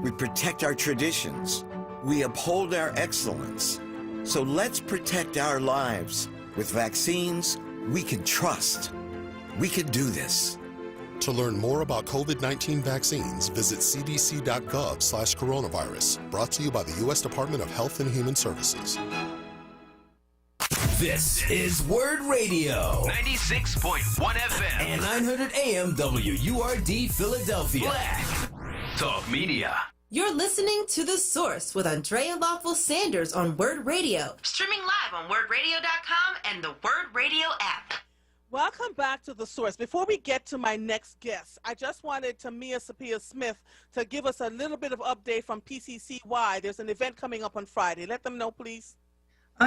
We protect our traditions. We uphold our excellence. So let's protect our lives. With vaccines, we can trust. We can do this.
To learn more about COVID-19 vaccines, visit cdc.gov/coronavirus. Brought to you by the U.S. Department of Health and Human Services.
This is WURD Radio, 96.1 FM and 900 AM WURD Philadelphia. Black Talk Media.
You're listening to The Source with Andrea Lawful Sanders on WURD Radio. Streaming live on WURDradio.com and the WURD Radio app.
Welcome back to The Source. Before we get to my next guest, I just wanted Tamia Sapia Smith to give us a little bit of update from PCCY. There's an event coming up on Friday. Let them know, please.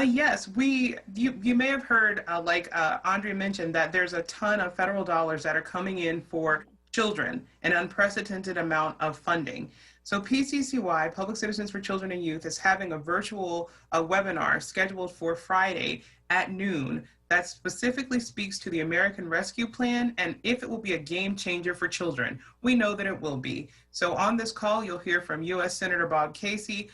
Yes, you may have heard, like Andrea mentioned, that there's a ton of federal dollars that are coming in for children, an unprecedented amount of funding. So PCCY, Public Citizens for Children and Youth, is having a virtual webinar scheduled for Friday at noon that specifically speaks to the American Rescue Plan and if it will be a game changer for children. We know that it will be. So on this call, you'll hear from U.S. Senator Bob Casey,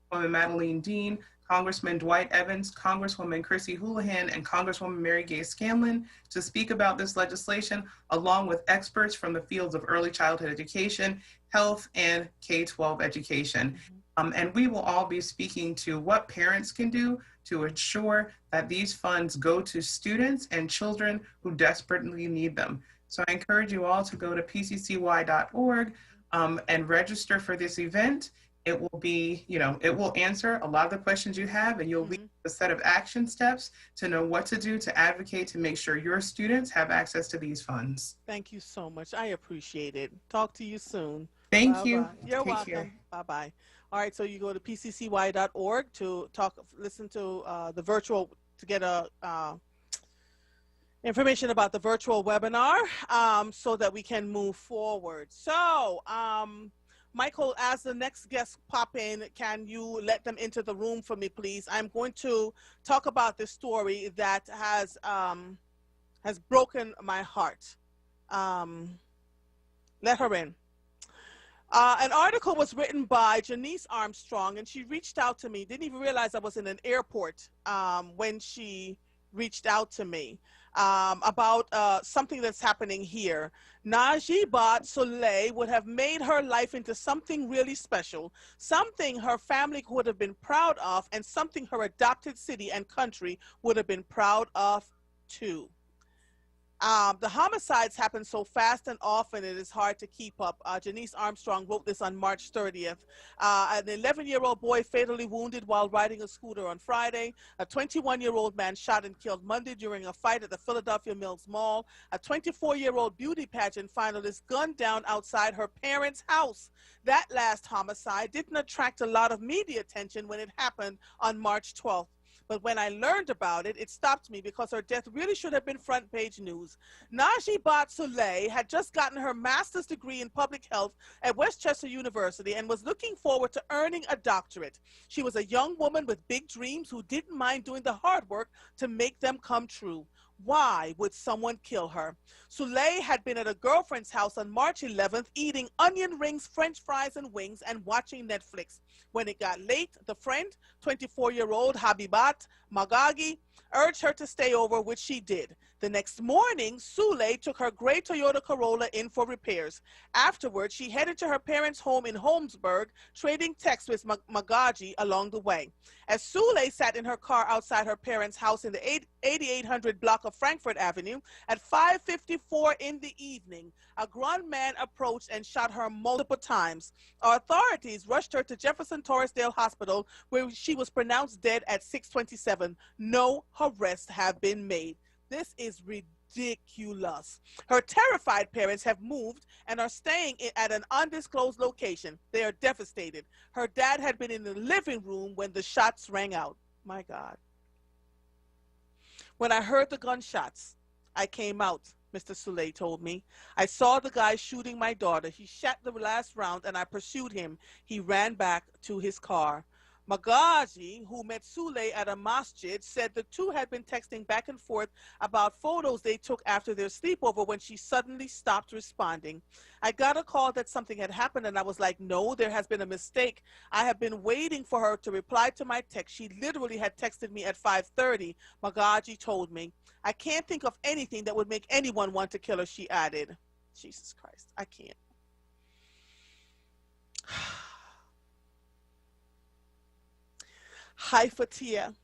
Woman Madeline Dean, Congressman Dwight Evans, Congresswoman Chrissy Houlihan, and Congresswoman Mary Gay Scanlon to speak about this legislation, along with experts from the fields of early childhood education, health, and K-12 education. And we will all be speaking to what parents can do to ensure that these funds go to students and children who desperately need them. So I encourage you all to go to pccy.org and register for this event. It will be, it will answer a lot of the questions you have, and you'll lead a set of action steps to know what to do to advocate to make sure your students have access to these funds.
Thank you so much. I appreciate it. Talk to you soon.
Thank you.
You're
Take
welcome.
care.
Bye-bye. All right, so you go to pccy.org to listen to the virtual, to get information about the virtual webinar so that we can move forward. So, Michael, as the next guest pop in, can you let them into the room for me, please? I'm going to talk about this story that has broken my heart. Let her in. An article was written by Janice Armstrong, and she reached out to me. Didn't even realize I was in an airport when she reached out to me about something that's happening here. Najibat Soleil would have made her life into something really special, something her family would have been proud of, and something her adopted city and country would have been proud of too. The homicides happen so fast and often it is hard to keep up. Janice Armstrong wrote this on March 30th. An 11-year-old boy fatally wounded while riding a scooter on Friday. A 21-year-old man shot and killed Monday during a fight at the Philadelphia Mills Mall. A 24-year-old beauty pageant finalist gunned down outside her parents' house. That last homicide didn't attract a lot of media attention when it happened on March 12th. But when I learned about it, it stopped me because her death really should have been front page news. Najibat Soleil had just gotten her master's degree in public health at Westchester University and was looking forward to earning a doctorate. She was a young woman with big dreams who didn't mind doing the hard work to make them come true. Why would someone kill her? Soleil had been at a girlfriend's house on March 11th eating onion rings, French fries, and wings and watching Netflix. When it got late, the friend, 24-year-old Habibat Magagi, urged her to stay over, which she did. The next morning, Soleil took her gray Toyota Corolla in for repairs. Afterwards, she headed to her parents' home in Holmesburg, trading texts with Magagi along the way. As Soleil sat in her car outside her parents' house in the 8800 block of Frankfurt Avenue, at 5:54 in the evening, a grown man approached and shot her multiple times. Authorities rushed her to Jefferson Torresdale Hospital, where she was pronounced dead at 6:27. No arrests have been made. This is ridiculous. Her terrified parents have moved and are staying at an undisclosed location. They are devastated. Her dad had been in the living room when the shots rang out. My God. When I heard the gunshots, I came out, Mr. Soleil told me. I saw the guy shooting my daughter. He shot the last round and I pursued him. He ran back to his car. Magagi, who met Soleil at a masjid, said the two had been texting back and forth about photos they took after their sleepover when she suddenly stopped responding. I got a call that something had happened and I was like, no, there has been a mistake. I have been waiting for her to reply to my text. She literally had texted me at 5:30, Magagi told me. I can't think of anything that would make anyone want to kill her, she added. Jesus Christ, I can't. Hi, Fatia.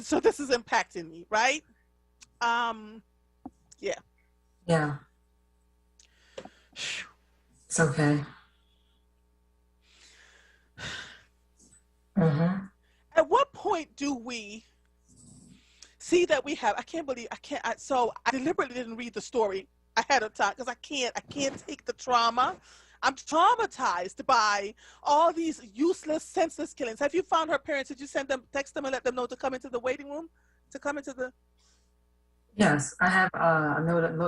So this is impacting me, right? Yeah.
Yeah. It's okay. Mm-hmm.
At what point do we see that we have, so I deliberately didn't read the story ahead of time because I can't take the trauma. I'm traumatized by all these useless, senseless killings. Have you found her parents? Did you text them and let them know to come into the waiting room? To come into the...
Yes, I have alerted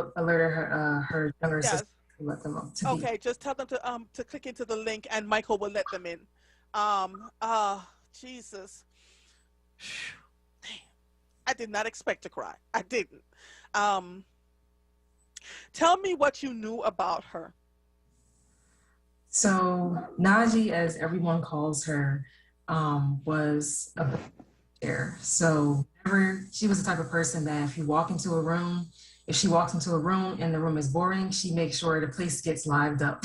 her younger sister let them up.
Okay, just tell them to click into the link, and Michael will let them in. Jesus, damn, I did not expect to cry. I didn't. Tell me what you knew about her.
So Najee, as everyone calls her, was a there. So whenever she was the type of person that if you walk into a room, if she walks into a room and the room is boring, she makes sure the place gets lived up.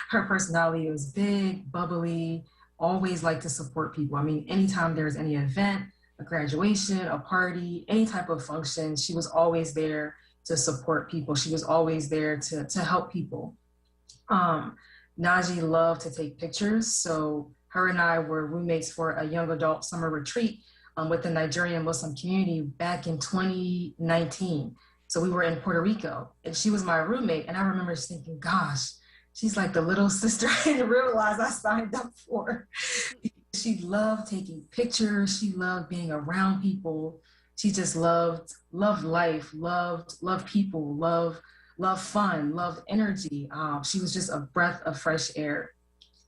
Her personality was big, bubbly, always liked to support people. I mean, anytime there's any event, a graduation, a party, any type of function, she was always there to support people. She was always there to help people. Najee loved to take pictures. So her and I were roommates for a young adult summer retreat with the Nigerian Muslim community back in 2019. So we were in Puerto Rico and she was my roommate. And I remember just thinking, gosh, she's like the little sister I didn't realize I signed up for. She loved taking pictures. She loved being around people. She just loved life, loved people, loved fun, loved energy. She was just a breath of fresh air.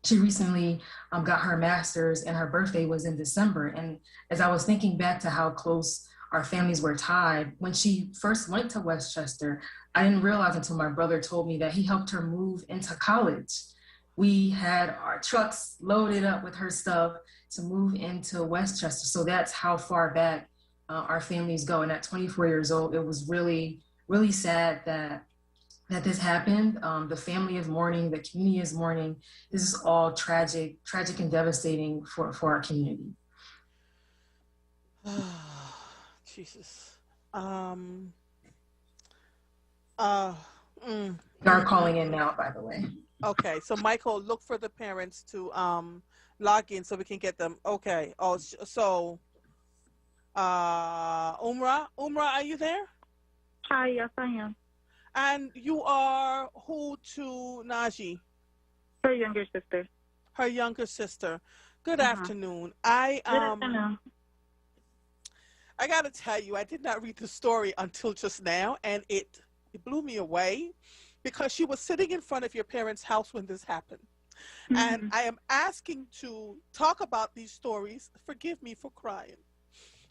She recently got her master's and her birthday was in December. And as I was thinking back to how close our families were tied, when she first went to Westchester, I didn't realize until my brother told me that he helped her move into college. We had our trucks loaded up with her stuff to move into Westchester. So that's how far back our families go. And at 24 years old, it was really, really sad that this happened. The family is mourning, the community is mourning. This is all tragic and devastating for our community.
Jesus. They
are calling in now, by the way.
Okay, so Michael, look for the parents to log in so we can get them. Okay. Oh, so Umrah, are you there?
Hi, yes, I am.
And you are who to Najee?
Her younger sister.
Her younger sister. Good afternoon.
Good afternoon.
I got to tell you, I did not read the story until just now, and it blew me away because she was sitting in front of your parents' house when this happened. And I am asking to talk about these stories. Forgive me for crying.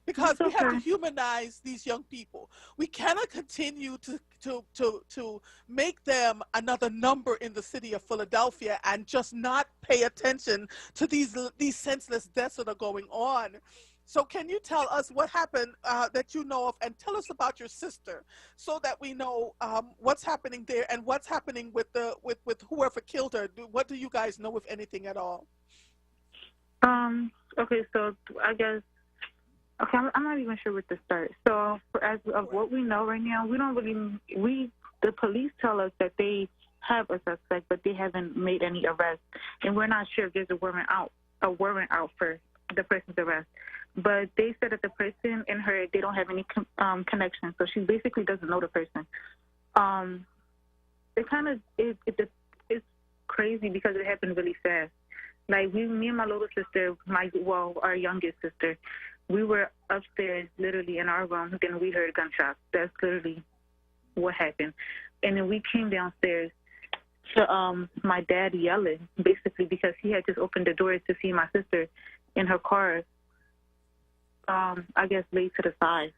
Because we have to humanize these young people. We cannot continue to make them another number in the city of Philadelphia and just not pay attention to these senseless deaths that are going on. So can you tell us what happened that you know of, and tell us about your sister so that we know what's happening there and what's happening with whoever killed her? What do you guys know, if anything at all?
Okay, so I guess, okay, I'm not even sure where to start. So as of what we know right now, we don't really, the police tell us that they have a suspect, but they haven't made any arrests. And we're not sure if there's a warrant out for the person's arrest. But they said that the person and her, they don't have any connection. So she basically doesn't know the person. It's crazy because it happened really fast. Like me and my little sister, our youngest sister, we were upstairs literally in our room, then we heard gunshots. That's literally what happened. And then we came downstairs to my dad yelling, basically, because he had just opened the doors to see my sister in her car, I guess, laid to the side.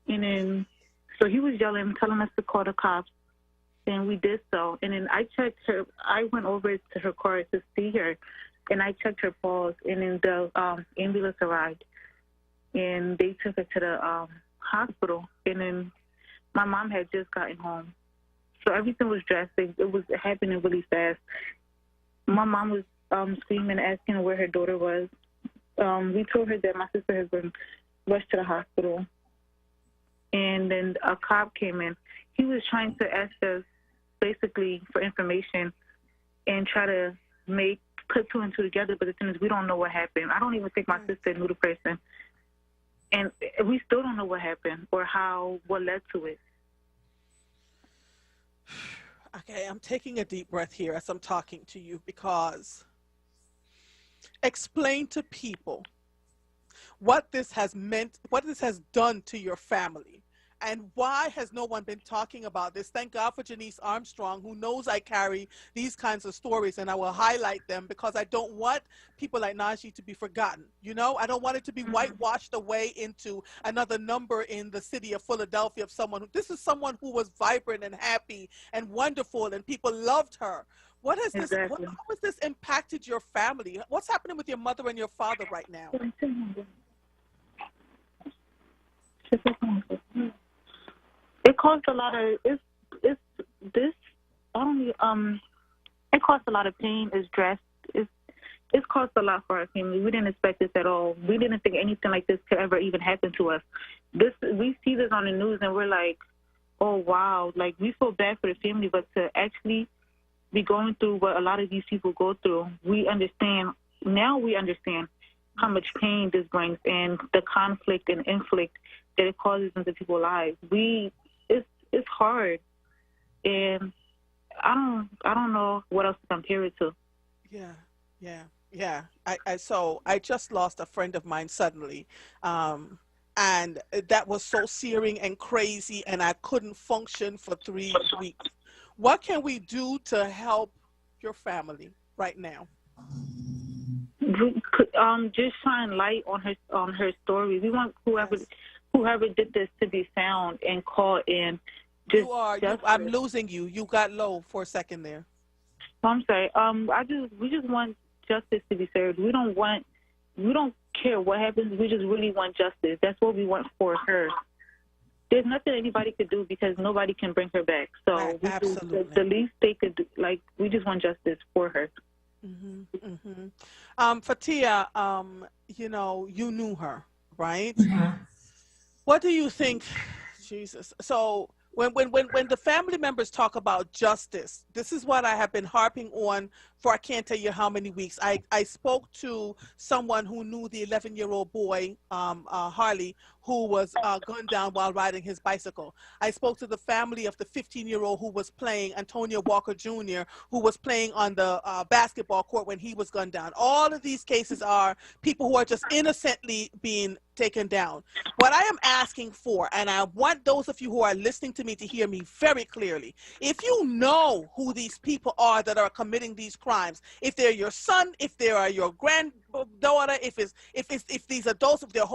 And then, so he was yelling, telling us to call the cops, and we did so. And then I checked her, I went over to her car to see her, and I checked her pulse, and then the ambulance arrived. And they took her to the hospital, and then my mom had just gotten home. So everything was drastic. It was happening really fast. My mom was screaming, asking where her daughter was. We told her that my sister had been rushed to the hospital. And then a cop came in. He was trying to ask us basically for information and try to put two and two together, but the thing is, we don't know what happened. I don't even think my sister knew the person. And we still don't know what happened or what led to it.
Okay, I'm taking a deep breath here as I'm talking to you, because explain to people what this has meant, what this has done to your family, And why has no one been talking about this? Thank God for Janice Armstrong, who knows I carry these kinds of stories, and I will highlight them because I don't want people like Najee to be forgotten. You know, I don't want it to be whitewashed away into another number in the city of Philadelphia of someone who, this is someone who was vibrant and happy and wonderful, and people loved her. What has this, how has this impacted your family? What's happening with your mother and your father right now?
It caused a lot of it caused a lot of pain. It's stress. It's caused a lot for our family. We didn't expect this at all. We didn't think anything like this could ever even happen to us. We see this on the news and we're like, oh wow, like we feel bad for the family, but to actually be going through what a lot of these people go through, we understand how much pain this brings and the conflict and inflict that it causes into people's lives. It's hard, and I don't know what else to compare it to.
Yeah. So I just lost a friend of mine suddenly, and that was so searing and crazy, and I couldn't function for 3 weeks. What can we do to help your family right now?
Just shine light on her story. We want whoever did this to be found and caught in.
I'm losing you. You got low for a second there.
I'm sorry. We just want justice to be served. We don't care what happens. We just really want justice. That's what we want for her. There's nothing anybody could do because nobody can bring her back. So the least they could do, we just want justice for her.
Fatia, you knew her, right? What do you think, Jesus? So when the family members talk about justice, this is what I have been harping on for I can't tell you how many weeks. I spoke to someone who knew the 11-year-old boy, Harley, who was gunned down while riding his bicycle. I spoke to the family of the 15-year-old who was playing, Antonio Walker Jr., who was playing on the basketball court when he was gunned down. All of these cases are people who are just innocently being taken down. What I am asking for, and I want those of you who are listening to me to hear me very clearly, if you know who these people are that are committing these crimes, if they're your son, if they are your granddaughter, if these adults, if they're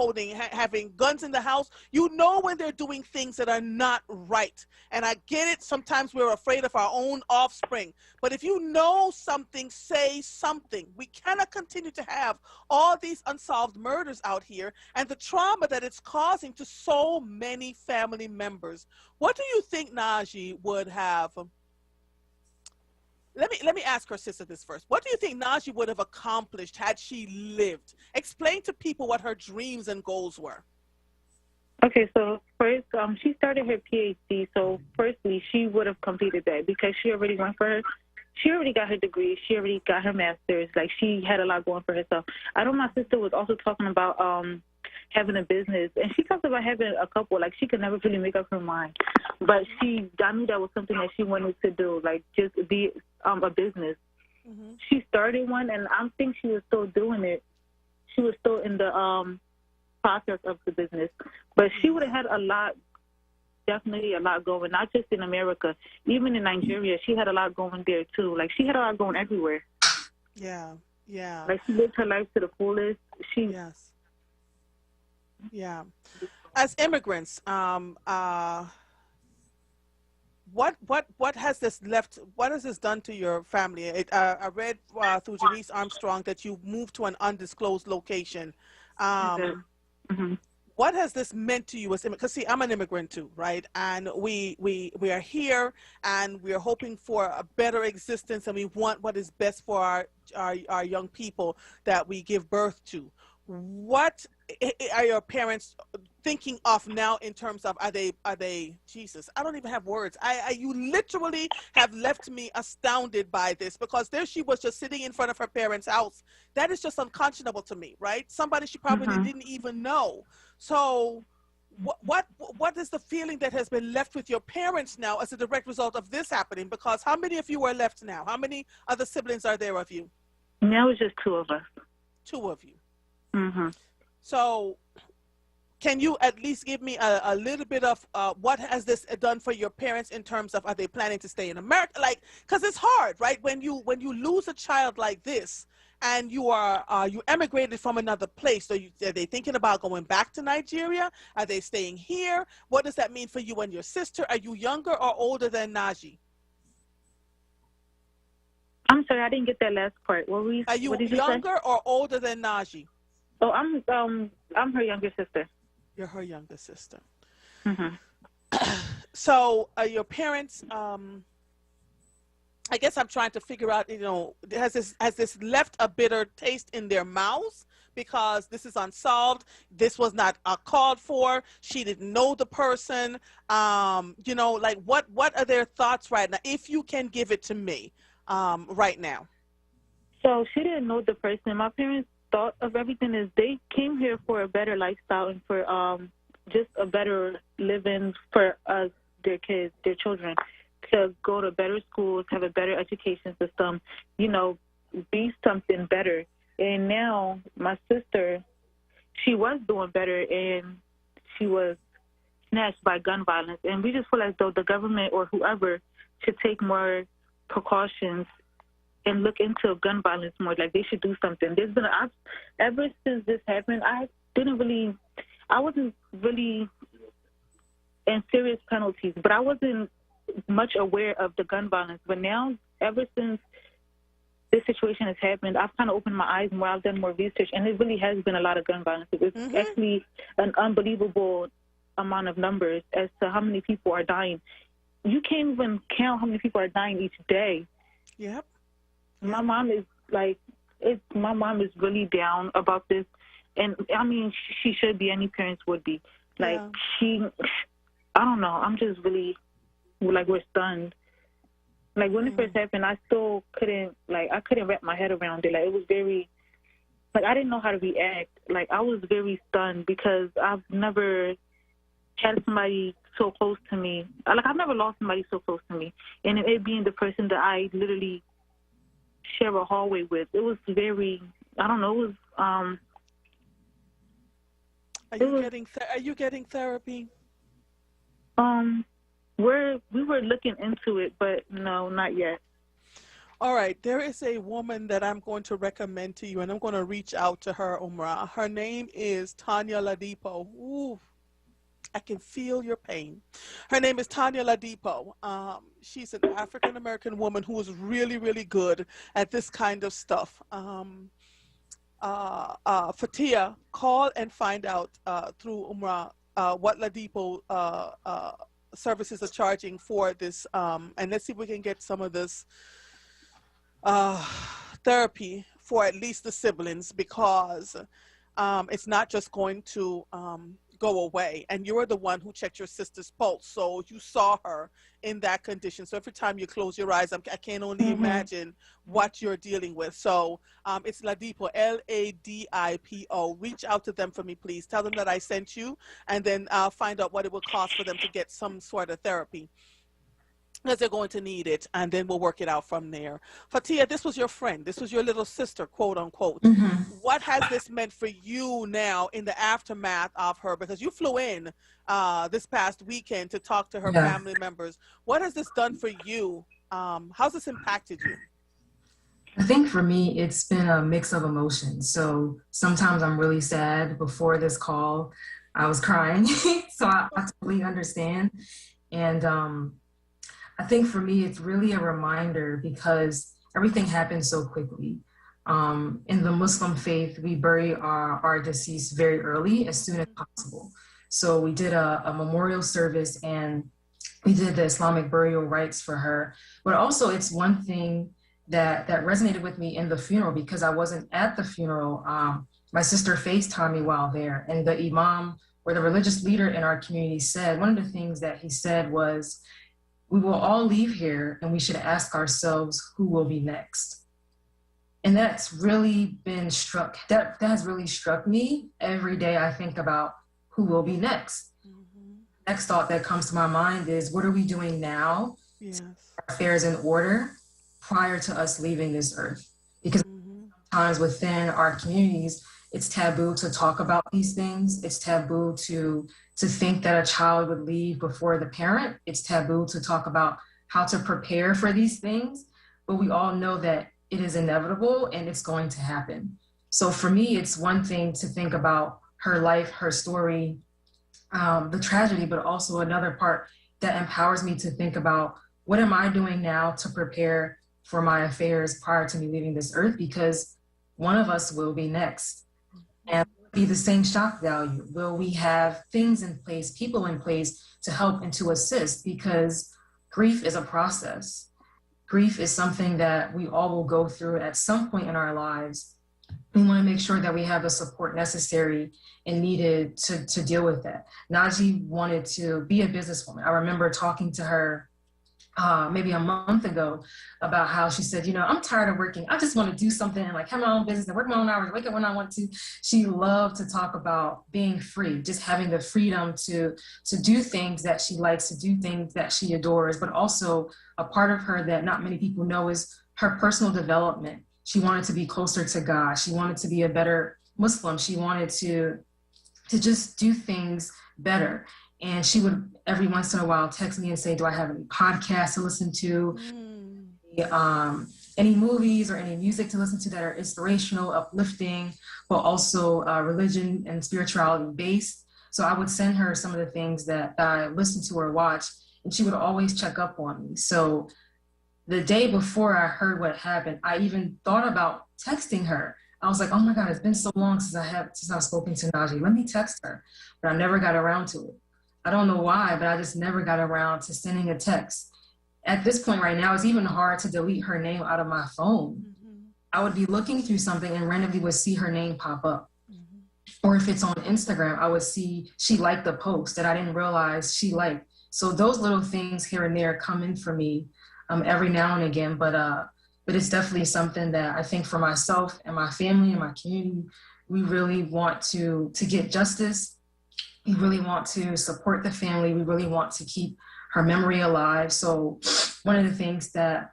having guns in the house, you know when they're doing things that are not right. And I get it, sometimes we're afraid of our own offspring, but if you know something, say something. We cannot continue to have all these unsolved murders out here and the trauma that it's causing to so many family members. What do you think Najee would have? Let me ask her sister this first. What do you think Najee would have accomplished had she lived? Explain to people what her dreams and goals were.
Okay, so first, she started her PhD. So firstly, she would have completed that because she already went for her. She already got her degree. She already got her master's. Like, she had a lot going for herself. I know my sister was also talking about having a business, and she talked about having a couple. Like, she could never really make up her mind, but I knew that was something that she wanted to do, like just be a business. She started one, and I think she was still doing it. She was still in the process of the business, but she would have had definitely a lot going, not just in America, even in Nigeria. She had a lot going there too. Like, she had a lot going everywhere.
Yeah.
Like, she lived her life to the fullest.
Yeah. As immigrants, what has this left? What has this done to your family? I read through Janice Armstrong that you moved to an undisclosed location. What has this meant to you as immigrants? Because see, I'm an immigrant too, right? And we are here, and we are hoping for a better existence, and we want what is best for our young people that we give birth to. What are your parents thinking of now in terms of, are they Jesus, I don't even have words. You literally have left me astounded by this, because there she was just sitting in front of her parents' house. That is just unconscionable to me, right? Somebody she probably didn't even know. So what is the feeling that has been left with your parents now as a direct result of this happening? Because how many of you are left now? How many other siblings are there of you?
Now it's just two of us.
Two of you. So can you at least give me a little bit of what has this done for your parents in terms of, are they planning to stay in America? Like, because it's hard, right? When you lose a child like this, and you emigrated from another place, so are they thinking about going back to Nigeria? Are they staying here? What does that mean for you and your sister? Are you younger or older than Najee?
I'm sorry, I didn't get that last part.
Are you younger or older than Najee?
Oh, I'm her younger sister.
You're her younger sister.
Mm-hmm.
So your parents, I guess I'm trying to figure out, has this left a bitter taste in their mouths because this is unsolved? This was not called for. She didn't know the person. Like what are their thoughts right now? If you can give it to me right now.
So she didn't know the person. My parents thought of everything as they came here for a better lifestyle and for just a better living for us, their kids, their children, to go to better schools, have a better education system, be something better. And now my sister, she was doing better, and she was snatched by gun violence. And we just feel as though the government or whoever should take more precautions and look into gun violence more. Like, they should do something. There's been ever since this happened, I wasn't really in serious penalties, but I wasn't much aware of the gun violence. But now, ever since this situation has happened, I've kind of opened my eyes more. I've done more research, and it really has been a lot of gun violence. It's actually an unbelievable amount of numbers as to how many people are dying. You can't even count how many people are dying each day.
Yep.
My mom is my mom is really down about this, and I mean, she should be. Any parents would be. Like, I don't know. I'm just really, we're stunned. Like, when it first happened, I still couldn't wrap my head around it. Like, it was very, I didn't know how to react. Like, I was very stunned because I've never had somebody so close to me. I've never lost somebody so close to me. And it being the person that I literally share a hallway with, it was very, I don't know, it was,
Are you getting therapy?
We were looking into it, but no, not yet.
All right, there is a woman that I'm going to recommend to you, and I'm going to reach out to her, Umrah. Her name is Tanya Ladipo. Ooh, I can feel your pain. Her name is Tanya Ladipo. She's an African-American woman who is really, really good at this kind of stuff. Fatia, call and find out through Umrah what Ladipo services are charging for this, and let's see if we can get some of this therapy for at least the siblings, because it's not just going to go away. And you're the one who checked your sister's pulse, so you saw her in that condition. So every time you close your eyes, I can only imagine what you're dealing with. So it's Ladipo, Ladipo. Reach out to them for me, please. Tell them that I sent you, and then find out what it would cost for them to get some sort of therapy, because they're going to need it, and then we'll work it out from there. Fatia, this was your friend. This was your little sister, quote unquote. What has this meant for you now in the aftermath of her? Because you flew in this past weekend to talk to her family members. What has this done for you? How's this impacted you?
I think for me, it's been a mix of emotions. So sometimes I'm really sad. Before this call, I was crying. So I totally understand. And I think for me, it's really a reminder, because everything happened so quickly. In the Muslim faith, we bury our deceased very early, as soon as possible. So we did a memorial service, and we did the Islamic burial rites for her. But also, it's one thing that resonated with me in the funeral, because I wasn't at the funeral. My sister FaceTimed me while there, and the imam, or the religious leader in our community, said, one of the things that he said was, we will all leave here, and we should ask ourselves who will be next. And that's really been that has really struck me. Every day I think about who will be next. Next thought that comes to my mind is, what are we doing now?
Yes.
Our affairs in order prior to us leaving this earth. Because sometimes within our communities, it's taboo to talk about these things. It's taboo to think that a child would leave before the parent. It's taboo to talk about how to prepare for these things, but we all know that it is inevitable and it's going to happen. So for me, it's one thing to think about her life, her story, the tragedy, but also another part that empowers me to think about what am I doing now to prepare for my affairs prior to me leaving this earth, because one of us will be next. And be the same shock value? Will we have things in place, people in place to help and to assist? Because grief is a process. Grief is something that we all will go through at some point in our lives. We want to make sure that we have the support necessary and needed to deal with that. Najee wanted to be a businesswoman. I remember talking to her maybe a month ago about how she said, I'm tired of working. I just want to do something and like have my own business and work my own hours, wake up when I want to. She loved to talk about being free, just having the freedom to do things that she likes, to do things that she adores, but also a part of her that not many people know is her personal development. She wanted to be closer to God. She wanted to be a better Muslim. She wanted to just do things better. And she would every once in a while text me and say, do I have any podcasts to listen to, any movies or any music to listen to that are inspirational, uplifting, but also religion and spirituality based. So I would send her some of the things that I listened to or watched, and she would always check up on me. So the day before I heard what happened, I even thought about texting her. I was like, oh my God, it's been so long since I've spoken to Najee. Let me text her. But I never got around to it. I don't know why, but I just never got around to sending a text. At this point right now, it's even hard to delete her name out of my phone. I would be looking through something and randomly would see her name pop up. Or if it's on Instagram, I would see she liked the post that I didn't realize she liked. So those little things here and there come in for me every now and again. But it's definitely something that I think for myself and my family and my community, we really want to get justice. We really want to support the family. We really want to keep her memory alive. So one of the things that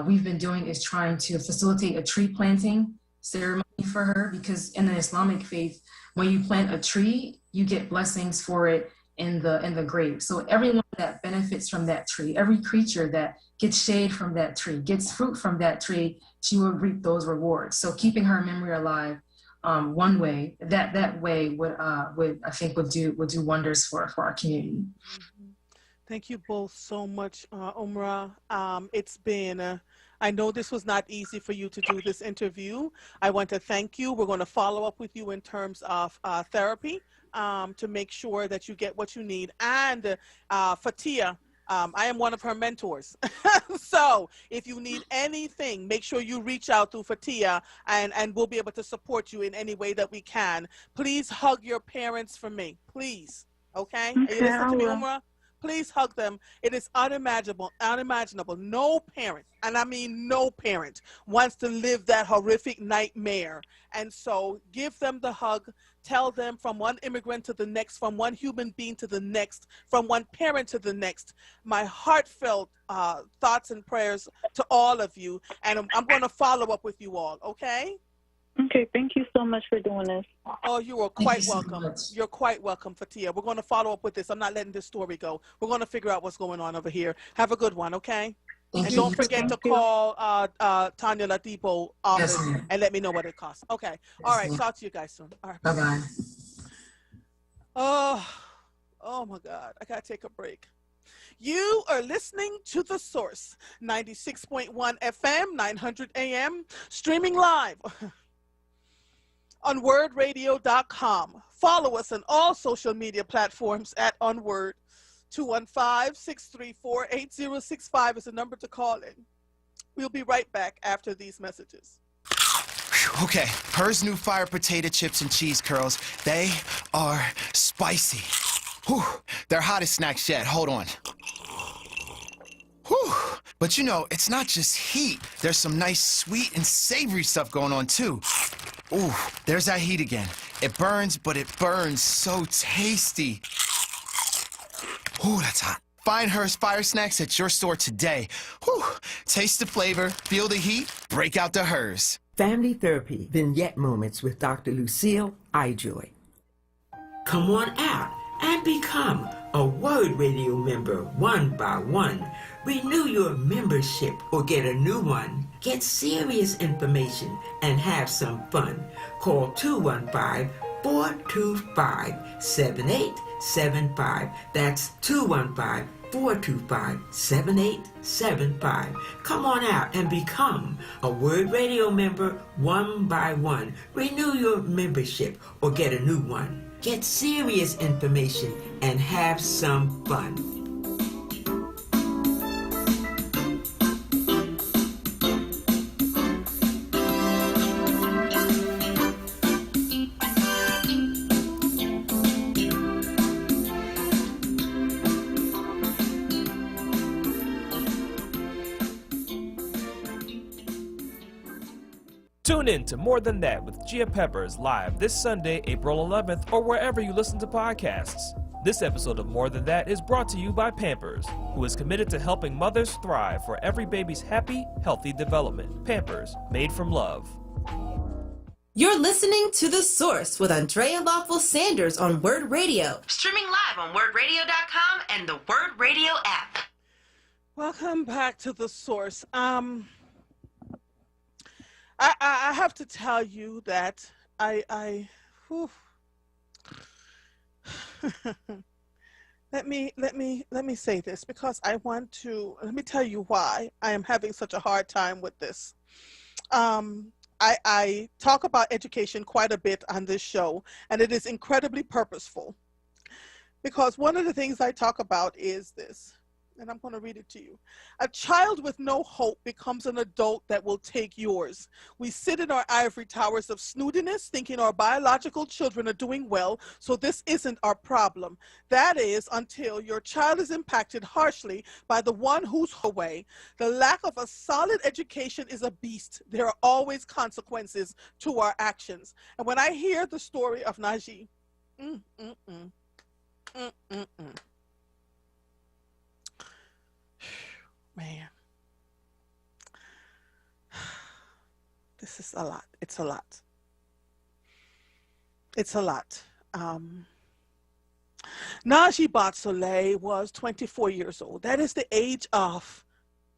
we've been doing is trying to facilitate a tree planting ceremony for her, because in the Islamic faith, when you plant a tree, you get blessings for it in the grave. So everyone that benefits from that tree, every creature that gets shade from that tree, gets fruit from that tree, she will reap those rewards. So keeping her memory alive, one way that way would I think would do wonders for our community.
Thank you both so much, Umrah. It's been I know this was not easy for you to do this interview. I want to thank you. We're going to follow up with you in terms of therapy to make sure that you get what you need. And Fatia, I am one of her mentors. So if you need anything, make sure you reach out to Fatia and we'll be able to support you in any way that we can. Please hug your parents for me, please. Okay? Are you listening to me, Umrah? Please hug them. It is unimaginable. No parent, and I mean no parent, wants to live that horrific nightmare. And so give them the hug. Tell them from one immigrant to the next, from one human being to the next, from one parent to the next, my heartfelt thoughts and prayers to all of you. And I'm going to follow up with you all, okay?
Okay, thank you so much for doing this.
Oh, you are quite welcome. You're quite welcome, Fatia. We're going to follow up with this. I'm not letting this story go. We're going to figure out what's going on over here. Have a good one, okay? And don't forget to call Tanya Latipo office and let me know what it costs. Okay. All right. Talk to you guys soon. All right.
Bye-bye.
Oh my God. I got to take a break. You are listening to The Source, 96.1 FM, 900 AM, streaming live on WURDradio.com. Follow us on all social media platforms at onWURD. 215-634-8065 is the number to call in. We'll be right back after these messages.
Okay, Her's new fire potato chips and cheese curls, they are spicy. Whew, they're hottest snacks yet. Hold on. Whew. But you know, it's not just heat. There's some nice sweet and savory stuff going on too. Ooh, there's that heat again. It burns, but it burns so tasty. Ooh, that's hot. Find Her's Fire Snacks at your store today. Whew. Taste the flavor, feel the heat, break out the Her's.
Family Therapy Vignette Moments with Dr. Lucille iJoy. Come on out and become a WURD Radio member one by one. Renew your membership or get a new one. Get serious information and have some fun. Call 215-425-7875. That's 215-425-7875. Come on out and become a WURD Radio member one by one. Renew your membership or get a new one. Get serious information and have some fun.
Tune in to More Than That with Gia Peppers live this Sunday, April 11th, or wherever you listen to podcasts. This episode of More Than That is brought to you by Pampers, who is committed to helping mothers thrive for every baby's happy, healthy development. Pampers, made from love.
You're listening to The Source with Andrea Lawful Sanders on WURD Radio. Streaming live on WURDradio.com and the WURD Radio app.
Welcome back to The Source. I have to tell you that whew. let me say this because let me tell you why I am having such a hard time with this. I talk about education quite a bit on this show, and it is incredibly purposeful because one of the things I talk about is this. And I'm going to read it to you. A child with no hope becomes an adult that will take yours. We sit in our ivory towers of snootiness, thinking our biological children are doing well, so this isn't our problem. That is until your child is impacted harshly by the one who's away. The lack of a solid education is a beast. There are always consequences to our actions. And when I hear the story of Najee, man, this is a lot. It's a lot. It's a lot. Najee Batsolet was 24 years old. That is the age of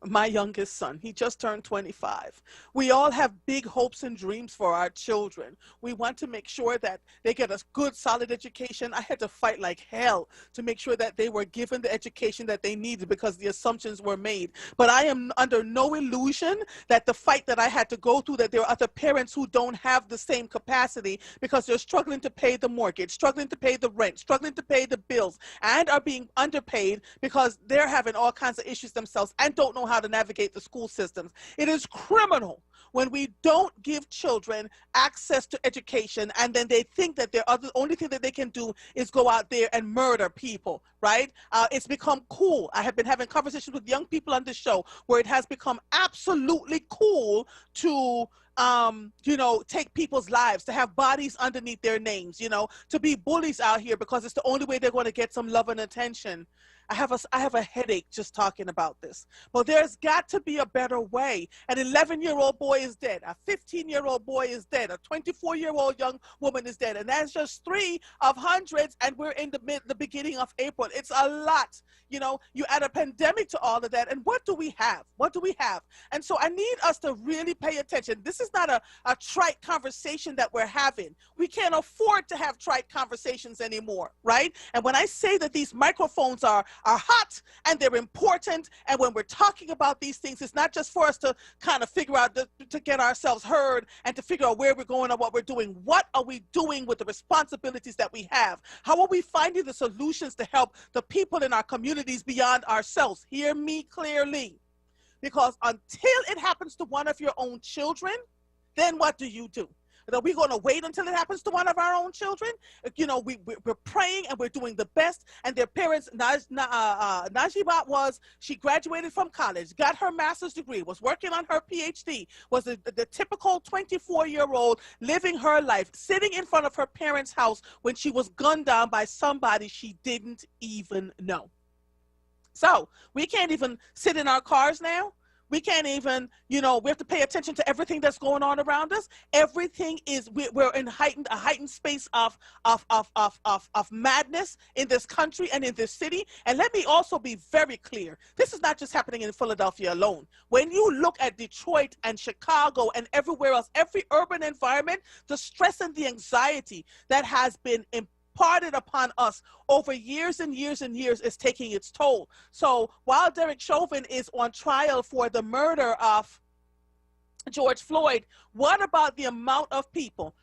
my youngest son. He just turned 25. We all have big hopes and dreams for our children. We want to make sure that they get a good, solid education. I had to fight like hell to make sure that they were given the education that they needed because the assumptions were made. But I am under no illusion that the fight that I had to go through, that there are other parents who don't have the same capacity because they're struggling to pay the mortgage, struggling to pay the rent, struggling to pay the bills, and are being underpaid because they're having all kinds of issues themselves and don't know how to navigate the school systems. It is criminal when we don't give children access to education and then they think that the only thing that they can do is go out there and murder people, right? It's become cool. I have been having conversations with young people on this show where it has become absolutely cool to take people's lives, to have bodies underneath their names, to be bullies out here because it's the only way they're going to get some love and attention. I have a headache just talking about this. But there's got to be a better way. An 11-year-old boy is dead. A 15-year-old boy is dead. A 24-year-old young woman is dead. And that's just 3 of hundreds, and we're in the beginning of April. It's a lot. You add a pandemic to all of that, and what do we have? What do we have? And so I need us to really pay attention. This is not a trite conversation that we're having. We can't afford to have trite conversations anymore, right? And when I say that these microphones are hot and they're important, and when we're talking about these things, it's not just for us to kind of figure out to get ourselves heard and to figure out where we're going or what we're doing. What are we doing with the responsibilities that we have? How are we finding the solutions to help the people in our communities beyond ourselves? Hear me clearly, because until it happens to one of your own children, then what do you do? Are we going to wait until it happens to one of our own children? We're praying and we're doing the best. And their parents, Najibat she graduated from college, got her master's degree, was working on her PhD, was the typical 24-year-old living her life, sitting in front of her parents' house when she was gunned down by somebody she didn't even know. So we can't even sit in our cars now. We can't even, you know, we have to pay attention to everything that's going on around us. Everything is, we're in a heightened space of madness in this country and in this city. And let me also be very clear. This is not just happening in Philadelphia alone. When you look at Detroit and Chicago and everywhere else, every urban environment, the stress and the anxiety that has been imparted upon us over years and years and years is taking its toll. So while Derek Chauvin is on trial for the murder of George Floyd, what about the amount of people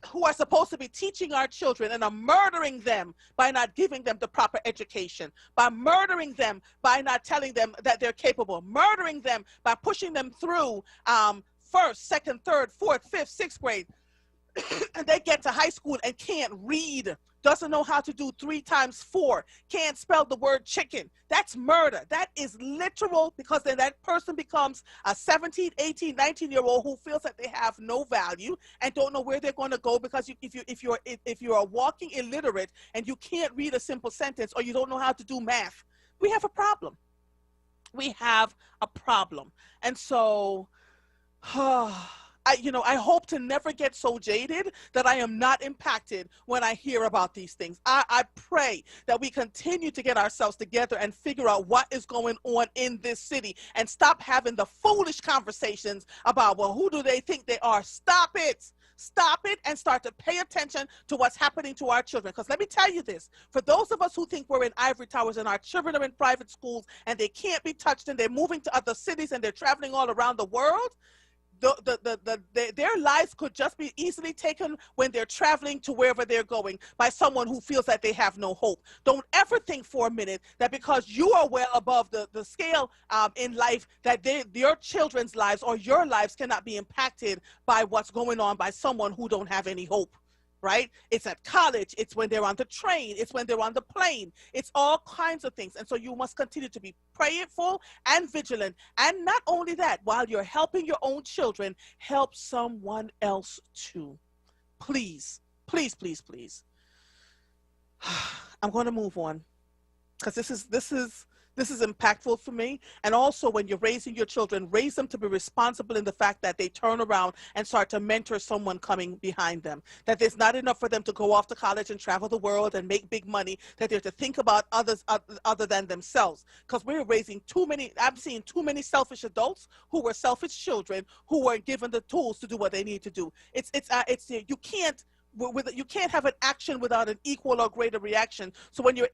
who are supposed to be teaching our children and are murdering them by not giving them the proper education, by murdering them by not telling them that they're capable, murdering them by pushing them through first, second, third, fourth, fifth, sixth grade, and they get to high school and can't read, doesn't know how to do 3 times 4, can't spell the word chicken. That's murder. That is literal, because then that person becomes a 17, 18, 19-year-old who feels that they have no value and don't know where they're going to go, because if you're a walking illiterate and you can't read a simple sentence, or you don't know how to do math, we have a problem. We have a problem. And so I hope to never get so jaded that I am not impacted when I hear about these things. I pray that we continue to get ourselves together and figure out what is going on in this city and stop having the foolish conversations about, well, who do they think they are? Stop it. Stop it and start to pay attention to what's happening to our children. Because let me tell you this, for those of us who think we're in ivory towers and our children are in private schools and they can't be touched and they're moving to other cities and they're traveling all around the world, their lives could just be easily taken when they're traveling to wherever they're going by someone who feels that they have no hope. Don't ever think for a minute that because you are well above the scale in life that your children's lives or your lives cannot be impacted by what's going on by someone who don't have any hope. Right? It's at college, it's when they're on the train, it's when they're on the plane, it's all kinds of things. And so you must continue to be prayerful and vigilant. And not only that, while you're helping your own children, help someone else too. Please, please, please, please. I'm going to move on, because this is impactful for me. And also, when you're raising your children, raise them to be responsible in the fact that they turn around and start to mentor someone coming behind them. That there's not enough for them to go off to college and travel the world and make big money, that they're to think about others other than themselves. Because we're raising I'm seeing too many selfish adults who were selfish children who were given the tools to do what they need to do. You can't have an action without an equal or greater reaction. So when you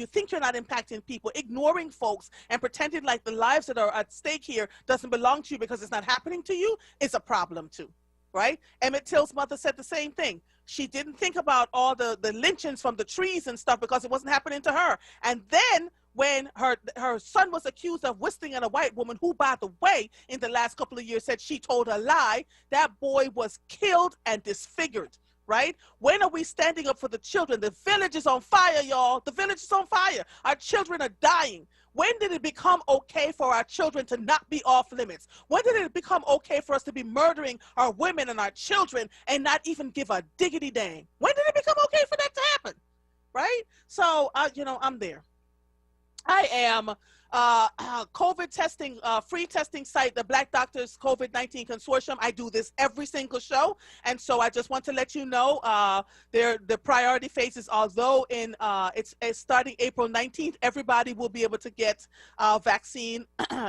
think you're not impacting people, ignoring folks and pretending like the lives that are at stake here doesn't belong to you because it's not happening to you is a problem too, right? Emmett Till's mother said the same thing. She didn't think about all the lynchings from the trees and stuff because it wasn't happening to her. And then when her son was accused of whistling at a white woman who, by the way, in the last couple of years said she told a lie, that boy was killed and disfigured. Right? When are we standing up for the children? The village is on fire, y'all. The village is on fire. Our children are dying. When did it become okay for our children to not be off limits? When did it become okay for us to be murdering our women and our children and not even give a diggity dang? When did it become okay for that to happen? Right? So, I'm there. I am COVID testing, free testing site, the Black Doctors COVID-19 Consortium. I do this every single show. And so I just want to let you know the priority phases, although it's starting April 19th, everybody will be able to get vaccine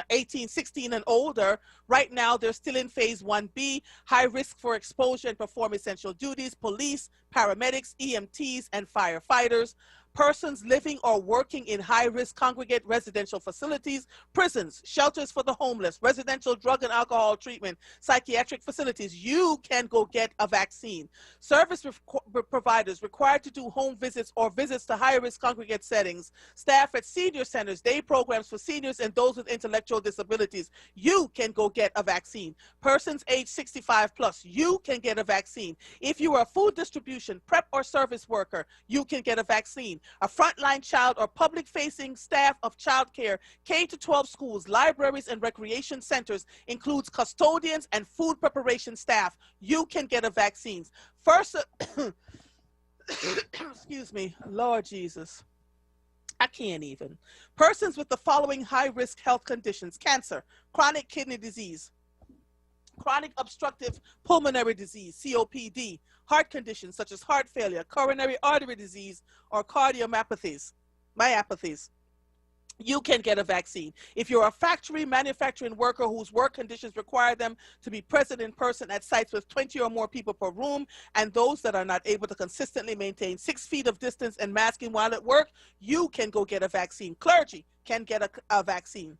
18, 16 and older. Right now, they're still in phase 1B, high risk for exposure and perform essential duties, police, paramedics, EMTs, and firefighters. Persons living or working in high-risk congregate residential facilities, prisons, shelters for the homeless, residential drug and alcohol treatment, psychiatric facilities, you can go get a vaccine. Service providers required to do home visits or visits to high-risk congregate settings, staff at senior centers, day programs for seniors and those with intellectual disabilities, you can go get a vaccine. Persons age 65 plus, you can get a vaccine. If you are a food distribution, prep or service worker, you can get a vaccine. A frontline child or public-facing staff of childcare, K-12 schools, libraries, and recreation centers includes custodians and food preparation staff. You can get a vaccine. First, excuse me, Lord Jesus. I can't even. Persons with the following high-risk health conditions: cancer, chronic kidney disease, chronic obstructive pulmonary disease, COPD, heart conditions such as heart failure, coronary artery disease, or cardiomyopathies, myopathies. You can get a vaccine. If you're a factory manufacturing worker whose work conditions require them to be present in person at sites with 20 or more people per room, and those that are not able to consistently maintain 6 feet of distance and masking while at work, you can go get a vaccine. Clergy can get a vaccine.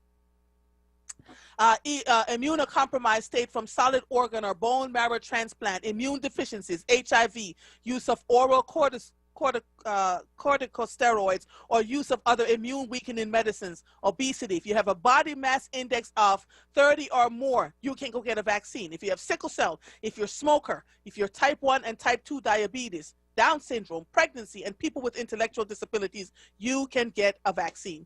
Immunocompromised state from solid organ or bone marrow transplant, immune deficiencies, HIV, use of oral corticosteroids, or use of other immune weakening medicines, obesity. If you have a body mass index of 30 or more, you can go get a vaccine. If you have sickle cell, if you're a smoker, if you're type 1 and type 2 diabetes, Down syndrome, pregnancy, and people with intellectual disabilities, you can get a vaccine.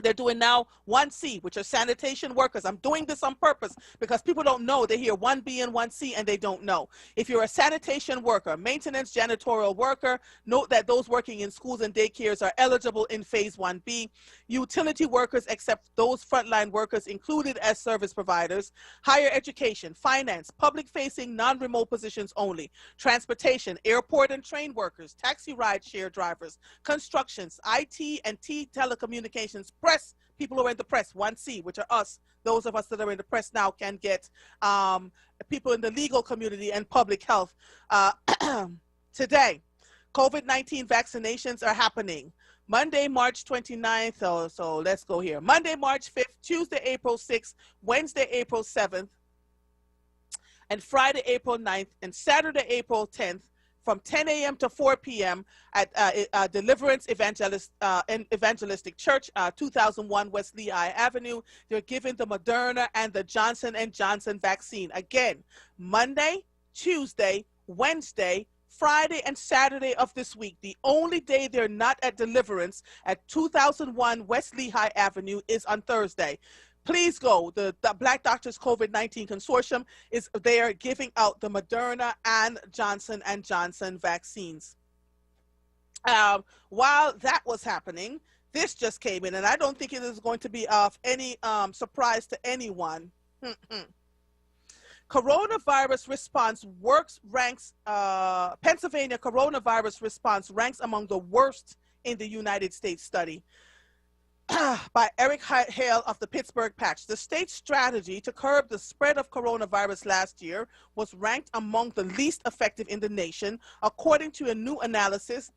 They're doing now 1C, which are sanitation workers. I'm doing this on purpose because people don't know. They hear 1B and 1C and they don't know. If you're a sanitation worker, maintenance, janitorial worker, note that those working in schools and daycares are eligible in phase 1B. Utility workers, except those frontline workers included as service providers. Higher education, finance, public-facing, non-remote positions only. Transportation, airport and train workers, taxi ride share drivers, constructions, IT and telecommunications, press, people who are in the press, 1C, which are us. Those of us that are in the press now can get people in the legal community and public health. Today, COVID-19 vaccinations are happening. Monday, March 29th, so let's go here. Monday, March 5th, Tuesday, April 6th, Wednesday, April 7th, and Friday, April 9th, and Saturday, April 10th, from 10 a.m. to 4 p.m. at Deliverance Evangelistic Church, 2001 West Lehigh Avenue. They're giving the Moderna and the Johnson & Johnson vaccine. Again, Monday, Tuesday, Wednesday, Friday, and Saturday of this week. The only day they're not at Deliverance at 2001 West Lehigh Avenue is on Thursday. Please go. The Black Doctors COVID-19 Consortium is there giving out the Moderna and Johnson & Johnson vaccines. While that was happening, this just came in, and I don't think it is going to be of any surprise to anyone. Coronavirus response ranks, Pennsylvania coronavirus response ranks among the worst in the United States study. By Eric Hale of the Pittsburgh Patch. The state's strategy to curb the spread of coronavirus last year was ranked among the least effective in the nation, according to a new analysis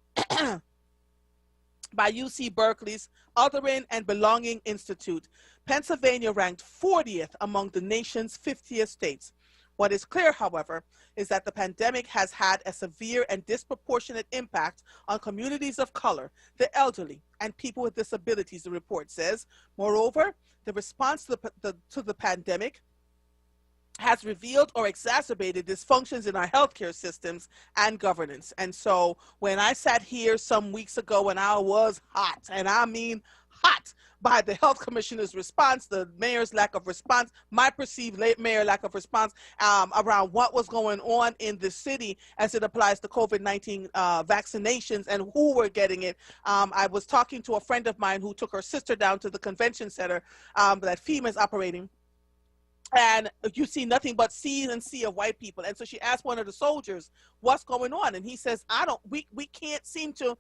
by UC Berkeley's Othering and Belonging Institute. Pennsylvania ranked 40th among the nation's 50th states. What is clear, however, is that the pandemic has had a severe and disproportionate impact on communities of color, the elderly, and people with disabilities, the report says. Moreover, the response to the pandemic has revealed or exacerbated dysfunctions in our healthcare systems and governance. And so when I sat here some weeks ago and I was hot, and I mean hot, by the health commissioner's response, the mayor's lack of response, my perceived mayor lack of response around what was going on in the city as it applies to COVID-19 vaccinations and who were getting it. I was talking to a friend of mine who took her sister down to the convention center that FEMA is operating. And you see nothing but seas and sea of white people. And so she asked one of the soldiers, what's going on? And he says, we can't seem to,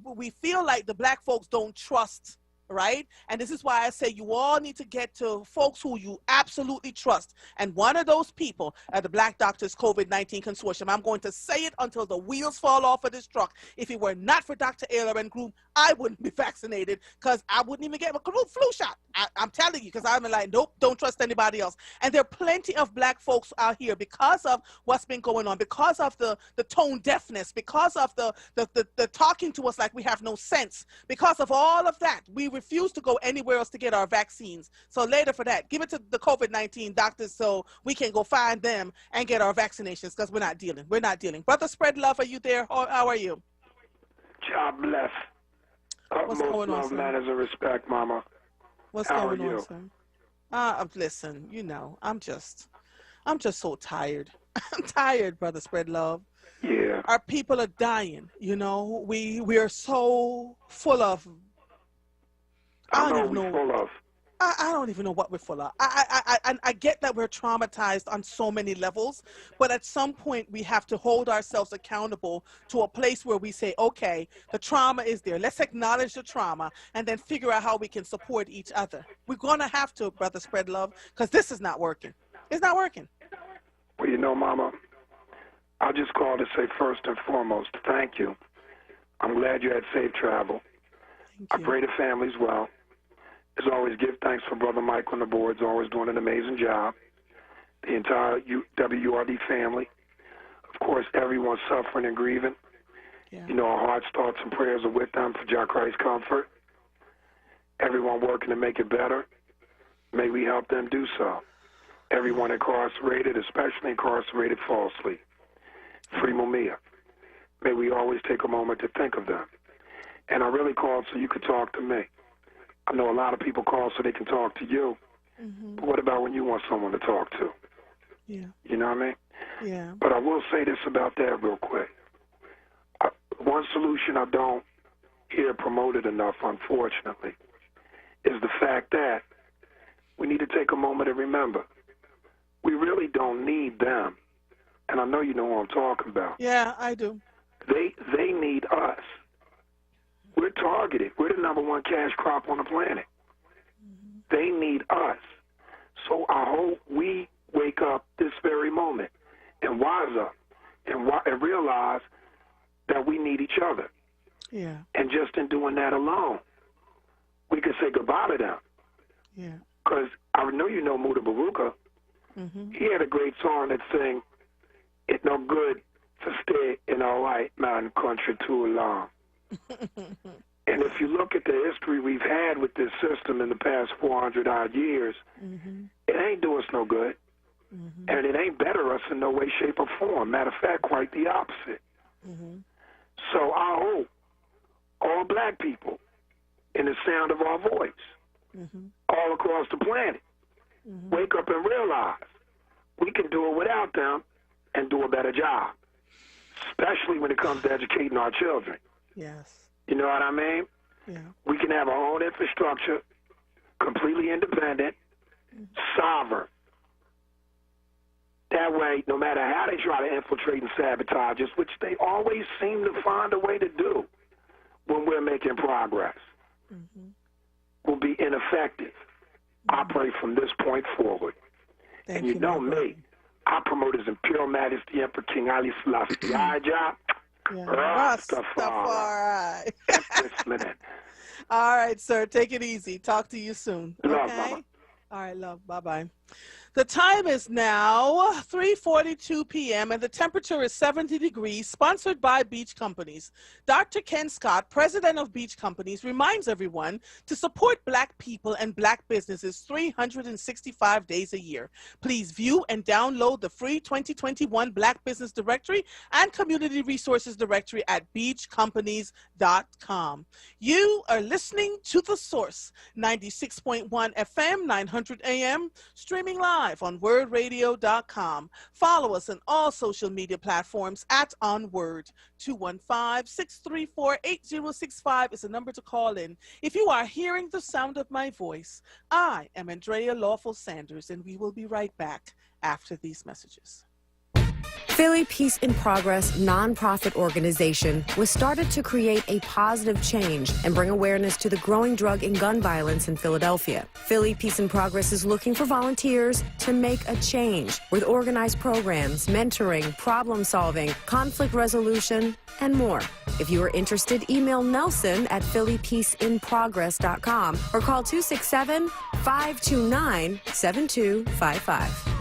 we feel like the black folks don't trust, right? And this is why I say you all need to get to folks who you absolutely trust. And one of those people are the Black Doctors COVID-19 Consortium. I'm going to say it until the wheels fall off of this truck. If it were not for Dr. Ayler and group, I wouldn't be vaccinated because I wouldn't even get a flu shot. I'm telling you, because I'm like, nope, don't trust anybody else. And there are plenty of black folks out here because of what's been going on, because of the tone deafness, because of the talking to us like we have no sense, because of all of that. We refuse to go anywhere else to get our vaccines. So later for that, give it to the COVID-19 doctors so we can go find them and get our vaccinations because we're not dealing. We're not dealing. Brother Spread Love, are you there? How are you?
God bless.
What's going on,
love,
sir?
manners, and respect, Mama.
What's
How
going
are
on,
you?
sir? Listen, you know, I'm just so tired. I'm tired, Brother Spread Love.
Yeah.
Our people are dying, you know. We are so full of I
know
don't
we're
even
full
know.
of.
I don't even know what we're full of. I get that we're traumatized on so many levels, but at some point we have to hold ourselves accountable to a place where we say, okay, the trauma is there. Let's acknowledge the trauma and then figure out how we can support each other. We're going to have to, brother, spread love, because this is not working. It's not working.
Well, you know, Mama, I just called to say first and foremost, thank you. I'm glad you had safe travel. I pray the family's well. As always, give thanks for Brother Mike on the boards, always doing an amazing job. The entire WURD family. Of course, everyone suffering and grieving. Yeah. You know, our hearts, thoughts, and prayers are with them for Jah Christ's comfort. Everyone working to make it better. May we help them do so. Everyone incarcerated, especially incarcerated falsely. Free Mumia. May we always take a moment to think of them. And I really called so you could talk to me. I know a lot of people call so they can talk to you. Mm-hmm. But what about when you want someone to talk to?
Yeah.
You know what I mean?
Yeah.
But I will say this about that real quick. One solution I don't hear promoted enough, unfortunately, is the fact that we need to take a moment and remember we really don't need them. And I know you know what I'm talking about.
Yeah, I do.
They need us. We're targeted. We're the #1 cash crop on the planet. Mm-hmm. They need us. So I hope we wake up this very moment and wise up and realize that we need each other.
Yeah.
And just in doing that alone, we can say goodbye to them.
Yeah.
Because I know you know Muda Baruka. Mm-hmm. He had a great song that sang, "It's no good to stay in a white man country too long." And if you look at the history we've had with this system in the past 400-odd years, mm-hmm. it ain't do us no good. Mm-hmm. And it ain't better us in no way, shape, or form. Matter of fact, quite the opposite. Mm-hmm. So I hope all black people in the sound of our voice, mm-hmm. all across the planet, mm-hmm. wake up and realize we can do it without them and do a better job, especially when it comes to educating our children.
Yes.
You know what I mean?
Yeah.
We can have our own infrastructure, completely independent, sovereign. That way, no matter how they try to infiltrate and sabotage us, which they always seem to find a way to do when we're making progress, mm-hmm. will be ineffective. Mm-hmm. I pray from this point forward. And you know me, I promote His Imperial Majesty Emperor King Ali Selassie I,
Rastafari. All right, sir. Take it easy. Talk to you soon.
Love,
okay?
Mama.
All right, love. Bye-bye. The time is now 3:42 p.m. and the temperature is 70 degrees, sponsored by Beach Companies. Dr. Ken Scott, president of Beach Companies, reminds everyone to support Black people and Black businesses 365 days a year. Please view and download the free 2021 Black Business Directory and Community Resources Directory at beachcompanies.com. You are listening to The Source, 96.1 FM, 900 AM, streaming live on WURDradio.com. Follow us on all social media platforms at onWURD. 215-634-8065 is the number to call in. If you are hearing the sound of my voice, I am Andrea Lawful Sanders, and we will be right back after these messages.
Philly Peace in Progress nonprofit organization was started to create a positive change and bring awareness to the growing drug and gun violence in Philadelphia. Philly Peace in Progress is looking for volunteers to make a change with organized programs, mentoring, problem solving, conflict resolution, and more. If you are interested, email Nelson at phillypeaceinprogress.com or call 267-529-7255.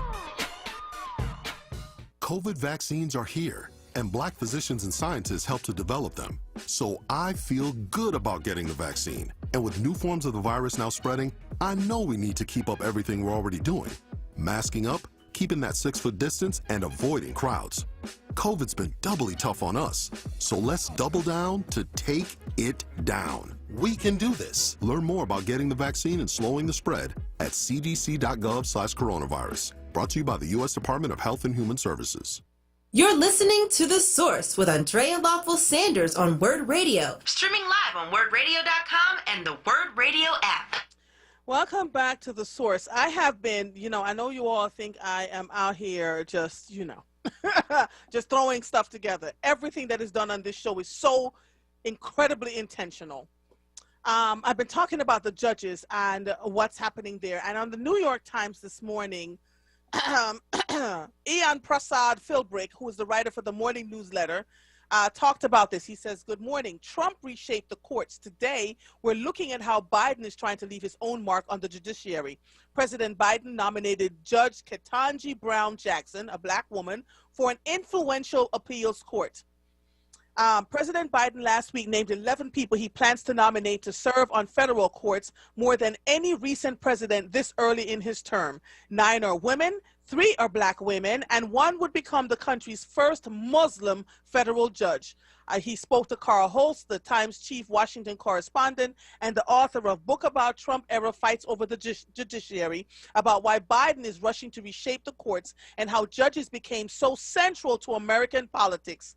COVID vaccines are here, and Black physicians and scientists help to develop them. So I feel good about getting the vaccine. And with new forms of the virus now spreading, I know we need to keep up everything we're already doing. Masking up, keeping that 6-foot distance, and avoiding crowds. COVID's been doubly tough on us, so let's double down to take it down. We can do this. Learn more about getting the vaccine and slowing the spread at cdc.gov/coronavirus. Brought to you by the U.S. Department of Health and Human Services.
You're listening to The Source with Andrea Lawful Sanders on WURD Radio. Streaming live on WURDradio.com and the WURD Radio app.
Welcome back to The Source. I have been, I know you all think I am out here just, just throwing stuff together. Everything that is done on this show is so incredibly intentional. I've been talking about the judges and what's happening there. And on the New York Times this morning, Ian Prasad Philbrick, who is the writer for the morning newsletter, talked about this. He says, good morning. Trump reshaped the courts. Today, we're looking at how Biden is trying to leave his own mark on the judiciary. President Biden nominated Judge Ketanji Brown Jackson, a black woman, for an influential appeals court. President Biden last week named 11 people he plans to nominate to serve on federal courts, more than any recent president this early in his term. 9 are women, 3 are black women, and 1 would become the country's first Muslim federal judge. He spoke to Carl Holst, the Times chief Washington correspondent and the author of Book About Trump-Era Fights Over the Judiciary, about why Biden is rushing to reshape the courts and how judges became so central to American politics.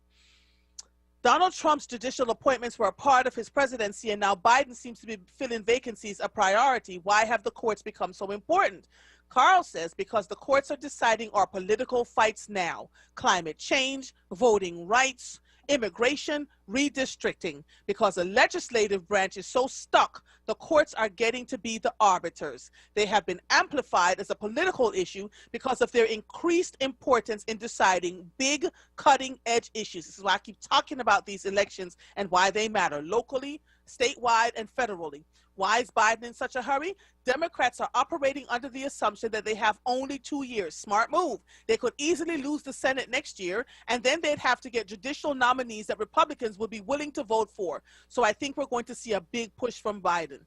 Donald Trump's judicial appointments were a part of his presidency, and now Biden seems to be filling vacancies a priority. Why have the courts become so important? Carl says because the courts are deciding our political fights now: climate change, voting rights, immigration, redistricting. Because the legislative branch is so stuck, the courts are getting to be the arbiters. They have been amplified as a political issue because of their increased importance in deciding big, cutting-edge issues. This is why I keep talking about these elections and why they matter locally, statewide, and federally. Why is Biden in such a hurry? Democrats are operating under the assumption that they have only 2 years. Smart move. They could easily lose the Senate next year, and then they'd have to get judicial nominees that Republicans would be willing to vote for. So I think we're going to see a big push from Biden.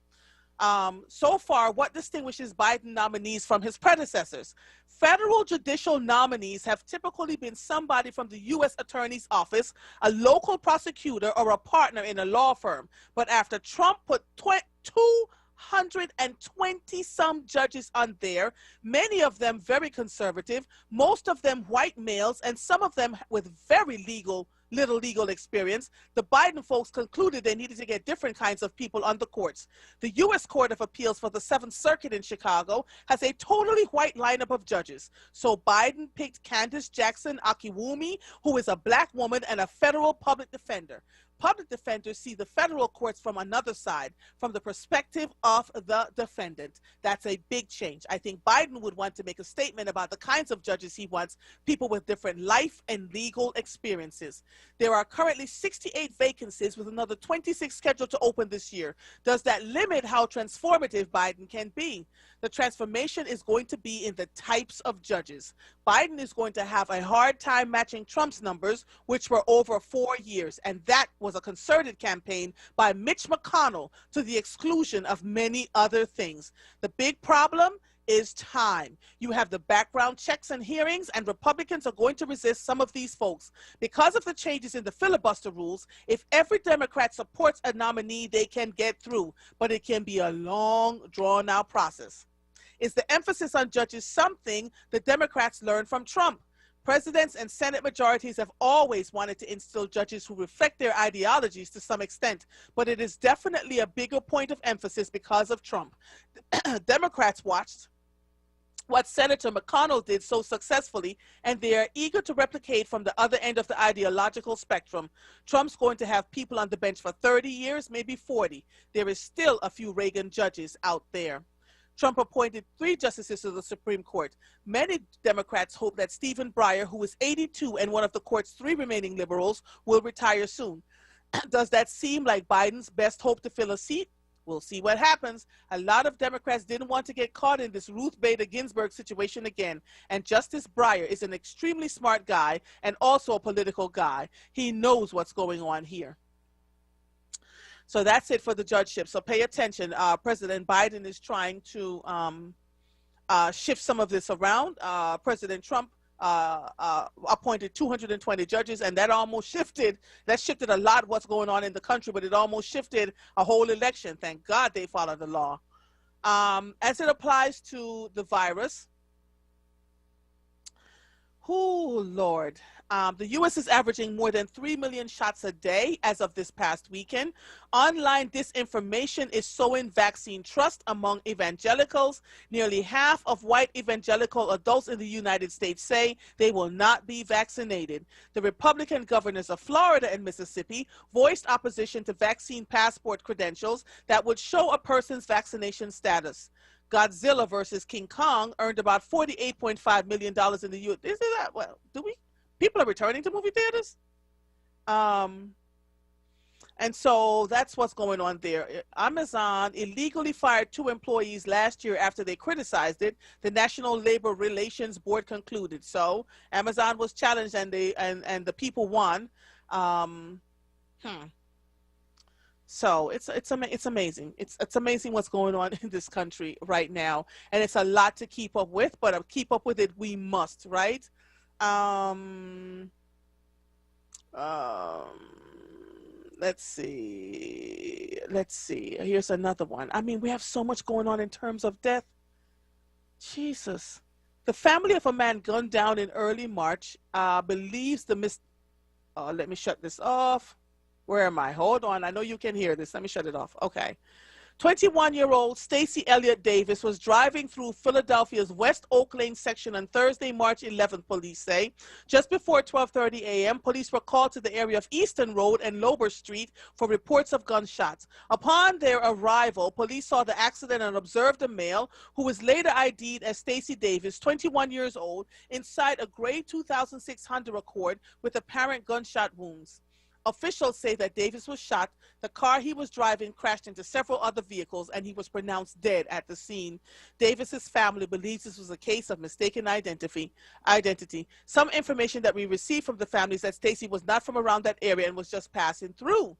So far, what distinguishes Biden nominees from his predecessors? Federal judicial nominees have typically been somebody from the U.S. Attorney's Office, a local prosecutor, or a partner in a law firm. But after Trump put 220-some judges on there, many of them very conservative, most of them white males, and some of them with very little legal experience, the Biden folks concluded they needed to get different kinds of people on the courts. The U.S. Court of Appeals for the 7th Circuit in Chicago has a totally white lineup of judges. So Biden picked Candace Jackson Akiwumi, who is a black woman and a federal public defender. Public defenders see the federal courts from another side, from the perspective of the defendant. That's a big change. I think Biden would want to make a statement about the kinds of judges he wants, people with different life and legal experiences. There are currently 68 vacancies with another 26 scheduled to open this year. Does that limit how transformative Biden can be? The transformation is going to be in the types of judges. Biden is going to have a hard time matching Trump's numbers, which were over 4 years, and that was a concerted campaign by Mitch McConnell to the exclusion of many other things. The big problem is time. You have the background checks and hearings, and Republicans are going to resist some of these folks. Because of the changes in the filibuster rules, if every Democrat supports a nominee, they can get through, but it can be a long, drawn-out process. Is the emphasis on judges something the Democrats learned from Trump? Presidents and Senate majorities have always wanted to instill judges who reflect their ideologies to some extent, but it is definitely a bigger point of emphasis because of Trump. Democrats watched what Senator McConnell did so successfully, and they are eager to replicate from the other end of the ideological spectrum. Trump's going to have people on the bench for 30 years, maybe 40. There is still a few Reagan judges out there. Trump appointed 3 justices to the Supreme Court. Many Democrats hope that Stephen Breyer, who is 82 and one of the court's 3 remaining liberals, will retire soon. Does that seem like Biden's best hope to fill a seat? We'll see what happens. A lot of Democrats didn't want to get caught in this Ruth Bader Ginsburg situation again. And Justice Breyer is an extremely smart guy and also a political guy. He knows what's going on here. So that's it for the judgeship. So pay attention. President Biden is trying to shift some of this around. President Trump appointed 220 judges, and that almost shifted. That shifted a lot what's going on in the country, but it almost shifted a whole election. Thank God they followed the law. As it applies to the virus, Oh, Lord. The U.S. is averaging more than 3 million shots a day as of this past weekend. Online disinformation is sowing vaccine trust among evangelicals. Nearly half of white evangelical adults in the United States say they will not be vaccinated. The Republican governors of Florida and Mississippi voiced opposition to vaccine passport credentials that would show a person's vaccination status. Godzilla versus King Kong earned about $48.5 million in the U.S. Is that, well, people are returning to movie theaters? And so that's what's going on there. Amazon illegally fired 2 employees last year after they criticized it. The National Labor Relations Board concluded. So Amazon was challenged and the people won. So it's amazing. It's amazing what's going on in this country right now, and it's a lot to keep up with. But keep up with it, we must, right? Let's see. Here's another one. I mean, we have so much going on in terms of death. Jesus, the family of a man gunned down in early March believes the let me shut this off. Where am I? Hold on. I know you can hear this. Let me shut it off. Okay. 21-year-old Stacey Elliott Davis was driving through Philadelphia's West Oak Lane section on Thursday, March 11th, police say. Just before 12:30 a.m., police were called to the area of Easton Road and Lober Street for reports of gunshots. Upon their arrival, police saw the accident and observed a male who was later ID'd as Stacey Davis, 21 years old, inside a gray 2006 Honda Accord with apparent gunshot wounds. Officials say that Davis was shot. The car he was driving crashed into several other vehicles, and he was pronounced dead at the scene. Davis's family believes this was a case of mistaken identity. Some information that we received from the family is that Stacey was not from around that area and was just passing through,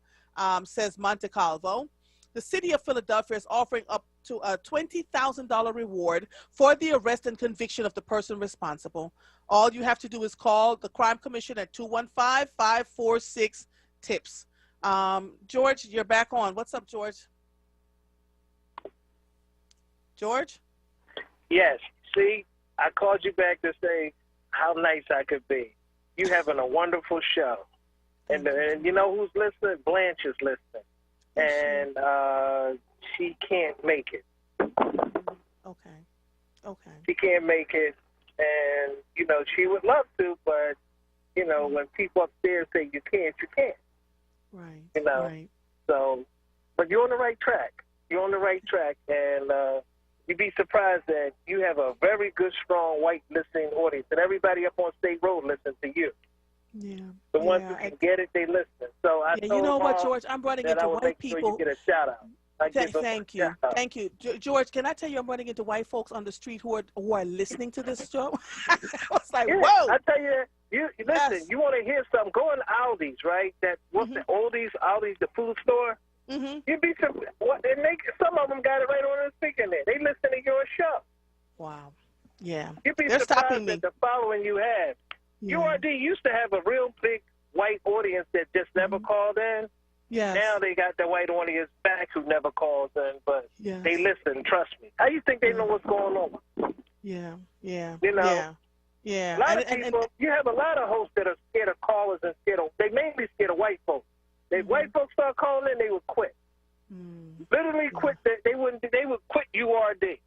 says Montecalvo. The city of Philadelphia is offering up to a $20,000 reward for the arrest and conviction of the person responsible. All you have to do is call the Crime Commission at 215-546-TIPS. George, you're back on. What's up, George? George?
Yes. See, I called you back to say how nice I could be. You having a wonderful show. And you know who's listening? Blanche is listening. And she can't make it.
Okay.
She can't make it. And, you know, she would love to, but, you know, when people upstairs say you can't, you can't.
Right.
You know?
Right.
So, but you're on the right track. You're on the right track. And you'd be surprised that you have a very good, strong white listening audience. And everybody up on State Road listens to you.
Yeah.
The ones who can get it, they listen. So I told
you know what,
Mom
George? I'm running
that
into
I would
white
make
people.
Sure you get a shout out.
Thank you. Thank you. George, can I tell you I'm running into white folks on the street who are listening to this show? I was like, whoa.
I tell you, listen, you want to hear something, go in Aldi's, right? What's the Aldi's, the food store?
Mm-hmm.
You'd be surprised. Some of them got it right on the speaker there. They listen to your show.
Wow. Yeah.
You'd be
They're
surprised at the following you have.
Yeah.
URD used to have a real big white audience that just never called in.
Yes.
Now they got the white audience back who never calls in, but
Yes.
they listen, trust me. How you think they know what's going on?
Yeah.
You know?
Yeah.
A lot of people, you have a lot of hosts that are scared of callers and they mainly scared of white folks. If white folks start calling in, they would quit. Literally quit. They would quit URD.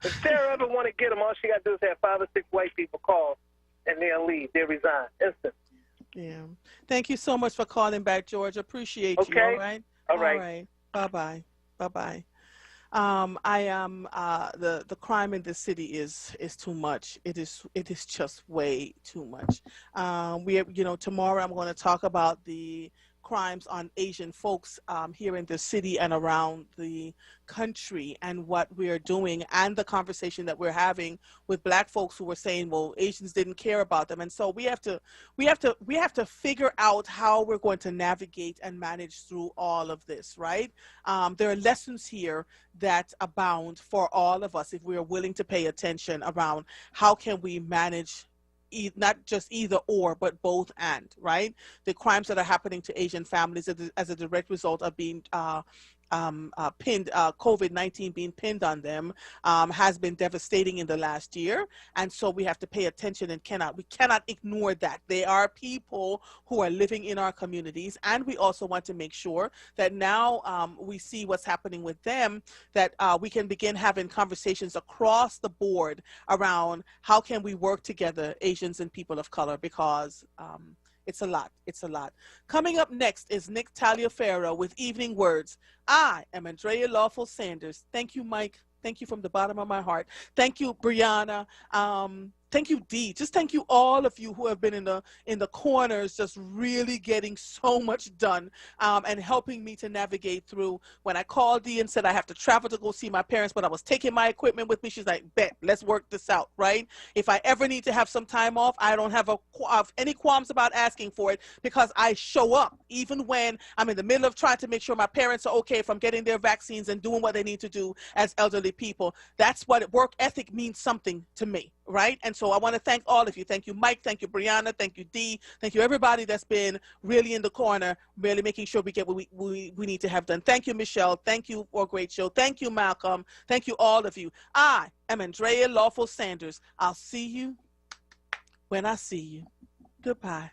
If Sarah ever want to get them, all she got to do is have 5 or 6 white people call, and they'll leave. They'll resign instant.
Yeah. Thank you so much for calling back, George. Appreciate you. All right.
All right.
Bye-bye. Bye-bye. The crime in this city is too much. It is just way too much. Tomorrow I'm going to talk about the crimes on Asian folks here in the city and around the country, and what we are doing, and the conversation that we're having with Black folks who were saying, well, Asians didn't care about them. And so we have to figure out how we're going to navigate and manage through all of this, right? There are lessons here that abound for all of us if we are willing to pay attention around how can we manage not just either or, but both and, right? The crimes that are happening to Asian families as a direct result of being COVID-19 being pinned on them has been devastating in the last year. And so we have to pay attention and we cannot ignore that. They are people who are living in our communities. And we also want to make sure that now we see what's happening with them, that we can begin having conversations across the board around how can we work together, Asians and people of color, because it's a lot. It's a lot. Coming up next is Nick Taliaferro with Evening Words. I am Andrea Lawful Sanders. Thank you, Mike. Thank you from the bottom of my heart. Thank you, Brianna. Thank you, Dee. Just thank you, all of you who have been in the corners, just really getting so much done and helping me to navigate through. When I called Dee and said I have to travel to go see my parents, but I was taking my equipment with me, she's like, bet, let's work this out, right? If I ever need to have some time off, I don't have any qualms about asking for it, because I show up even when I'm in the middle of trying to make sure my parents are okay from getting their vaccines and doing what they need to do as elderly people. That's what work ethic means something to me, right? And so I want to thank all of you. Thank you, Mike. Thank you, Brianna. Thank you, Dee. Thank you, everybody that's been really in the corner, really making sure we get what we need to have done. Thank you, Michelle. Thank you for a great show. Thank you, Malcolm. Thank you, all of you. I am Andrea Lawful Sanders. I'll see you when I see you. Goodbye.